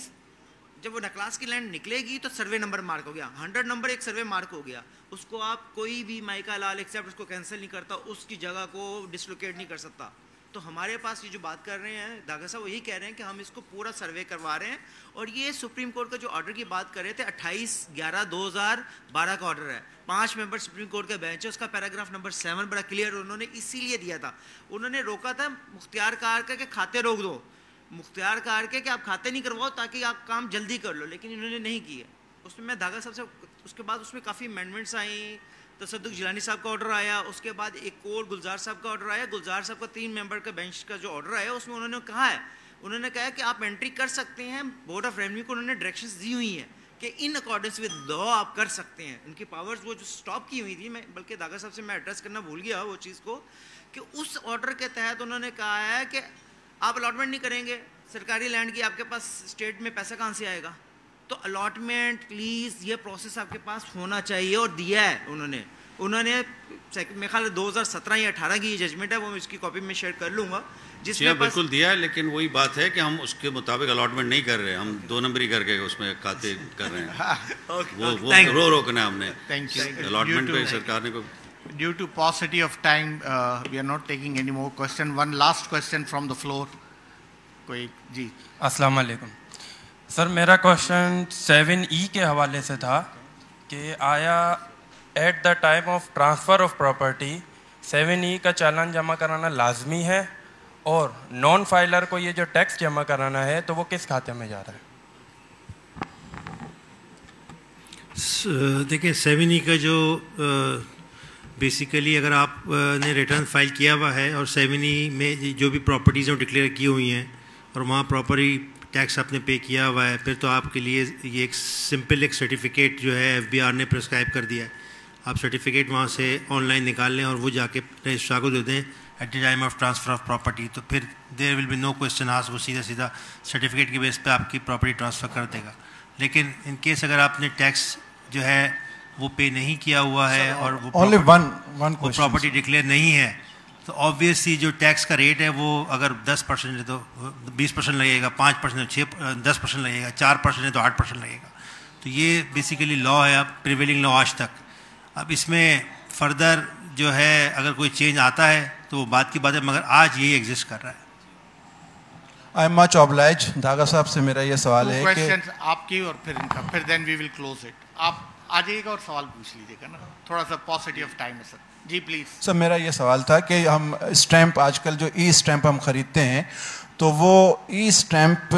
جب وہ نکلاس کی لینڈ نکلے گی تو سروے نمبر مارک ہو گیا، 100 نمبر ایک سروے مارک ہو گیا. اس کو آپ کوئی بھی مائکا لال ایکسیپٹ اس کو کینسل نہیں کرتا، اس کی جگہ کو ڈسلوکیٹ نہیں کر سکتا. تو ہمارے پاس یہ جو بات کر رہے ہیں داغا صاحب، وہی کہہ رہے ہیں کہ ہم اس کو پورا سروے کروا رہے ہیں. اور یہ سپریم کورٹ کا جو آرڈر کی بات کر رہے تھے، 28/11/2012 کا آرڈر ہے. 5 ممبر سپریم کورٹ کا بینچ ہے، اس کا پیراگراف نمبر 7 بڑا کلیئر انہوں نے اسی لیے دیا تھا. انہوں نے روکا تھا مختار کار کا کہ کھاتے روک دو، مختار کار کے کہ آپ کھاتے نہیں کرواؤ تاکہ آپ کام جلدی کر لو، لیکن انہوں نے نہیں کیے. اس میں داغا صاحب سے اس کے بعد اس میں کافی امینڈمنٹس آئیں. تصدق جیلانی صاحب کا آرڈر آیا، اس کے بعد ایک اور گلزار صاحب کا آرڈر آیا. گلزار صاحب کا 3 ممبر کا بینچ کا جو آرڈر آیا، اس میں انہوں نے کہا ہے، انہوں نے کہا ہے کہ آپ انٹری کر سکتے ہیں. بورڈ آف ریونیو کو انہوں نے ڈائریکشنز دی ہوئی ہیں کہ ان اکارڈنس ود لا آپ کر سکتے ہیں. ان کی پاورز وہ جو اسٹاپ کی ہوئی تھی، میں بلکہ داغا صاحب سے میں ایڈریس کرنا بھول گیا وہ چیز کو، کہ اس آرڈر کے تحت انہوں نے کہا ہے کہ آپ الاٹمنٹ نہیں کریں گے سرکاری لینڈ کی، آپ کے پاس اسٹیٹ میں پیسہ کہاں سے آئے گا؟ تو الاٹمنٹ پلیز یہ پروسیس آپ کے پاس ہونا چاہیے، اور دیا ہے انہوں نے. میرے خیال 2017 یا 18 کی یہ ججمنٹ ہے، وہ اس کی کاپی میں شیئر کر لوں گا، جس میں بالکل دیا ہے. لیکن وہی بات ہے کہ ہم اس کے مطابق الاٹمنٹ نہیں کر رہے، ہم 2 نمبری کر کے اس میں کھاتے کر رہے ہیں. وہ روکنا ہم نے الاٹمنٹ پہ سرکار نے. Due to paucity of time, we are not taking any more question. One last question from the floor. کوئی جی. السلام علیکم سر، میرا کوشچن 7E کے حوالے سے تھا کہ آیا at the time of transfer of property 7E کا چالان جمع کرانا لازمی ہے، اور نان فائلر کو یہ جو ٹیکس جمع کرانا ہے تو وہ کس کھاتے میں جا رہا ہے؟ دیکھیں 7E کا جو بیسیکلی اگر آپ نے ریٹرن فائل کیا ہوا ہے اور 7E میں جو بھی پراپرٹیز ہیں ڈکلیئر کی ہوئی ہیں اور وہاں پراپرٹی ٹیکس آپ نے پے کیا ہوا ہے، پھر تو آپ کے لیے یہ ایک سمپل ایک سرٹیفکیٹ جو ہے FBR نے پرسکرائب کر دیا ہے. آپ سرٹیفکیٹ وہاں سے آن لائن نکال لیں اور وہ جا کے رجسٹرار کو دے دیں at the time of transfer of property. تو پھر دیر ول بی نو کوشچن آس، وہ سیدھا سرٹیفکیٹ کی بیس پہ آپ کی پراپرٹی ٹرانسفر کر دے گا. لیکن ان کیس اگر آپ نے ٹیکس جو ہے وہ پے نہیں کیا ہوا ہے اور وہ پراپرٹی ڈکلیئر نہیں ہے، تو آبویسلی جو ٹیکس کا ریٹ ہے وہ اگر 10% ہے تو 20% لگے گا، 5% 10% لگے گا، 4% ہے تو 8% لگے گا. تو یہ بیسیکلی لا ہے اب پریویلنگ لا آج تک. اب اس میں فردر جو ہے اگر کوئی چینج آتا ہے تو وہ بات کی بات ہے، مگر آج یہی ایگزسٹ کر رہا ہے. I am much obliged. داغا صاحب سے میرا یہ سوال ہے کہ آپ کی اور پھر ان کا، پھر دین وی ول کلوز اٹ. آپ آ جائیے گا اور سوال پوچھ لیجیے گا نا، تھوڑا سا پاسٹی آف ٹائم ہے سر. جی پلیز سر میرا یہ سوال تھا کہ ہم اسٹیمپ آج کل جو ای اسٹیمپ ہم خریدتے ہیں تو وہ ای اسٹیمپ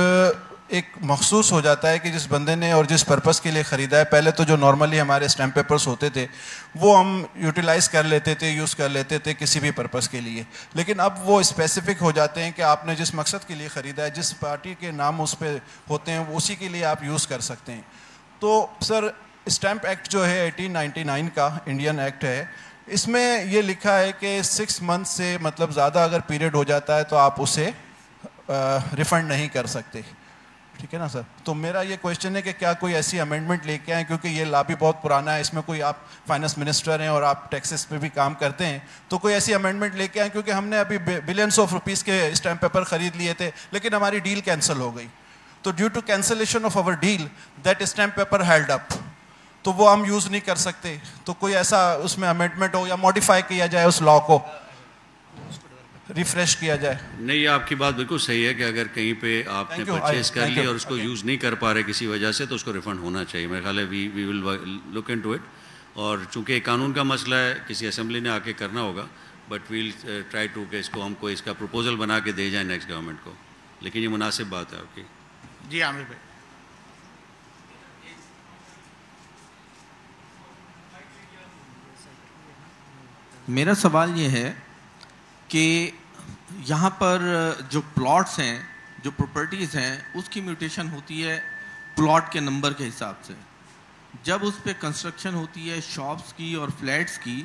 ایک مخصوص ہو جاتا ہے کہ جس بندے نے اور جس پرپس کے لیے خریدا ہے. پہلے تو جو نارملی ہمارے اسٹیمپ پیپرس ہوتے تھے وہ ہم یوٹیلائز کر لیتے تھے, یوز کر لیتے تھے کسی بھی پرپس کے لیے, لیکن اب وہ اسپیسیفک ہو جاتے ہیں کہ آپ نے جس مقصد کے لیے خریدا ہے, جس پارٹی کے نام اس پہ ہوتے ہیں اسی کے لیے آپ یوز کر سکتے ہیں. تو سر اسٹیمپ ایکٹ جو ہے 1899 کا انڈین ایکٹ ہے, اس میں یہ لکھا ہے کہ 6 months سے مطلب زیادہ اگر پیریڈ ہو جاتا ہے تو آپ اسے ریفنڈ نہیں کر سکتے, ٹھیک ہے نا سر. تو میرا یہ کویشچن ہے کہ کیا کوئی ایسی امینڈمنٹ لے کے آئیں, کیونکہ یہ لا بھی بہت پرانا ہے, اس میں کوئی آپ فائنانس منسٹر ہیں اور آپ ٹیکسز پہ بھی کام کرتے ہیں, تو کوئی ایسی امینڈمنٹ لے کے آئیں, کیونکہ ہم نے ابھی بلینس آف روپیز کے اسٹیمپ پیپر خرید لیے تھے لیکن ہماری ڈیل کینسل ہو گئی. تو due to cancellation of over deal that stamp paper held up, تو وہ ہم یوز نہیں کر سکتے. تو کوئی ایسا اس میں امینڈمنٹ ہو یا موڈیفائی کیا جائے اس لا کو, ریفریش کیا جائے. نہیں, آپ کی بات بالکل صحیح ہے کہ اگر کہیں پہ آپ نے پرچیز کر لی اور اس کو یوز نہیں کر پا رہے کسی وجہ سے تو اس کو ریفنڈ ہونا چاہیے. میرے خیال ہے وی ول لک انٹو اٹ, اور چونکہ ایک قانون کا مسئلہ ہے کسی اسمبلی نے آ کے کرنا ہوگا, بٹ ویل ٹرائی ٹو کہ اس کو ہم کو اس کا پروپوزل بنا کے دے جائیں نیکسٹ گورنمنٹ کو, لیکن یہ مناسب بات ہے آپ کی. جی عامر بھائی. میرا سوال یہ ہے کہ یہاں پر جو پلاٹس ہیں, جو پراپرٹیز ہیں, اس کی میوٹیشن ہوتی ہے پلاٹ کے نمبر کے حساب سے. جب اس پہ کنسٹرکشن ہوتی ہے شاپس کی اور فلیٹس کی,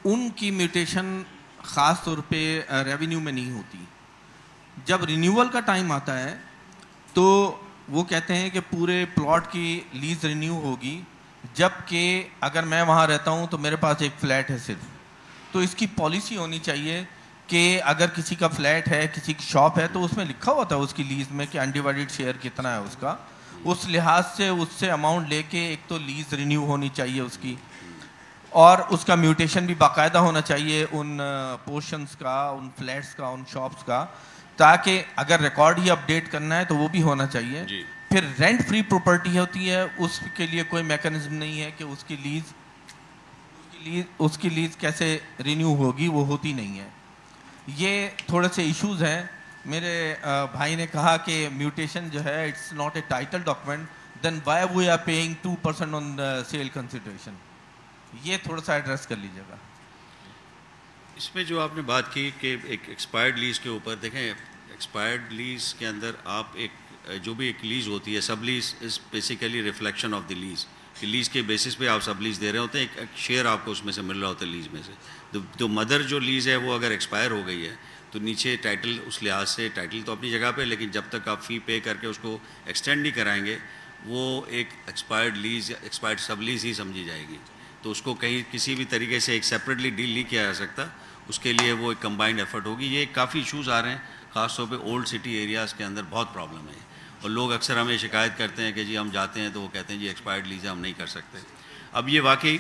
ان کی میوٹیشن خاص طور پہ ریونیو میں نہیں ہوتی. جب رینیول کا ٹائم آتا ہے تو وہ کہتے ہیں کہ پورے پلاٹ کی لیز رینیو ہوگی, جبکہ اگر میں وہاں رہتا ہوں تو میرے پاس ایک فلیٹ ہے صرف. تو اس کی پالیسی ہونی چاہیے کہ اگر کسی کا فلیٹ ہے, کسی کی شاپ ہے, تو اس میں لکھا ہوتا ہے اس کی لیز میں کہ انڈیوائڈیڈ شیئر کتنا ہے اس کا. اس لحاظ سے اس سے اماؤنٹ لے کے ایک تو لیز رینیو ہونی چاہیے اس کی, اور اس کا میوٹیشن بھی باقاعدہ ہونا چاہیے ان پورشنز کا, ان فلیٹس کا, ان شاپس کا, تاکہ اگر ریکارڈ ہی اپڈیٹ کرنا ہے تو وہ بھی ہونا چاہیے. پھر رینٹ فری پراپرٹی ہوتی ہے, اس کے لیے کوئی میکانزم نہیں ہے کہ اس کی لیز کیسے رینیو ہوگی, وہ ہوتی نہیں ہے. یہ تھوڑے سے ایشوز ہیں. میرے بھائی نے کہا کہ میوٹیشن جو ہے it's not a title document, then why we are paying 2% on sale consideration. یہ تھوڑا سا ایڈریس کر لیجیے گا. اس میں جو آپ نے بات کی کہ ایک ایکسپائرڈ لیز کے اوپر, دیکھیں ایکسپائرڈ لیز کے اندر آپ ایک جو بھی ایک لیز ہوتی ہے, sublease is basically reflection of the lease, کہ لیز کے بیسس پہ آپ سب لیز دے رہے ہوتے ہیں, ایک شیئر آپ کو اس میں سے مل رہا ہوتا ہے لیز میں سے. تو مدر جو لیز ہے وہ اگر ایکسپائر ہو گئی ہے تو نیچے ٹائٹل, اس لحاظ سے ٹائٹل تو اپنی جگہ پہ, لیکن جب تک آپ فی پے کر کے اس کو ایکسٹینڈ نہیں کرائیں گے وہ ایک ایکسپائرڈ لیز یا ایکسپائرڈ سب لیز ہی سمجھی جائے گی. تو اس کو کہیں کسی بھی طریقے سے ایک سیپریٹلی ڈیل نہیں کیا جا سکتا, اس کے لیے وہ ایک کمبائنڈ ایفرٹ ہوگی. یہ کافی ایشوز آ رہے ہیں, خاص طور پہ اولڈ سٹی ایریاز کے اندر بہت پرابلم ہے, اور لوگ اکثر ہمیں شکایت کرتے ہیں کہ جی ہم جاتے ہیں تو وہ کہتے ہیں جی ایکسپائرڈ لیز ہم نہیں کر سکتے. اب یہ واقعی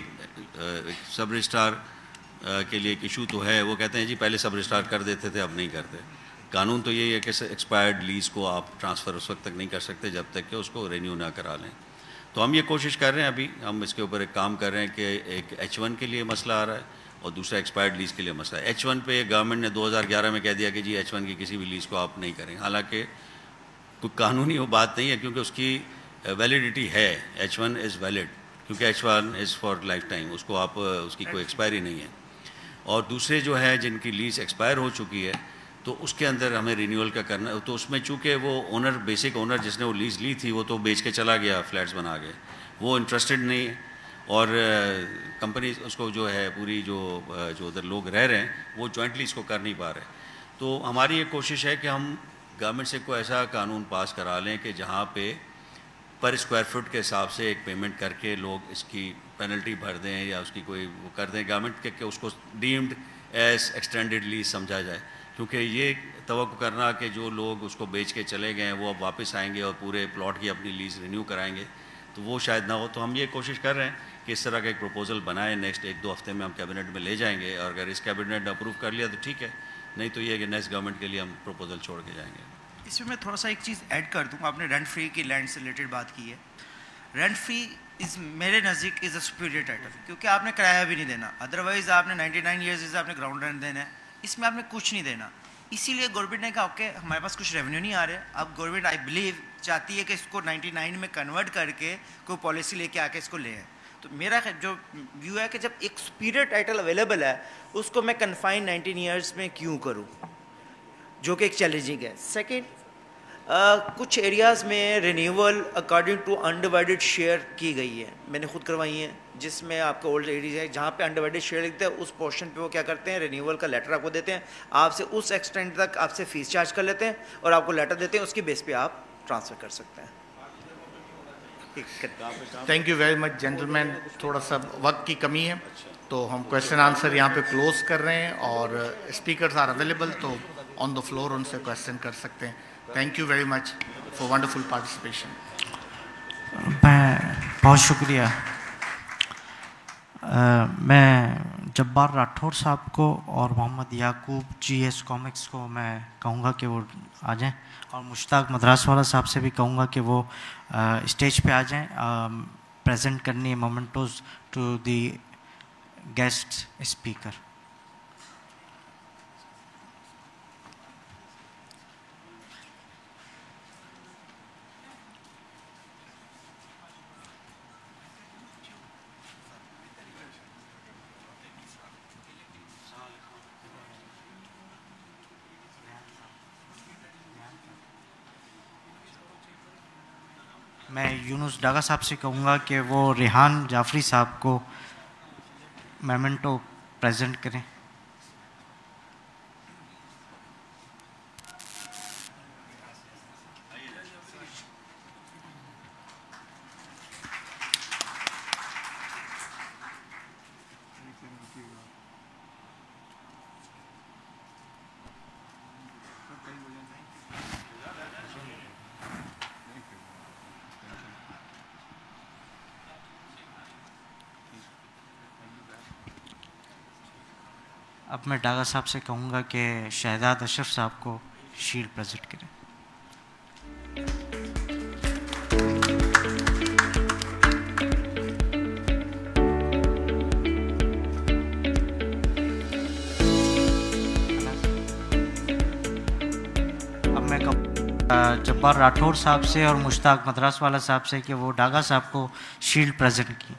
سب رجسٹرار کے لیے ایک ایشو تو ہے, وہ کہتے ہیں جی پہلے سب رجسٹرار کر دیتے تھے اب نہیں کرتے. قانون تو یہی ہے کہ ایکسپائرڈ لیز کو آپ ٹرانسفر اس وقت تک نہیں کر سکتے جب تک کہ اس کو رینیو نہ کرا لیں. تو ہم یہ کوشش کر رہے ہیں, ابھی ہم اس کے اوپر ایک کام کر رہے ہیں کہ ایک H1 کے لیے مسئلہ آ رہا ہے اور دوسرا ایکسپائرڈ لیز کے لیے مسئلہ ہے. H1 پہ گورنمنٹ نے 2011 میں کہہ دیا کہ جی H1 کی کسی بھی لیز کو آپ نہیں کریں, حالانکہ کوئی قانونی وہ بات نہیں ہے کیونکہ اس کی ویلیڈیٹی ہے. H1 از ویلڈ کیونکہ H1 is for lifetime, اس کو آپ اس کی کوئی ایکسپائری نہیں ہے. اور دوسرے جو ہے جن کی لیز ایکسپائر ہو چکی ہے تو اس کے اندر ہمیں رینیول کا کرنا ہے. تو اس میں چونکہ وہ اونر, بیسک اونر جس نے وہ لیز لی تھی وہ تو بیچ کے چلا گیا, فلیٹس بنا کے, وہ انٹرسٹڈ نہیں ہے, اور کمپنی اس کو جو ہے پوری جو ادھر لوگ رہ رہے ہیں وہ جوائنٹلی اس کو کر نہیں پا رہے. تو ہماری یہ کوشش ہے کہ ہم گورنمنٹ سے کوئی ایسا قانون پاس کرا لیں کہ جہاں پہ پر اسکوائر فٹ کے حساب سے ایک پیمنٹ کر کے لوگ اس کی پینلٹی بھر دیں یا اس کی کوئی وہ کر دیں گورنمنٹ کہ اس کو ڈیمڈ ایز ایکسٹینڈیڈ لیز سمجھا جائے. کیونکہ یہ توقع کرنا کہ جو لوگ اس کو بیچ کے چلے گئے ہیں وہ اب واپس آئیں گے اور پورے پلاٹ کی اپنی لیز رینیو کرائیں گے, تو وہ شاید نہ ہو. تو ہم یہ کوشش کر رہے ہیں کہ اس طرح کا ایک پروپوزل بنائیں, نیکسٹ 1-2 ہفتے میں ہم کیبنٹ میں لے جائیں گے, اور اگر اس کیبنٹ نے اپروو کر لیا تو ٹھیک ہے, نہیں تو یہ کہ نیکسٹ گورنمنٹ کے لیے ہم پروپوزل چھوڑ کے جائیں گے. اس میں تھوڑا سا ایک چیز ایڈ کر دوں, آپ نے رینٹ فری کی لینڈ سے ریلیٹڈ بات کی ہے. رینٹ فری میرے نزدیک از اے سپیریئر ٹائٹل، کیونکہ آپ نے کرایہ بھی نہیں دینا، ادروائز آپ نے 99 ایئرز آپ نے گراؤنڈ رینٹ دینا ہے، اس میں آپ نے کچھ نہیں دینا. اسی لیے گورنمنٹ نے کہا اوکے ہمارے پاس کچھ ریونیو نہیں آ رہے، اب گورنمنٹ آئی بلیو چاہتی ہے کہ اس کو 99 میں کنورٹ کر کے کوئی پالیسی لے کے آ کے اس کو لے آئے. تو میرا جو ویو ہے کہ جب ایک سپیریئر ٹائٹل اویلیبل ہے اس کو میں کنفائن 19 ایئرس میں کیوں کروں، جو کہ ایک چیلنجنگ ہے. سیکنڈ، کچھ ایریاز میں renewal according to undivided share کی گئی ہے، میں نے خود کروائی ہیں، جس میں آپ کا اولڈ ایریاز ہے جہاں پہ انڈیوائڈیڈ شیئر لکھتے ہیں اس پورشن پہ وہ کیا کرتے ہیں، رینیول کا لیٹر آپ کو دیتے ہیں، آپ سے اس ایکسٹینٹ تک آپ سے فیس چارج کر لیتے ہیں اور آپ کو لیٹر دیتے ہیں، اس کی بیس پہ آپ ٹرانسفر کر سکتے ہیں. Thank you very much gentleman. تھوڑا سا وقت کی کمی ہے تو ہم کویشچن آنسر یہاں پہ کلوز کر رہے ہیں، اور اسپیکرز آر اویلیبل تو آن دا فلور ان سے کویشچن کر سکتے ہیں. Thank you very much for wonderful participation. میں بہت شکریہ. میں جبار راٹھور صاحب کو اور محمد یعقوب جی ایس کامکس کو میں کہوں گا کہ وہ آ جائیں، اور مشتاق مدراس والا صاحب سے بھی کہوں گا کہ وہ اسٹیج پہ آ جائیں پریزنٹ کرنی مومنٹوز ٹو دی گیسٹ اسپیکر. میں یونس ڈاگا صاحب سے کہوں گا کہ وہ ریحان جعفری صاحب کو میمنٹو پریزنٹ کریں. اب میں ڈاگا صاحب سے کہوں گا کہ شہزاد اشرف صاحب کو شیلڈ پریزنٹ کریں. اب میں کہوں جبار راٹھور صاحب سے اور مشتاق مدراس والا صاحب سے کہ وہ ڈاگا صاحب کو شیلڈ پریزنٹ کی.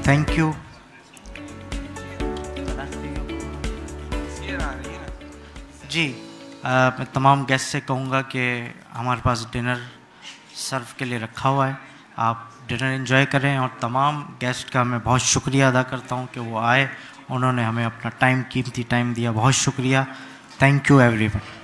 Thank you. جی میں تمام گیسٹ سے کہوں گا کہ ہمارے پاس ڈنر سرو کے لیے رکھا ہوا ہے، آپ ڈنر انجوائے کریں، اور تمام گیسٹ کا میں بہت شکریہ ادا کرتا ہوں کہ وہ آئے، انہوں نے ہمیں اپنا ٹائم قیمتی ٹائم دیا. بہت شکریہ. Thank you every one.